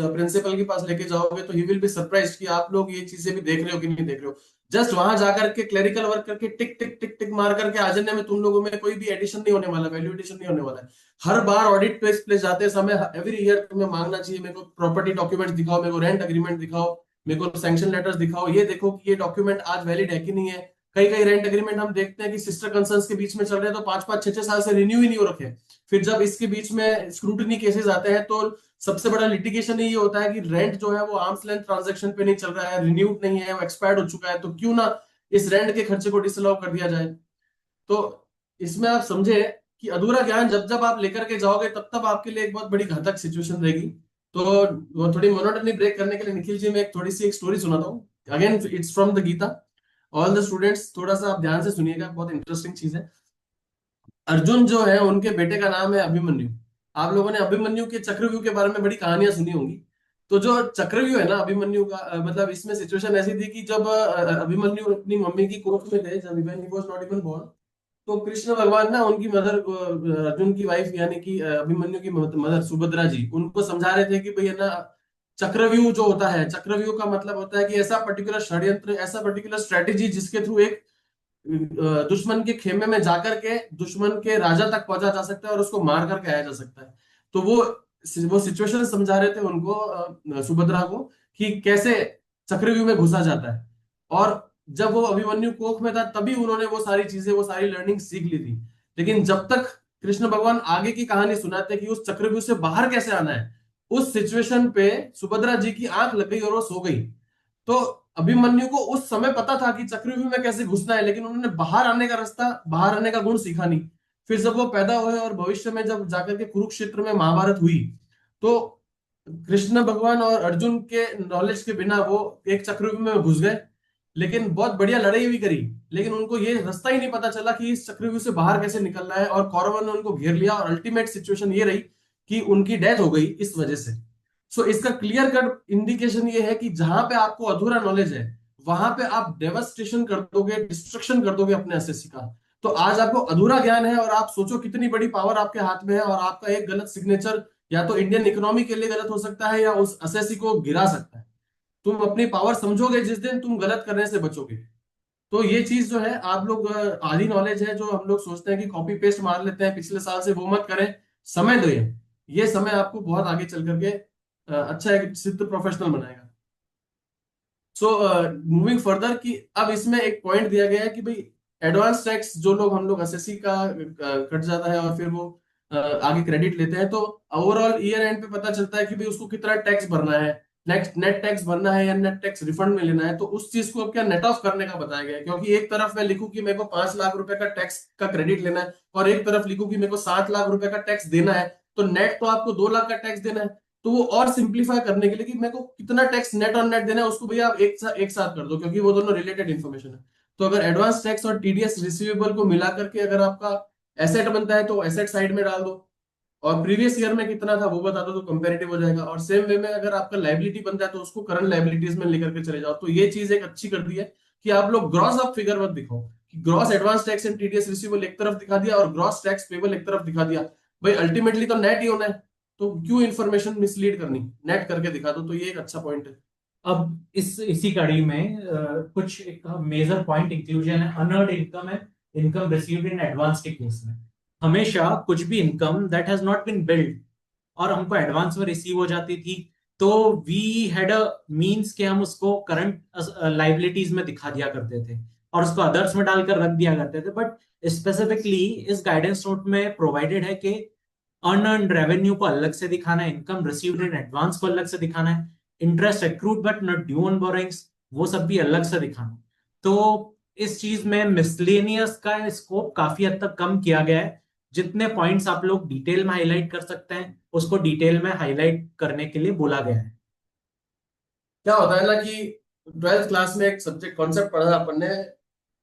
प्रिंसिपल के पास लेके जाओगे तो ही विल बी सरप्राइज कि आप लोग ये चीजें भी देख रहे हो कि नहीं देख रहे हो। जस्ट वहां जाकर के क्लेरिकल वर्क करके टिक टिक टिक टिक मार करके आ जाने में तुम लोगों में कोई भी एडिशन नहीं होने वाला, वैल्यू एडिशन नहीं होने वाला है। हर बार ऑडिट प्लेस जाते समय एवरी ईयर तुम्हें मांगना चाहिए, मेरे को प्रॉपर्टी डॉक्यूमेंट दिखाओ, मेरे को रेंट अग्रीमेंट दिखाओ, मेरे को सैंक्शन लेटर्स दिखाओ, ये देखो कि ये डॉक्यूमेंट आज वैलिड है कि नहीं है। कई कई रेंट एग्रीमेंट हम देखते हैं कि सिस्टर कंसर्न्स के बीच में चल रहे हैं तो 5-5 6-6 साल से रिन्यू ही नहीं हो रखे। फिर जब इसके बीच में स्क्रूटनी केसेस आते हैं तो सबसे बड़ा लिटिगेशन ये होता है कि रेंट जो है वो आर्म्स लेंथ ट्रांजैक्शन पे नहीं चल रहा है, रिन्यूड नहीं है, वो एक्सपायर्ड हो चुका है, तो क्यों ना इस रेंट के खर्चे को डिसअलाउ कर दिया जाए। तो इसमें आप समझे कि अधूरा ज्ञान जब जब आप लेकर के जाओगे तब तब आपके लिए एक बहुत बड़ी घातक सिचुएशन रहेगी। तो वो थोड़ी मोनोटनी ब्रेक करने के लिए निखिल जी मैं एक थोड़ी सी एक स्टोरी सुनाता हूँ। Again it's from the Gita. All the students थोड़ा सा आप ध्यान से सुनिएगा, बहुत इंटरेस्टिंग चीज है। अर्जुन जो है उनके बेटे का नाम है अभिमन्यु। आप लोगों ने अभिमन्यु के चक्रव्यूह के बारे में बड़ी कहानियां सुनी होंगी। तो जो चक्रव्यूह है ना अभिमन्यु का, मतलब इसमें सिचुएशन ऐसी थी कि जब अभिमन्यु अपनी मम्मी की कोख में थे, जब he was not even born, तो कृष्ण भगवान ना उनकी मदर, अर्जुन की वाइफ यानी कि अभिमन्यु की मदर सुभद्रा जी, उनको समझा रहे थे कि भैया ना चक्रव्यूह जो होता है, चक्रव्यूह का मतलब होता है कि ऐसा पर्टिकुलर षड्यंत्र, ऐसा पर्टिकुलर स्ट्रेटेजी जिसके थ्रू एक दुश्मन के खेमे में जाकर के दुश्मन के राजा तक पहुंचा जा सकता है और उसको मार करके आया जा सकता है। तो वो सिचुएशन समझा रहे थे उनको, सुभद्रा को, कि कैसे चक्रव्यूह में घुसा जाता है। और जब वो अभिमन्यु कोख में था तभी उन्होंने वो सारी चीजें, वो सारी लर्निंग सीख ली थी। लेकिन जब तक कृष्ण भगवान आगे की कहानी सुनाते कि उस चक्रव्यूह से बाहर कैसे आना है, उस सिचुएशन पे सुभद्रा जी की आंख लग गई और वो सो गई। तो अभिमन्यु को उस समय पता था कि चक्रव्यूह में कैसे घुसना है, लेकिन उन्होंने बाहर आने का रास्ता, बाहर आने का गुण सीखा नहीं। फिर जब वो पैदा हुए और भविष्य में जब जाकर के कुरुक्षेत्र में महाभारत हुई, तो कृष्ण भगवान और अर्जुन के नॉलेज के बिना वो एक चक्रव्यूह में घुस गए, लेकिन बहुत बढ़िया लड़ाई भी करी, लेकिन उनको ये रास्ता ही नहीं पता चला कि इस चक्रव्यूह से बाहर कैसे निकलना है, और कौरवों ने उनको घेर लिया और अल्टीमेट सिचुएशन ये रही कि उनकी डेथ हो गई इस वजह से। सो इसका क्लियर कट इंडिकेशन ये है कि जहां पे आपको अधूरा नॉलेज है वहां पे आप डेवस्टेशन कर दोगे, डिस्ट्रक्शन कर दोगे अपने एसएससी का। तो आज आपको अधूरा ज्ञान है और आप सोचो कितनी बड़ी पावर आपके हाथ में है, और आपका एक गलत सिग्नेचर या तो इंडियन इकोनॉमी के लिए गलत हो सकता है या उस एसएससी को गिरा सकता है। तुम अपनी पावर समझोगे जिस दिन तुम गलत करने से बचोगे। तो ये चीज जो है आप लोग, आधी नॉलेज है जो हम लोग सोचते हैं कि कॉपी पेस्ट मार लेते हैं पिछले साल से, वो मत करें, समय दो। ये समय आपको बहुत आगे चल करके अच्छा एक सिद्ध प्रोफेशनल बनाएगा। सो मूविंग फर्दर कि अब इसमें एक पॉइंट दिया गया है कि भाई एडवांस टैक्स जो लोग, हम लोग एसएससी का कट जाता है और फिर वो आगे क्रेडिट लेते हैं, तो ओवरऑल ईयर एंड पे पता चलता है कि भाई उसको कितना टैक्स भरना है, नेक्स्ट नेट टैक्स भरना है या नेट टैक्स रिफंड में लेना है। तो उस चीज को अब क्या नेट ऑफ करने का बताया गया है, क्योंकि एक तरफ मैं लिखूं कि मेरे को 5 लाख रुपए का टैक्स का क्रेडिट लेना है और एक तरफ लिखूं कि मेरे को 7 लाख रुपए का टैक्स देना है, तो नेट तो आपको 2 लाख का टैक्स देना है। तो वो और सिंप्लीफाई करने के लिए कि मेरे को कितना टैक्स नेट और नेट देना है उसको भैया आप एक साथ कर दो, क्योंकि वो दोनों रिलेटेड इन्फॉर्मेशन है। तो अगर एडवांस टैक्स और टीडीएस रिसीवेबल को मिला करके अगर आपका एसेट बनता है तो एसेट साइड में डाल दो, और प्रीवियस ईयर में कितना था वो बता दो, तो कंपेरेटिव हो जाएगा। और सेम वे में अगर आपका लाइबिलिटी बनता है तो उसको करंट लाइबिलिटीज में लेकर के चले जाओ। तो ये चीज एक अच्छी कर दी है कि आप लोग ग्रॉस ऑफ फिगर मत दिखाओ कि gross advance tax and TDS receivable एक तरफ दिखा दिया और ग्रॉस टैक्स पेबल एक तरफ दिखा दिया। भाई अल्टीमेटली तो नेट ही होना है, तो क्यों इंफॉर्मेशन मिसलीड करनी, नेट करके दिखा दो। तो ये एक अच्छा पॉइंट है। अब इसी कड़ी में कुछ एक मेजर पॉइंट इंक्लूजन है, अनअर्न्ड इनकम है, इनकम रिसीव्ड इन एडवांस के केस में। हमेशा कुछ भी income that has not been billed और हमको एडवांस में रिसीव हो जाती थी, तो वी हैड अ मींस कि हम उसको करंट लाइबिलिटीज में दिखा दिया करते थे और उसको अदर्स में डालकर रख दिया करते थे। बट स्पेसिफिकली इस गाइडेंस नोट में प्रोवाइडेड है कि अनअर्न्ड रेवेन्यू को अलग से दिखाना है, इनकम रिसीव्ड इन एडवांस को अलग से दिखाना है, interest accrued but not due on borrowings वो सब भी अलग से दिखाना। तो इस चीज में मिसलेनियस का स्कोप काफी हद तक कम किया गया है। जितने पॉइंट्स आप लोग डिटेल में हाईलाइट कर सकते हैं उसको डिटेल में हाईलाइट करने के लिए बोला गया है। क्या होता है ना कि 12th क्लास में एक सब्जेक्ट कॉन्सेप्ट पढ़ा अपन ने,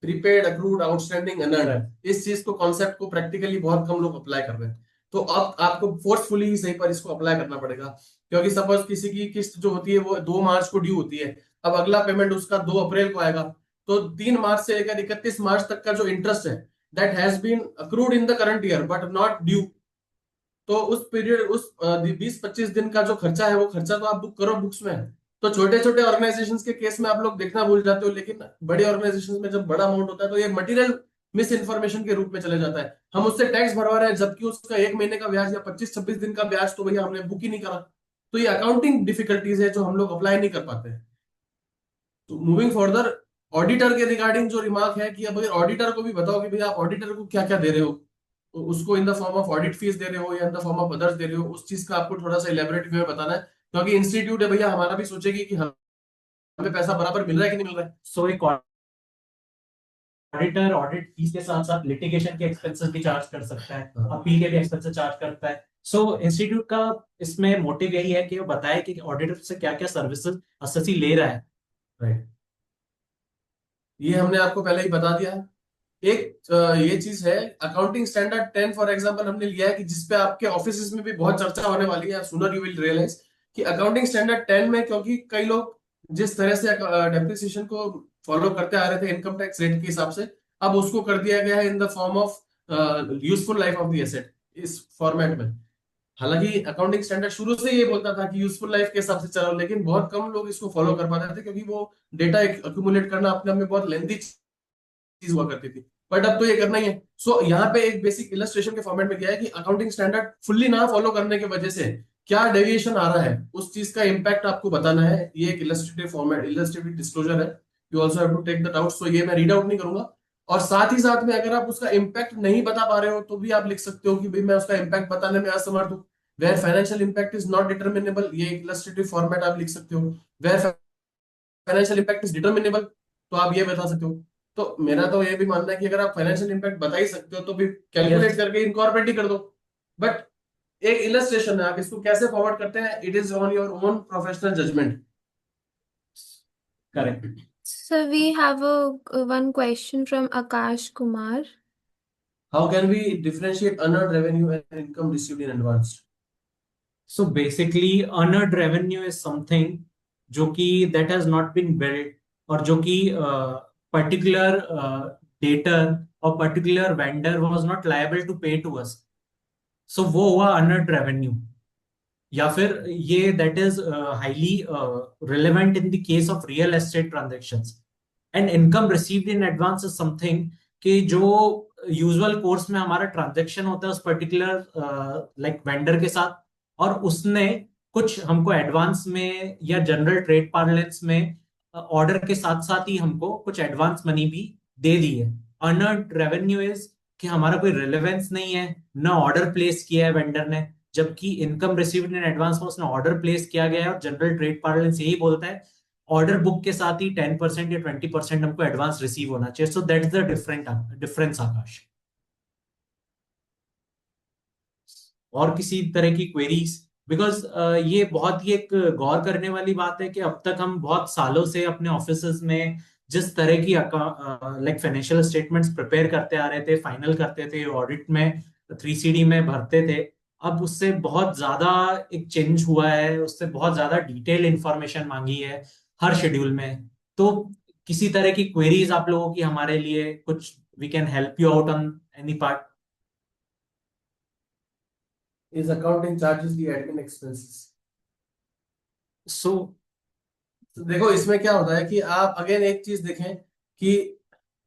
प्रीपेड, अक्रूड, आउटस्टैंडिंग, अनअर्न्ड। इस चीज को, कॉन्सेप्ट को प्रैक्टिकली बहुत कम लोग अप्लाई कर रहे हैं। तो अब आपको फोर्सफुली ही सही पर इसको अप्लाई करना पड़ेगा, क्योंकि सपोज किसी की किस्त जो होती है वो 2 मार्च को ड्यू होती है, अब अगला पेमेंट उसका 2 अप्रैल को आएगा, तो 3 मार्च से लेकर 31 मार्च तक का जो इंटरेस्ट है that has been accrued in the current year but not due, तो उस पीरियड उस 20-25 दिन का जो खर्चा है वो खर्चा तो आप बुक करो बुक्स में। तो छोटे छोटे ऑर्गेनाइजेशंस के केस में आप लोग देखना भूल जाते हो, लेकिन बड़ी ऑर्गेनाइजेशंस में जब बड़ा अमाउंट होता है तो ये मटेरियल मिस इन्फॉर्मेशन के रूप में चले जाता है। हम उससे टैक्स भरवा रहे हैं जबकि उसका 1 महीने का ब्याज या 25-26 दिन का ब्याज तो भैया हमने बुक ही नहीं करा। तो ये अकाउंटिंग डिफिकल्टीज है जो हम लोग अप्लाई नहीं कर पाते हैं। तो मूविंग फर्दर, ऑडिटर के रिगार्डिंग जो रिमार्क है कि अब अगर ऑडिटर को भी बताओ कि भैया आप ऑडिटर को क्या क्या दे रहे हो, तो उसको in the form of audit fees दे रहे हो या in the form of others दे रहे हो, उस चीज का आपको थोड़ा सा इलेबोरेट वे में बताना है, क्योंकि इंस्टीट्यूट है भैया हमारा भी सोचेगी कि हमें पैसा बराबर मिल रहा है कि नहीं मिल रहा है। सो एक ऑडिटर ऑडिट फीस के साथ साथ लिटिगेशन के एक्सपेंसेस भी चार्ज कर सकता है, अपील के भी एक्सपेंसेस चार्ज करता है। सो इंस्टीट्यूट का इसमें मोटिव यही है कि वो बताए कि ऑडिटर से क्या क्या सर्विसेज असेसी ले रहा है। राइट, ये हमने आपको पहले ही बता दिया है। एक ये चीज है अकाउंटिंग स्टैंडर्ड 10 फॉर एग्जांपल हमने लिया है कि जिसपे आपके ऑफिस में भी बहुत चर्चा होने वाली है, सूनर यू विल रियलाइज कि अकाउंटिंग स्टैंडर्ड 10 में, क्योंकि कई लोग जिस तरह से डेप्रिसिएशन को फॉलो करते आ रहे थे इनकम टैक्स रेट के हिसाब से, अब उसको कर दिया गया है in the form of useful life of the asset इस फॉर्मेट में। हालांकि अकाउंटिंग स्टैंडर्ड शुरू से ये बोलता था कि यूजफुल लाइफ के हिसाब से चलो, लेकिन बहुत कम लोग इसको फॉलो कर पाते थे क्योंकि वो डेटा एक्यूमुलेट करना अपने आप में बहुत लेंथी चीज हुआ करती थी। बट अब तो ये करना ही है। सो यहाँ पे एक बेसिक इलस्ट्रेशन के फॉर्मेट में किया है कि अकाउंटिंग स्टैंडर्ड फुल्ली ना फॉलो करने की वजह से क्या डेविएशन आ रहा है, उस चीज का इंपैक्ट आपको बताना है। ये एक इलस्ट्रेटिव फॉर्मेट, इलस्ट्रेटिव डिस्क्लोजर है। You also have to take the doubt. So ये मैं रीड आउट नहीं करूंगा। और साथ ही साथ में अगर आप उसका इंपैक्ट नहीं बता पा रहे हो तो भी आप लिख सकते हो कि भाई मैं उसका इंपैक्ट बताने में असमर्थ हूँ। Where financial impact is not determinable, ये एक इलस्ट्रेटिव फॉर्मेट आप लिख सकते हो। Where financial impact is determinable, तो आप ये बता सकते हो। तो मेरा तो ये भी मानना है कि अगर आप फाइनेंशियल इंपैक्ट बता ही सकते हो तो भी कैलकुलेट करके इनकॉर्पोरेट ही कर दो। बट एक इलस्ट्रेशन है, आप इसको कैसे फॉरवर्ड करते हैं it is on your own professional judgement. Correct. So we have one question from Akash Kumar. How can we differentiate unearned revenue and income received in advance? So basically unearned revenue is something जो कि that has not been built और जो कि particular debtor और particular vendor was not liable to pay to us. So वो हुआ unearned revenue। या फिर ये that is highly relevant in the case of real estate transactions। And income received in advance is something कि जो usual course में हमारा transaction होता है उस पर्टिकुलर लाइक वेंडर के साथ, और उसने कुछ हमको एडवांस में या जनरल ट्रेड पार्लेंस में ऑर्डर के साथ साथ ही हमको कुछ एडवांस मनी भी दे दी है। अनअर्न्ड रेवेन्यू इज कि हमारा कोई रिलेवेंस नहीं है, ना ऑर्डर प्लेस किया है वेंडर ने, जबकि इनकम रिसीव्ड इन एडवांस में उसने ऑर्डर प्लेस किया गया है और जनरल ट्रेड पार्लेंस यही बोलता है ऑर्डर बुक के साथ ही 10% या 20% हमको एडवांस रिसीव होना चाहिए। सो दैट्स द डिफरेंस आकाश। और किसी तरह की क्वेरीज? बिकॉज ये बहुत ही एक गौर करने वाली बात है कि अब तक हम बहुत सालों से अपने ऑफिसेज में जिस तरह की लाइक फाइनेंशियल स्टेटमेंट्स प्रिपेयर करते आ रहे थे, फाइनल करते थे, ऑडिट में 3CD में भरते थे, अब उससे बहुत ज्यादा एक चेंज हुआ है, उससे बहुत ज्यादा डिटेल इंफॉर्मेशन मांगी है हर शेड्यूल में। तो किसी तरह की क्वेरीज आप लोगों की हमारे लिए कुछ, we can help you out on any part? Is accounting charges the admin expenses? So देखो इसमें क्या होता है कि आप अगेन एक चीज देखें कि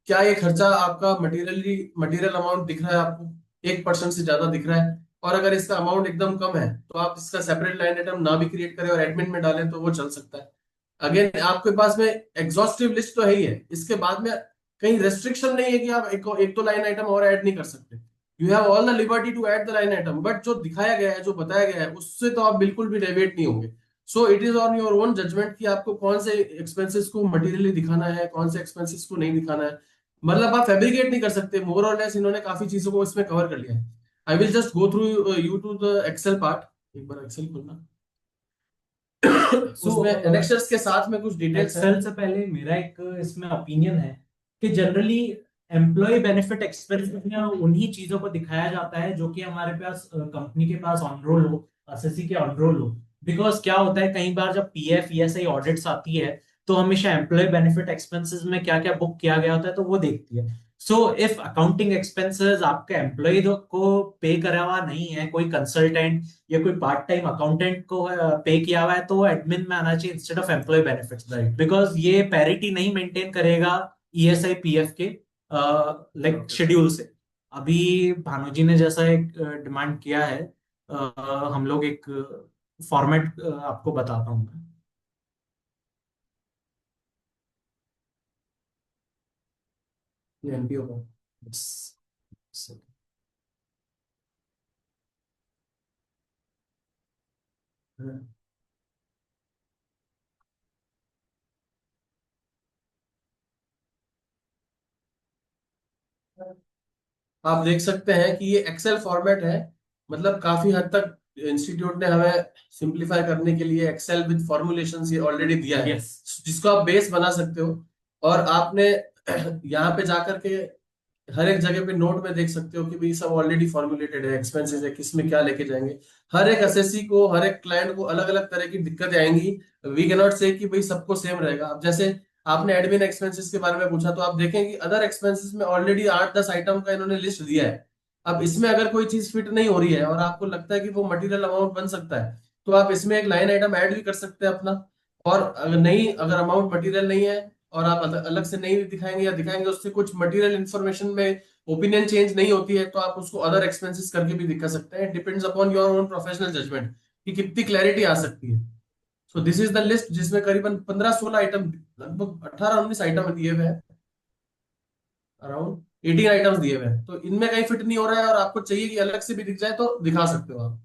क्या ये खर्चा आपका मटेरियल अमाउंट दिख रहा है, आपको 1% से ज्यादा दिख रहा है, और अगर इसका अमाउंट एकदम कम है तो आप इसका सेपरेट लाइन आइटम ना भी क्रिएट करें और एडमिन में डालें तो वो चल सकता है। अगेन आपके पास में एग्जॉस्टिव लिस्ट तो है ही है, इसके बाद में कहीं रेस्ट्रिक्शन नहीं है कि आप एक तो लाइन आइटम और ऐड नहीं कर सकते। You have all the liberty to add the line item, but जो दिखाया गया है, जो बताया गया है, उससे तो आप बिल्कुल भी डेविएट नहीं होंगे। So it is on your own judgement कि आपको कौन से एक्सपेंसेस को मटेरियली दिखाना है, कौन से एक्सपेंसेस को नहीं दिखाना है। मतलब आप फैब्रिकेट नहीं कर सकते। मोर और लेस इन्होंने काफी चीजों को इसमें कवर कर लिया है। I will just go through you to the Excel part. एक बार एक्सेल खोलना। उसमें एनेक्सर्स के साथ में कुछ डिटेल्स है। एक्सेल से पहले मेरा एक इसमें ओपिनियन है कि जनरली एम्प्लॉय बेनिफिट एक्सपेंस में उन्हीं चीजों को दिखाया जाता है जो कि हमारे पास कंपनी के पास ऑन रोल हो, एसएससी के ऑन रोल हो। बिकॉज क्या होता है, कई बार जब पीएफ ईएसआई ऑडिट्स आती है तो हमेशा एम्प्लॉय बेनिफिट एक्सपेंसेस में क्या क्या बुक किया गया होता है तो वो देखती है। सो इफ अकाउंटिंग एक्सपेंसेस आपके एम्प्लॉय को पे करा हुआ नहीं है, कोई कंसल्टेंट या कोई पार्ट टाइम अकाउंटेंट को पे किया हुआ है, तो वो एडमिन में आना चाहिए instead of employ benefits, right? Because ये पैरिटी नहीं मेंटेन करेगा ईएसआई पीएफ के लाइक शेड्यूल से। अभी भानु जी ने जैसा एक डिमांड किया है, हम लोग एक फॉर्मेट आपको बताता हूँ मैं। ये एनपीओ का आप देख सकते हैं कि ये एक्सेल फॉर्मेट है। मतलब काफी हद तक इंस्टीट्यूट ने हमें सिंप्लीफाई करने के लिए एक्सेल विद फॉर्मुलेशन ये ऑलरेडी दिया है, Yes. जिसको आप बेस बना सकते हो। और आपने यहाँ पे जाकर के हर एक जगह पे नोट में देख सकते हो कि भाई सब ऑलरेडी फॉर्मुलेटेड है, एक्सपेंसेस है, किस में क्या लेके जाएंगे। हर एक एसएससी को, हर एक क्लाइंट को अलग अलग तरह की दिक्कतें आएंगी। वी कैन नॉट से कि भाई सबको सेम रहेगा। अब जैसे आपने एडमिन एक्सपेंसेस के बारे में पूछा, तो आप देखें कि अदर एक्सपेंसेस में ऑलरेडी 8-10 आइटम का इन्होंने लिस्ट दिया है। अब इसमें अगर कोई चीज फिट नहीं हो रही है और आपको लगता है कि वो मटेरियल अमाउंट बन सकता है, तो आप इसमें एक लाइन आइटम ऐड भी कर सकते हैं अपना। और अगर अमाउंट मटेरियल नहीं है और आप अलग से नहीं दिखाएंगे या दिखाएंगे उससे कुछ मटेरियल इन्फॉर्मेशन में ओपिनियन चेंज नहीं होती है, तो आप उसको अदर एक्सपेंसेस करके भी दिखा सकते हैं। Depends upon your own professional judgement कि कितनी क्लैरिटी आ सकती है। So this is the list, जिसमें करीबन 15-16 आइटम, लगभग 18-19 आइटम दिए हुए हैं, अराउंड 18 आइटम्स दिए हुए हैं। तो इनमें कहीं फिट नहीं हो रहा है और आपको चाहिए कि अलग से भी दिख जाए, तो दिखा सकते हो आप।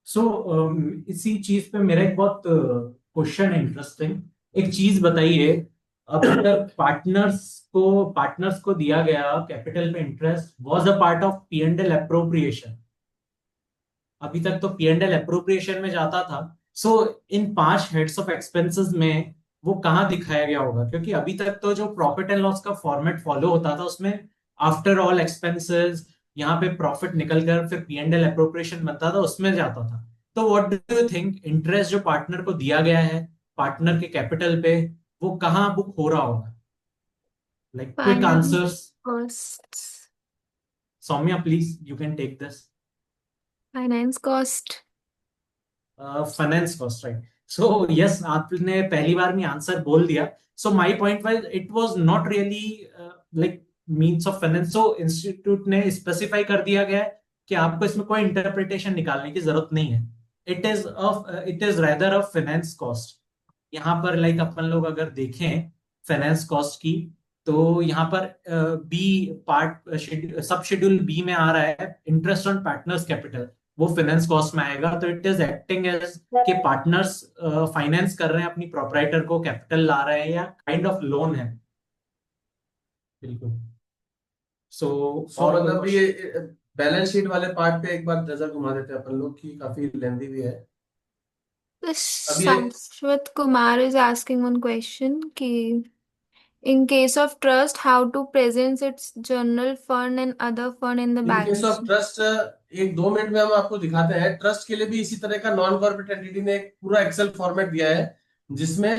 सो इसी चीज पे मेरा एक बहुत क्वेश्चन है, इंटरेस्टिंग। एक चीज बताइए, अब तक पार्टनर्स को दिया गया कैपिटल पे interest was a part of P and L appropriation. अभी तक तो पी एंड एल अप्रोप्रिएशन में जाता था। सो इन 5 हेड्स ऑफ एक्सपेंसेस में वो कहाँ दिखाया गया होगा? क्योंकि अभी तक तो जो प्रॉफिट एंड लॉस का फॉर्मेट फॉलो होता था उसमें आफ्टर ऑल एक्सपेंसेस यहाँ पे प्रॉफिट निकल कर फिर पी एंड एल अप्रोप्रिएशन बनता था, उसमें जाता था। तो what do you think, interest जो पार्टनर को दिया गया है पार्टनर के कैपिटल पे, वो कहाँ बुक हो रहा होगा? Like quick Finance answers. costs. Soumya please, you can take this. Finance cost. Finance cost, right? So yes, आपने पहली बार में आंसर बोल दिया। So my point was it was not really like means of finance. So institute ने specify कर दिया गया है कि आपको इसमें कोई इंटरप्रिटेशन निकालने की जरूरत नहीं है। It is rather of finance cost. यहाँ पर लाइक अपन लोग अगर देखें फाइनेंस कॉस्ट की, तो यहाँ पर बी पार्ट सब शेड्यूल बी में आ रहा है इंटरेस्ट ऑन पार्टनर्स कैपिटल, वो फाइनेंस कॉस्ट में आएगा। तो इट इज एक्टिंग एज के पार्टनर्स फाइनेंस कर रहे हैं अपनी प्रोपराइटर को, कैपिटल ला रहे हैं या काइंड ऑफ लोन है। बिल्कुल। सो सो मतलब ये बैलेंस शीट वाले पार्ट पे एक बार नजर घुमा देते हैं अपन लोग, की काफी लेंदी भी है। अब ये Sanskrit Kumar is asking one question कि in case of trust, how to present its general fund and other fund in the in case balance of sheet. Trust, 1-2 minute में हम आपको दिखाते हैं। ट्रस्ट के लिए भी इसी तरह का नॉन कॉर्पोरेट एंटिटी ने एक पूरा एक्सेल फॉर्मेट दिया है, जिसमें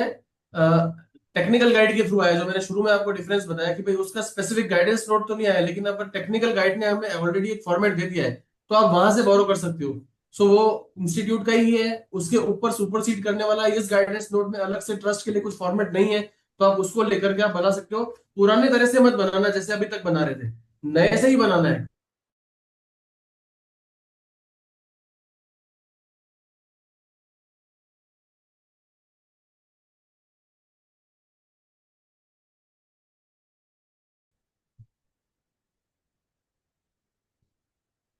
टेक्निकल गाइड के थ्रू आया। जो मैंने शुरू में आपको डिफरेंस बताया कि भाई उसका स्पेसिफिक गाइडेंस नोट तो नहीं आया, लेकिन आपका टेक्निकल गाइड ने हमें ऑलरेडी एक फॉर्मेट दे दिया है, तो आप वहां से बोरो कर सकते हो। सो वो इंस्टीट्यूट का ही है, उसके ऊपर सुपरसीड करने वाला इस गाइडेंस नोट में अलग से ट्रस्ट के लिए कुछ फॉर्मेट नहीं है, तो आप उसको लेकर के आप बना सकते हो। पुराने तरह से मत बनाना जैसे अभी तक बना रहे थे, नए से ही बनाना है।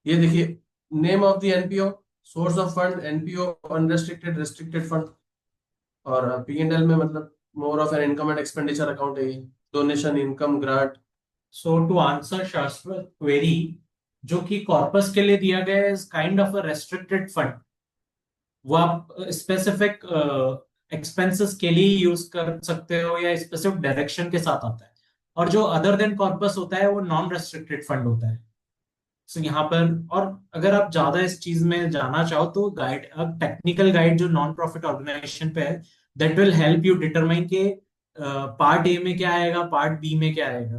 ये देखिए, name of the NPO, source of fund NPO, unrestricted, restricted fund. और पी एंड एल में मतलब more of an income and expenditure account है ये, donation, income, grant. So to answer Shashwat query, जो कि कॉर्पस के लिए दिया गया है is kind of a restricted fund. वो आप स्पेसिफिक एक्सपेंसेस के लिए यूज कर सकते हो या स्पेसिफिक डायरेक्शन के साथ आता है। और जो अदर देन कॉर्पस होता है वो नॉन रेस्ट्रिक्टेड फंड होता है। सो यहाँ पर, और अगर आप ज्यादा इस चीज में जाना चाहो तो गाइड, अब टेक्निकल गाइड जो नॉन प्रॉफिट ऑर्गेनाइजेशन पे है, that will help you determine के पार्ट ए में क्या आएगा, पार्ट बी में क्या आएगा।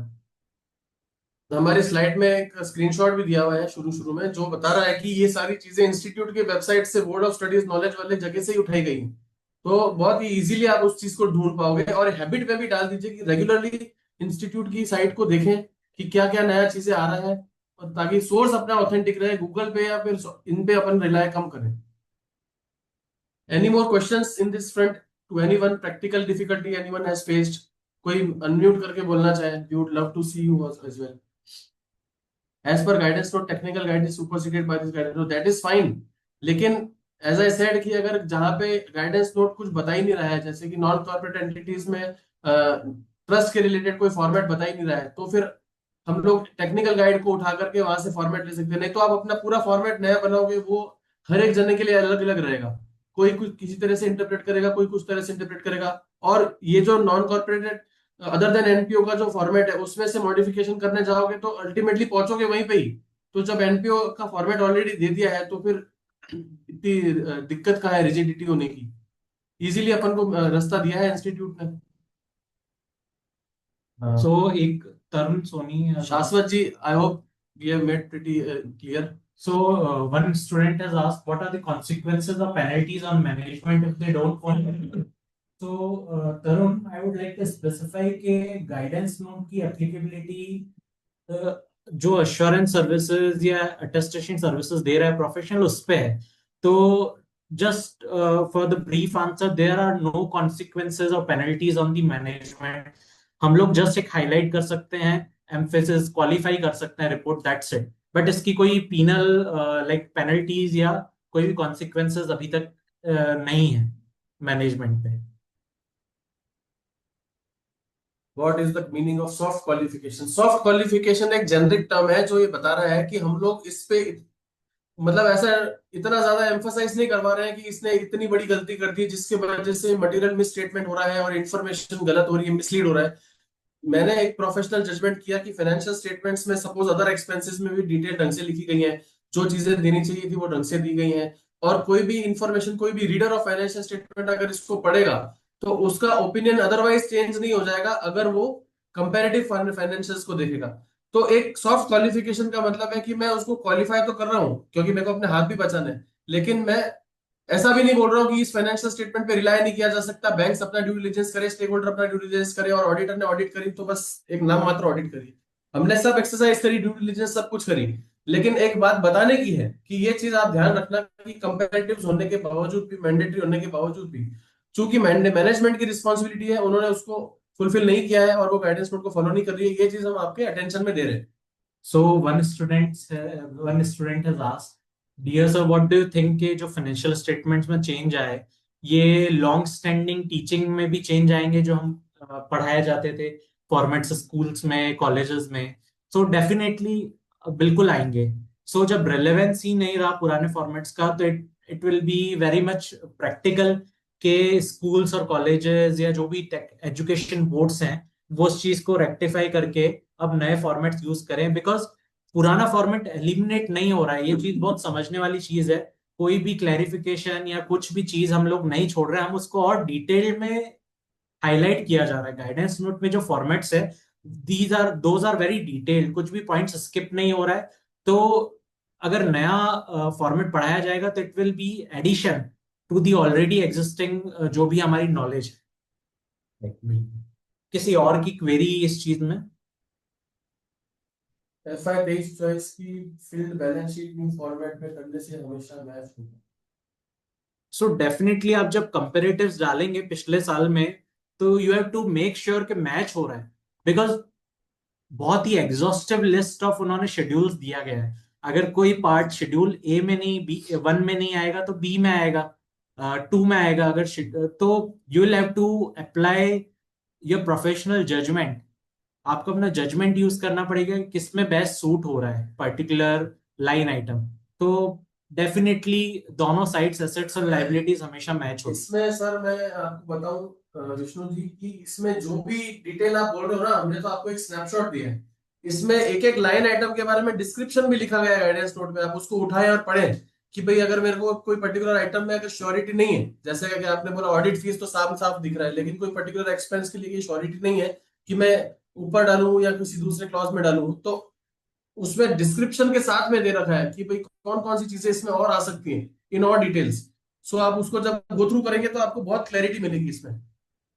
हमारी स्लाइड में एक स्क्रीनशॉट भी दिया हुआ है शुरू शुरू में, जो बता रहा है कि ये सारी चीजें इंस्टीट्यूट के वेबसाइट से, बोर्ड ऑफ स्टडीज नॉलेज वाले जगह से ही उठाई गई हैं। तो बहुत ही इजीली आप उस चीज को ढूंढ पाओगे, और हैबिट में भी डाल दीजिए कि रेगुलरली इंस्टीट्यूट की साइट को देखें कि क्या क्या नया चीजें आ रहा है, और ताकि सोर्स अपना ऑथेंटिक रहे, गूगल पे या फिर इन पे अपन रिलाय कम करें। Any more questions in this front to anyone? Practical difficulty anyone has faced? कोई अनम्यूट करके बोलना चाहे? We would love to see you as well. As per guidance note, technical guide is superseded by this guidance note. That is fine. लेकिन as I said कि अगर जहां पे guidance note कुछ बता ही नहीं रहा है, जैसे कि नॉन कॉर्पोरेट एंटिटीज में ट्रस्ट के रिलेटेड कोई फॉर्मेट बता ही नहीं रहा है, तो फिर हम लोग टेक्निकल गाइड को उठा करके वहां से फॉर्मेट ले सकते हैं। नहीं तो आप अपना पूरा फॉर्मेट नया बनाओगे, वो हर एक जने के लिए अलग अलग रहेगा। कोई कुछ किसी तरह से इंटरप्रेट करेगा, कोई कुछ तरह से इंटरप्रेट करेगा। और ये जो नॉन कॉर्पोरेटेड अदर देन एनपीओ का जो फॉर्मेट है, उसमें से मॉडिफिकेशन करने जाओगे तो अल्टीमेटली पहुंचोगे वहीं पे ही। तो जब एनपीओ का फॉर्मेट ऑलरेडी दे दिया है, तो फिर इतनी दिक्कत कहाँ है रिजिडिटी होने की? इजीली अपन को रास्ता दिया है इंस्टीट्यूट ने। So एक Tarun Soni Shashwat ji, I hope we have made pretty clear. So one student has asked, what are the consequences or penalties on management if they don't follow? So Tarun, I would like to specify कि guidance note की applicability जो assurance services या attestation services दे रहा है professional, उस पे है। तो just for the brief answer, there are no consequences or penalties on the management. हम लोग just एक highlight कर सकते हैं, emphasis qualify कर सकते हैं report, that's it. बट इसकी कोई पीनल लाइक पेनल्टीज या कोई भी कॉन्सिक्वेंसेस अभी तक नहीं है मैनेजमेंट पे। What is the meaning of soft qualification? Soft qualification एक जेनरिक टर्म है जो ये बता रहा है कि हम लोग इस पे मतलब ऐसा इतना ज्यादा एम्फोसाइज नहीं करवा रहे हैं कि इसने इतनी बड़ी गलती कर दी जिसके वजह से मटेरियल मिसस्टेटमेंट हो रहा है और इन्फॉर्मेशन गलत हो रही है, मिसलीड हो रहा है। मैंने एक प्रोफेशनल जजमेंट किया कि फाइनेंशियल स्टेटमेंट्स में सपोज अदर एक्सपेंसेस में भी डिटेल ढंग से लिखी गई है, जो चीजें देनी चाहिए थी वो ढंग से दी गई हैं, और कोई भी इंफॉर्मेशन, कोई भी रीडर ऑफ फाइनेंशियल स्टेटमेंट अगर इसको पढ़ेगा तो उसका ओपिनियन अदरवाइज चेंज नहीं हो जाएगा अगर वो कंपैरेटिव फाइनेंशियल्स को देखेगा। तो एक सॉफ्ट क्वालिफिकेशन का मतलब है कि मैं उसको क्वालिफाई तो कर रहा हूं क्योंकि मेरे को अपने हाथ भी बचाने हैं, लेकिन मैं ऐसा भी नहीं बोल रहा हूँ कि इस फाइनेंशियल स्टेटमेंट पे रिलाय नहीं किया जा सकता। बैंक्स अपना ड्यू डिलिजेंस करे, स्टेक होल्डर अपना ड्यू डिलिजेंस करे, और ऑडिटर ने ऑडिट करी तो बस एक नाम मात्र ऑडिट करी। हमने सब एक्सरसाइज करी, ड्यू डिलिजेंस सब कुछ करी, लेकिन एक बात बताने की है कि ये चीज आप ध्यान रखना कि कंपैरेटिव्स होने के बावजूद भी, मैंडेटरी होने के बावजूद भी, चूंकि मैनेजमेंट की रिस्पॉन्सिबिलिटी है, उन्होंने उसको फुलफिल नहीं किया है और वो गाइडेंस नोट को फॉलो नहीं कर रही है, ये चीज हम आपके अटेंशन में दे रहे हैं। So one student has asked, dear sir, what do you think के जो financial statements में change आए, ये long standing teaching में भी change आएंगे जो हम पढ़ाए जाते थे फॉर्मेट्स स्कूल्स में, कॉलेजेस में? So definitely बिल्कुल आएंगे। So जब relevance ही नहीं रहा पुराने फॉर्मेट्स का, तो it will be very much practical के स्कूल्स और कॉलेजेस या जो भी एजुकेशन बोर्ड्स हैं वो उस चीज को रेक्टिफाई करके अब नए फॉर्मेट्स यूज करें, बिकॉज पुराना फॉर्मेट एलिमिनेट नहीं हो रहा है। ये चीज बहुत समझने वाली चीज है। कोई भी क्लैरिफिकेशन या कुछ भी चीज हम लोग नहीं छोड़ रहे हैं, हम उसको और डिटेल में हाईलाइट किया जा रहा है। गाइडेंस नोट में जो फॉर्मेट्स है, दोज आर वेरी डिटेल्ड, कुछ भी पॉइंट्स स्किप नहीं हो रहा है। तो अगर नया फॉर्मेट पढ़ाया जाएगा तो it will be addition to the already existing जो भी हमारी नॉलेज है। किसी और की क्वेरी इस चीज में? एफआई 23 चॉइस की field balance sheet new format में करने से हमेशा मैच होगा। सो डेफिनेटली आप जब कंपेरेटिव्स डालेंगे पिछले साल में, तो you have to make sure कि मैच हो रहा है, बिकॉज बहुत ही एग्जॉस्टिव लिस्ट ऑफ उन्होंने शेड्यूल्स दिया गया है। अगर कोई पार्ट शेड्यूल ए में नहीं, बी 1 में नहीं आएगा तो बी में आएगा, 2 में आएगा। अगर तो you will have to apply your professional judgement. आपको अपना जजमेंट यूज करना पड़ेगा कि किसमें बेस्ट सूट हो रहा है पर्टिकुलर लाइन आइटम। तो डेफिनेटली दोनों साइड्स, एसेट्स और लायबिलिटीज हमेशा मैच हो। इसमें सर मैं आपको बताऊं विष्णु जी कि इसमें जो भी डिटेल आप बोल रहे हो ना, हमने तो आपको एक स्नैपशॉट दिया है। इसमें एक एक लाइन आइटम के बारे में डिस्क्रिप्शन भी लिखा गया है गाइडेंस नोट में। आप उसको उठाएं और पढ़ें कि भाई अगर मेरे को कोई पर्टिकुलर आइटम में अगर श्योरिटी नहीं है, जैसे कि आपने बोला ऑडिट फीस तो साफ साफ दिख रहा है, लेकिन कोई पर्टिकुलर एक्सपेंस के लिए श्योरिटी नहीं है कि मैं ऊपर डालूं या किसी दूसरे क्लॉज में डालूं, तो उसमें डिस्क्रिप्शन के साथ में दे रखा है कि भाई कौन कौन सी चीजें इसमें और आ सकती हैं इन और डिटेल्स। सो आप उसको जब गो थ्रू करेंगे तो आपको बहुत क्लैरिटी मिलेगी इसमें।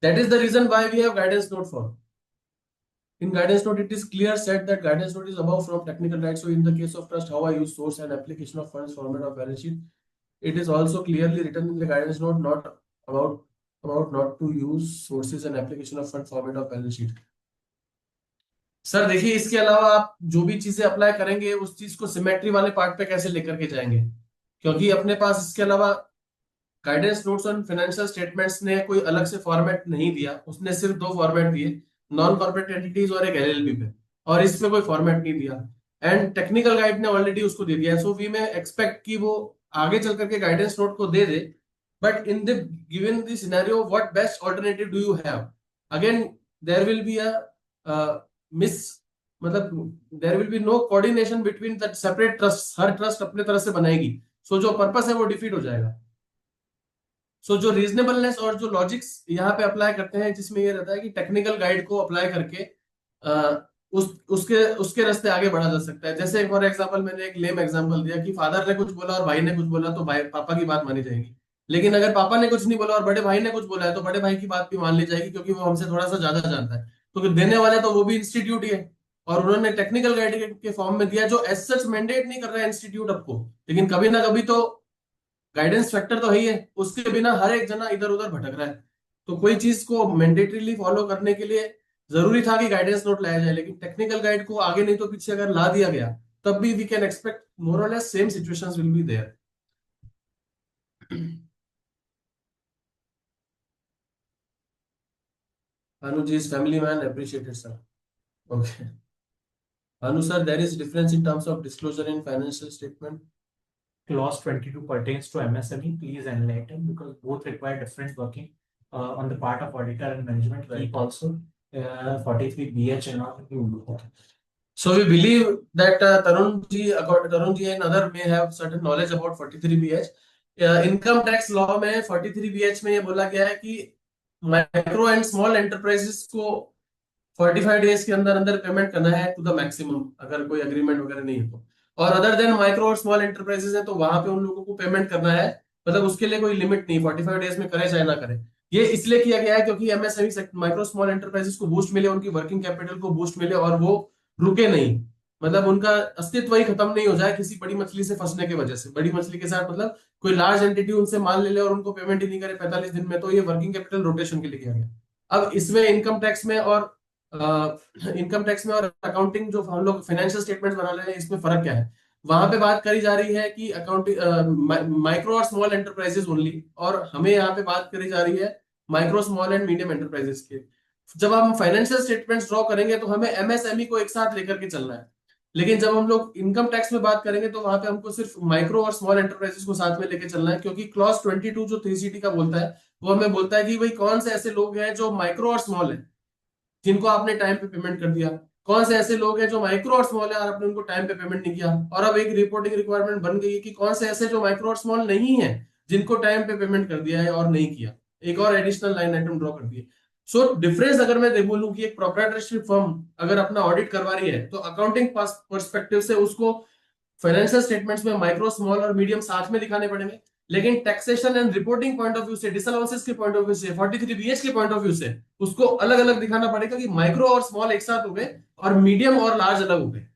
That is the reason why we have guidance note for. In guidance note, it is clear said that guidance note is above from technical rights. So in the case of trust, how I use source and application of funds format of balance sheet, it is also clearly written in the guidance note, not about not to use sources and application of fund format of balance sheet. Sir देखिए, इसके अलावा आप जो भी चीजें apply करेंगे उस चीज को सिमेट्री वाले पार्ट पे कैसे लेकर के जाएंगे, क्योंकि अपने पास इसके अलावा guidance notes on financial statements ने कोई अलग से फॉर्मेट नहीं दिया, उसने सिर्फ दो फॉर्मेट दिए, नॉन कॉर्पोरेट एंटिटीज और एक एलएलपी पे, और इसमें कोई फॉर्मेट नहीं दिया। एंड टेक्निकल गाइड ने ऑलरेडी उसको दे दिया है, सो वी में एक्सपेक्ट कि वो आगे चल करके गाइडेंस नोट को दे दे। But in the given the scenario, what best alternative do you have? Again there will be a miss, मतलब there will be no coordination between the separate trust, हर ट्रस्ट अपने तरह से बनाएगी, सो जो पर्पस है वो डिफीट हो जाएगा। सो जो रीजनेबलनेस और जो लॉजिक्स यहाँ पे अप्लाई करते हैं, जिसमें ये रहता है कि टेक्निकल गाइड को अप्लाई करके उसके रास्ते आगे बढ़ा जा सकता है। जैसे फॉर एग्जांपल मैंने एक लेम एग्जांपल दिया कि फादर ने कुछ बोला और भाई ने कुछ बोला तो भाई पापा की बात मानी जाएगी, लेकिन अगर पापा ने कुछ नहीं बोला और बड़े भाई ने कुछ बोला है तो बड़े भाई की बात भी मान ली जाएगी, क्योंकि वो हमसे थोड़ा सा ज्यादा जानता है। तो देने वाले तो वो भी इंस्टीट्यूट ही है, और उन्होंने टेक्निकल गाइड के फॉर्म में दिया, जो एज सच मैंडेट नहीं कर रहा है इंस्टीट्यूट आपको, लेकिन कभी ना कभी तो गाइडेंस फैक्टर तो है ही है, उसके बिना हर एक जना इधर उधर भटक रहा है। तो कोई चीज को मैंडेटरीली फॉलो करने के लिए जरूरी था कि गाइडेंस नोट लाया जाए, लेकिन टेक्निकल गाइड को आगे नहीं तो पीछे अगर ला दिया गया, तब भी we can expect more or less same situations will be there. Anu ji is family man, appreciated sir. Okay. Anu sir, there is difference in terms of disclosure in financial statement. Clause 22 pertains to MSME. Please enlighten, because both require different working on the part of auditor and management. Right. Keep also 43 BH and all. Okay. So we believe that Tarun ji and other may have certain knowledge about 43 BH. Income tax law में 43 BH में ये बोला गया है कि micro and small enterprises को 45 days के अंदर अंदर पेमेंट करना है टू द मैक्सिमम, अगर कोई एग्रीमेंट वगैरह नहीं है तो। और अदर देन माइक्रो और स्मॉल एंटरप्राइजेस है तो वहां पे उन लोगों को पेमेंट करना है, मतलब उसके लिए कोई लिमिट नहीं, 45 डेज में करे चाहे ना करे। ये इसलिए किया गया है क्योंकि एमएसएमई माइक्रो स्मॉल एंटरप्राइजेस को बूस्ट मिले, उनकी वर्किंग कैपिटल को बूस्ट मिले, और वो रुके नहीं, मतलब उनका अस्तित्व ही खत्म नहीं हो जाए किसी बड़ी मछली से फंसने की वजह से। बड़ी मछली के साथ मतलब कोई लार्ज एंटिटी उनसे माल ले ले और उनको पेमेंट ही नहीं करे 45 दिन में, तो ये वर्किंग कैपिटल रोटेशन के लिए किया गया। अब इसमें इनकम टैक्स में और अकाउंटिंग जो हम लोग फाइनेंशियल स्टेटमेंट्स बना रहे हैं, इसमें फर्क क्या है? वहां पे बात करी जा रही है कि अकाउंटिंग माइक्रो और स्मॉल एंटरप्राइजेस ओनली, और हमें यहाँ पे बात करी जा रही है micro small and medium enterprises के। जब हम फाइनेंशियल स्टेटमेंट्स ड्रॉ करेंगे तो हमें एमएसएमई को एक साथ लेकर के चलना है, लेकिन जब हम लोग इनकम टैक्स में बात करेंगे तो वहां पे हमको सिर्फ माइक्रो और स्मॉल एंटरप्राइजेस को साथ में लेके चलना है, क्योंकि क्लॉज 22 जो 3CT का बोलता है वो हमें बोलता है कि भाई कौन से ऐसे लोग हैं जो माइक्रो और स्मॉल है जिनको आपने टाइम पे पेमेंट कर दिया, कौन से ऐसे लोग हैं जो माइक्रो और स्मॉल है और आपने उनको टाइम पे पेमेंट नहीं किया। और अब एक रिपोर्टिंग रिक्वायरमेंट बन गई है कि कौन से ऐसे जो माइक्रो और स्मॉल नहीं है जिनको टाइम पे पेमेंट कर दिया है और नहीं किया, एक और एडिशनल लाइन आइटम ड्रॉ कर दिए। सो डिफरेंस अगर मैं बोलूं कि एक प्रोप्राइटरशिप फर्म अगर अपना ऑडिट करवा रही है तो अकाउंटिंग पर्सपेक्टिव से उसको फाइनेंशियल स्टेटमेंट्स में माइक्रो स्मॉल और मीडियम साथ में दिखाने पड़ेंगे, लेकिन taxation and reporting point of view से, डिसअलाउंसेस के पॉइंट ऑफ व्यू से, 43 बीएच के पॉइंट ऑफ व्यू से उसको अलग अलग दिखाना पड़ेगा कि माइक्रो और स्मॉल एक साथ हो गए और मीडियम और लार्ज अलग हो गए।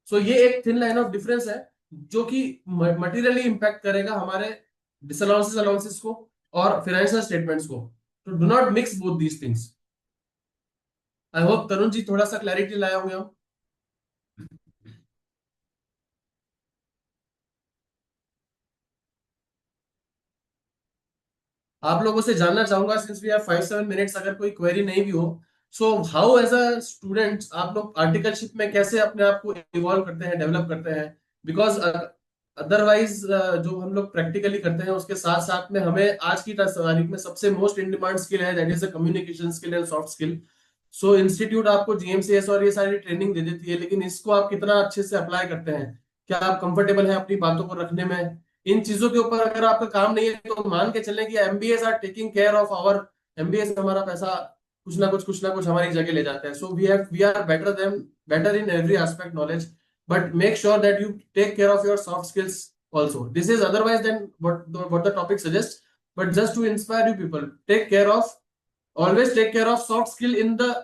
सो ये एक थिन लाइन ऑफ डिफरेंस है जो कि मटेरियली इंपैक्ट करेगा हमारे डिसअलाउंसेस अलाउंसेस को और फाइनेंशियल स्टेटमेंट्स को। तो do not mix both these things. I hope Tarun ji थोड़ा सा क्लैरिटी लाए होंगे हम। आप लोगों से जानना चाहूंगा, सिंस वी हैव 5-7 मिनट्स, अगर कोई क्वेरी नहीं भी हो, so how as a student आप लोग आर्टिकलशिप में कैसे अपने आप को इवॉल्व करते हैं, डेवलप करते हैं? बिकॉज अदरवाइज जो हम लोग प्रैक्टिकली करते हैं उसके साथ साथ में हमें आज की तारीख में सबसे मोस्ट इन डिमांड स्किल है, that is the communication skill and soft skill. So institute आपको जीएमसीएस और ये सारी ट्रेनिंग दे देती है, लेकिन इसको आप कितना अच्छे से अप्लाई करते हैं? क्या आप कंफर्टेबल हैं अपनी बातों को रखने में? इन चीजों के ऊपर अगर आपका काम नहीं है तो मान के चलें कि MBS are taking care of our, MBS हमारा पैसा कुछ ना कुछ हमारी जगह ले जाते हैं। So we are better in every aspect knowledge. but make sure that you take care of your soft skills also. This is otherwise than what the topic suggests, but just to inspire you people, take care of, always take care of soft skill in the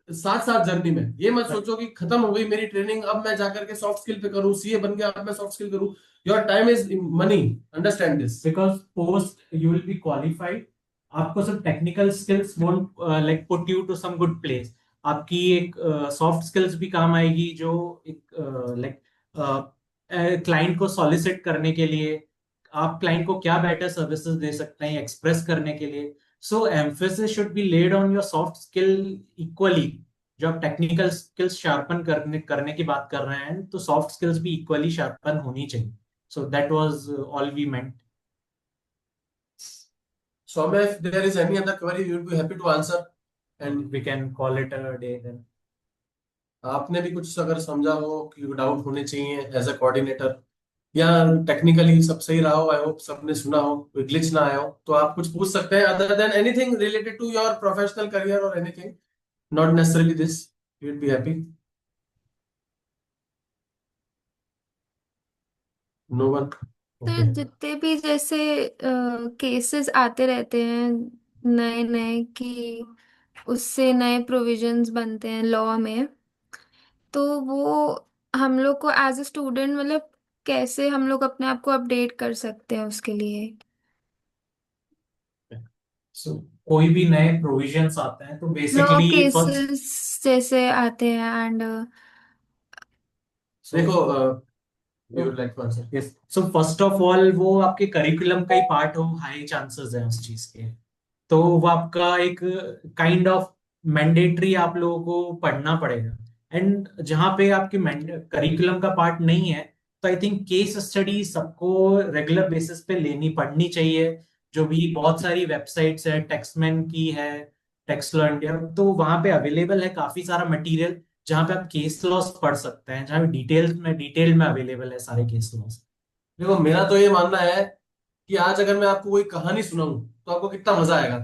साथ साथ journey में. ये मत सोचो कि खत्म हो गई मेरी ट्रेनिंग, अब मैं जाकर के सॉफ्ट स्किल पे करूं, सीए बन गया अब मैं सॉफ्ट स्किल करूं. Your time is money, understand this. Because post you will be qualified, आपको सब technical skills won't like put you to some good place. आपकी एक सॉफ्ट स्किल्स भी काम आएगी, जो एक लाइक क्लाइंट को सॉलिसिट करने के लिए, आप क्लाइंट को क्या बेटर सर्विसेज दे सकते हैं एक्सप्रेस करने के लिए. So emphasis should be laid on your soft skill equally. जो आप टेक्निकल स्किल्स शार्पन करने की बात कर रहे हैं, तो सॉफ्ट स्किल्स भी इक्वली शार्पन होनी चाहिए. So that was all we meant. So if there is any other query, we would be happy to answer, And we can call it a day then. आपने भी कुछ अगर समझा हो कि डाउट होने चाहिए एज अ कोऑर्डिनेटर, या टेक्निकली सब सही रहा हो, आई होप सबने सुना हो, कोई ग्लिच ना आया हो, तो आप कुछ पूछ सकते हैं other than anything related to your professional career और anything, not necessarily this. We would be happy. No one. तो जितने भी जैसे केसेस आते रहते हैं नए नए, कि उससे नए प्रोविजंस बनते हैं लॉ में, तो वो हम लोग को एज अ स्टूडेंट मतलब कैसे हम लोग अपने आप को अपडेट कर सकते हैं उसके लिए? So कोई भी नए प्रोविजंस आते हैं तो लॉ बेसिकली फर्स्ट, केसेस जैसे आते हैं एंड देखो, we would like to answer. Yes, so first of all वो आपके करिकुलम का ही पार्ट हो, हाई चांसेस है उस चीज के. तो वो आपका एक काइंड ऑफ मैंडेटरी आप लोगों को पढ़ना पड़ेगा. एंड जहाँ पे आपके करिकुलम का पार्ट नहीं है, तो आई थिंक केस स्टडी सबको रेगुलर बेसिस पे लेनी पढ़नी चाहिए. जो भी बहुत सारी वेबसाइट्स है, टेक्समैन की है, टेक्स्ट लॉ इंडिया, तो वहां पे अवेलेबल है काफी सारा मटेरियल, जहाँ पे आप केस लॉस पढ़ सकते हैं, जहाँ पे डिटेल में अवेलेबल है सारे केस लॉस. देखो, मेरा तो ये मानना है कि आज अगर मैं आपको कोई कहानी सुनाऊं तो आपको कितना मजा आएगा.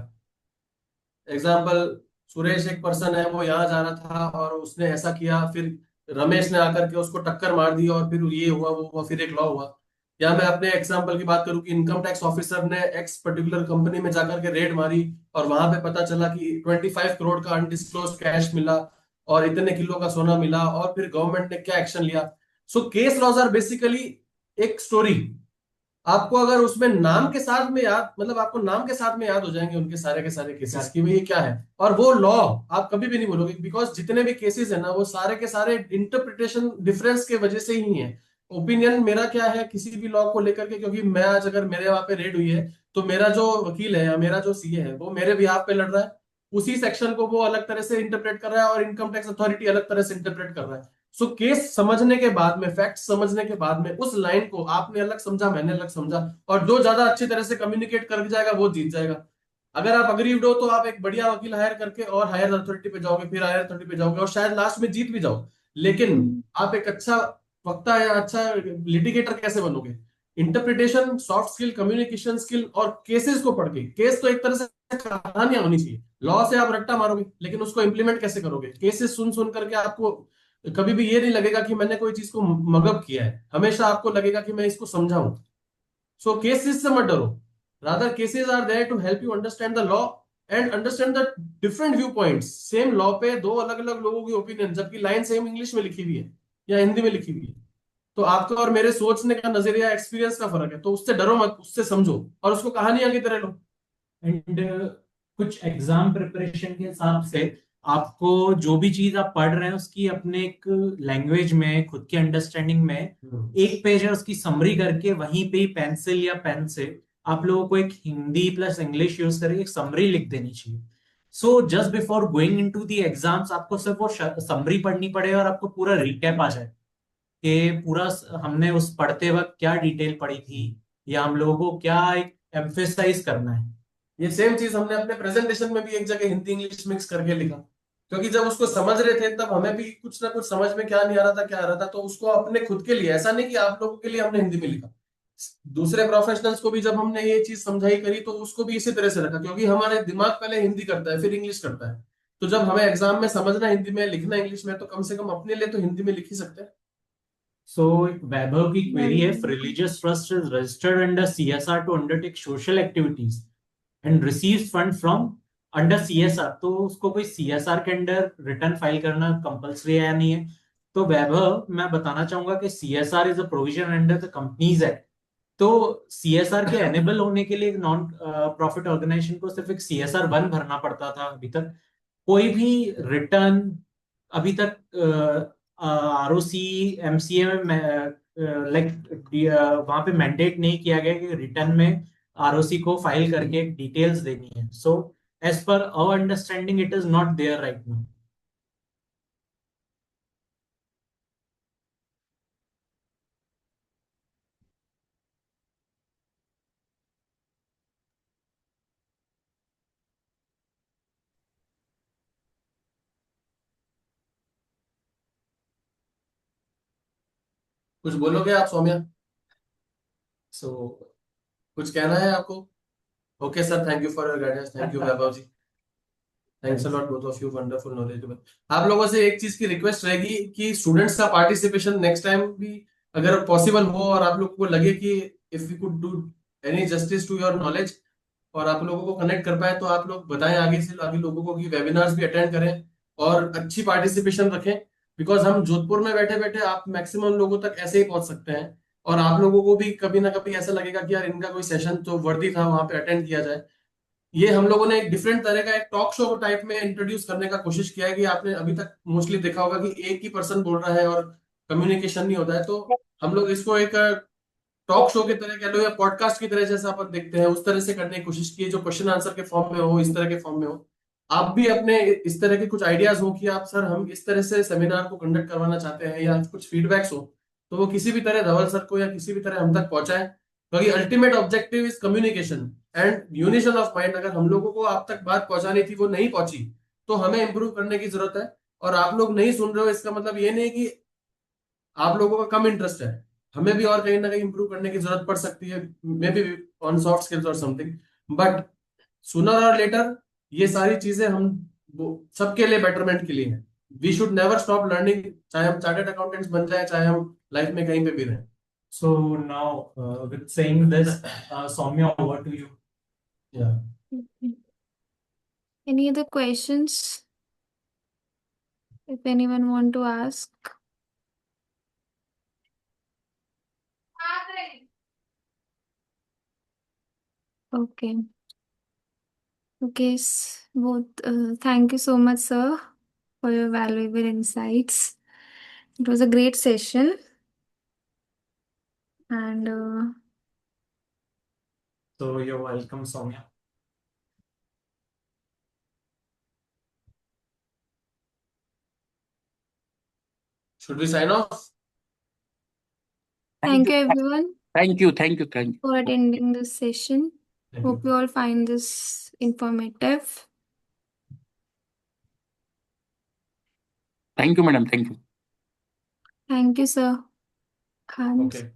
एग्जाम्पल, सुरेश एक पर्सन है, वो यहाँ जा रहा था और उसने ऐसा किया, फिर रमेश ने आकर के उसको टक्कर मार दी और फिर ये हुआ वो हुआ, फिर एक लॉ हुआ. या मैं अपने एग्जाम्पल की बात करूं कि इनकम टैक्स ऑफिसर ने एक्स पर्टिकुलर कंपनी में जाकर के रेड मारी और वहां पे पता चला कि 25 करोड़ का अनडिस्क्लोज कैश मिला और इतने किलो का सोना मिला, और फिर गवर्नमेंट ने क्या एक्शन लिया. So case laws are basically एक स्टोरी. आपको अगर उसमें नाम के साथ में याद, मतलब आपको नाम के साथ में याद हो जाएंगे उनके सारे के सारे केसेस कि भाई ये क्या है, और वो लॉ आप कभी भी नहीं बोलोगे, बिकॉज जितने भी केसेस है ना, वो सारे के सारे इंटरप्रिटेशन डिफरेंस के वजह से ही है. ओपिनियन मेरा क्या है किसी भी लॉ को लेकर के, क्योंकि मैं आज अगर मेरे वहां पे रेड हुई है तो मेरा जो वकील है या मेरा जो सीए है वो मेरे बिहाफ पे लड़ रहा है, उसी सेक्शन को वो अलग तरह से इंटरप्रेट कर रहा है और इनकम टैक्स अथॉरिटी अलग तरह से इंटरप्रेट कर रहा है. सो केस समझने के बाद में, फैक्ट समझने के बाद में, उस लाइन को आपने अलग समझा, मैंने अलग समझा, और जो ज्यादा अच्छी तरह से कम्युनिकेट कर जाएगा वो जीत जाएगा. अगर आप अग्रीव्ड हो तो आप एक बढ़िया वकील हायर करके और हायर अथॉरिटी पे जाओगे, फिर हायर अथॉरिटी पे जाओगे और शायद लास्ट में जीत भी जाओ. लेकिन आप एक अच्छा वक्ता या अच्छा लिटिगेटर कैसे बनोगे? Interpretation, soft skill, communication skill और केसेस को पढ़ के. केस तो एक तरह से कहानियां होनी चाहिए. लॉ से आप रट्टा मारोगे, लेकिन उसको इंप्लीमेंट कैसे करोगे? केसेस सुन सुन करके आपको कभी भी ये नहीं लगेगा कि मैंने कोई चीज को मगअप किया है, हमेशा आपको लगेगा कि मैं इसको समझाऊं. सो केसेस से मत डरो, rather cases are there to help you understand the law and understand the different viewpoints. Same law पे दो अलग अलग लोगों की ओपिनियन, जबकि लाइन सेम इंग्लिश में लिखी हुई है या हिंदी में लिखी हुई है, तो आपका और मेरे सोचने का नजरिया, एक्सपीरियंस का फर्क है. तो उससे डरो मत, उससे समझो और उसको कहानियां की तरह लो. एंड कुछ एग्जाम प्रिपरेशन के हिसाब से आपको जो भी चीज आप पढ़ रहे हैं उसकी अपने एक लैंग्वेज में, खुद की अंडरस्टैंडिंग में एक पेज है उसकी समरी करके, वहीं पे ही पेंसिल या पेन से आप लोगों को एक हिंदी प्लस इंग्लिश यूज करके एक समरी लिख देनी चाहिए. So just before going into the exams आपको सिर्फ वो समरी पढ़नी पड़े और आपको पूरा रिकैप आ जाए कि पूरा हमने उस पढ़ते वक्त क्या डिटेल पढ़ी थी, या हम लोगों को क्या एक एम्फेसाइज करना है. ये सेम चीज हमने अपने प्रेजेंटेशन में भी एक जगह हिंदी इंग्लिश मिक्स करके लिखा, क्योंकि जब उसको समझ रहे थे तब हमें भी कुछ ना कुछ समझ में क्या नहीं आ रहा था, क्या आ रहा था, तो उसको अपने खुद के लिए, ऐसा नहीं कि आप लोगों के लिए हमने हिंदी में लिखा, दूसरे प्रोफेशनल्स को भी जब हमने ये चीज समझाई करी तो उसको भी इसी तरह से रखा, क्योंकि हमारे दिमाग पहले हिंदी करता है फिर इंग्लिश करता है. तो जब हमें एग्जाम में समझना हिंदी में, लिखना इंग्लिश में, तो कम से कम अपने लिए तो हिंदी में लिख ही सकते हैं. सो वैभव की क्वेरी है, religious trust is registered under CSR to undertake social activities and receives fund from under CSR, तो उसको कोई CSR के अंडर रिटर्न फाइल करना कंपलसरी है या नहीं है? तो वैभव, मैं बताना चाहूंगा कि CSR is a provision under the companies act. तो CSR के एनेबल होने के लिए एक नॉन प्रॉफिट ऑर्गेनाइजेशन को सिर्फ एक CSR 1 भरना पड़ता था अभी तक। कोई भी रिटर्न अभी तक ROC MCA में लाइक वहां पे मैंडेट नहीं किया गया कि रिटर्न में ROC को फाइल करके डिटेल्स देनी है। So as per our understanding it is not there right now. कुछ बोलोगे आप सौम्या? सो कुछ कहना है आपको? Okay sir, thank you for your guidance, thank you Vaibhav ji, thanks a lot both of you, wonderful knowledgeable. आप लोगों से एक चीज की रिक्वेस्ट रहेगी कि स्टूडेंट्स का पार्टिसिपेशन नेक्स्ट टाइम भी अगर पॉसिबल हो और आप लोगों को लगे कि if you could do any justice to your knowledge और आप लोगों को कनेक्ट कर पाए, तो आप लोग बताएं आगे से आगे लोगों को कि वेबिनार्स भी अटेंड करें और अच्छी पार्टिसिपेशन रखें। बिकॉज हम जोधपुर में बैठे बैठे आप मैक्सिमम लोगों तक ऐसे ही पहुंच सकते हैं, और आप लोगों को भी कभी ना कभी ऐसा लगेगा कि यार इनका कोई सेशन तो वर्दी था, वहां पे अटेंड किया जाए। ये हम लोगों ने एक डिफरेंट तरह का एक टॉक शो टाइप में इंट्रोड्यूस करने का कोशिश किया है कि आपने अभी तक मोस्टली देखा होगा कि एक ही पर्सन बोल रहा है और कम्युनिकेशन नहीं होता है। तो हम लोग इसको एक टॉक शो की तरह कह लो या पॉडकास्ट की तरह जैसा अपन देखते हैं उस तरह से करने की कोशिश की है, जो क्वेश्चन आंसर के फॉर्म में हो, इस तरह के फॉर्म में हो। आप भी अपने इस तरह के कुछ आइडियाज हो कि आप सर हम इस तरह से सेमिनार को कंडक्ट करवाना चाहते हैं, या कुछ फीडबैक्स हो, तो वो किसी भी तरह धवल सर को या किसी भी तरह हम तक पहुंचाएं। क्योंकि ultimate objective is communication and unison of mind. अगर हम लोगों को आप तक बात पहुंचानी थी, वो नहीं पहुंची, तो हमें इंप्रूव करने की जरूरत है। और आप लोग नहीं सुन रहे हो इसका मतलब ये नहीं कि आप लोगों का कम इंटरेस्ट है। हमें भी और कहीं ना कहीं इंप्रूव करने की जरूरत पड़ सकती है, may be on soft skills और समथिंग। बट सूनर और लेटर ये सारी चीजें हम सबके लिए बेटरमेंट के लिए है। We should never stop learning, चाहे हम चार्टर्ड अकाउंटेंट्स बन जाए, चाहे हम लाइफ में कहीं पे भी रहें। so now with saying this, Soumya, over to you. या Any other questions? If anyone want to ask. Okay. Okay. Thank you so much, sir, for your valuable insights. It was a great session, and So you're welcome, Soumya. Should we sign off? thank you everyone Thank you. Thank you. Thank you. for attending this session. Thank Hope you. you all find this informative. Thank you, madam. Thank you. Thank you, sir. Thanks. Okay.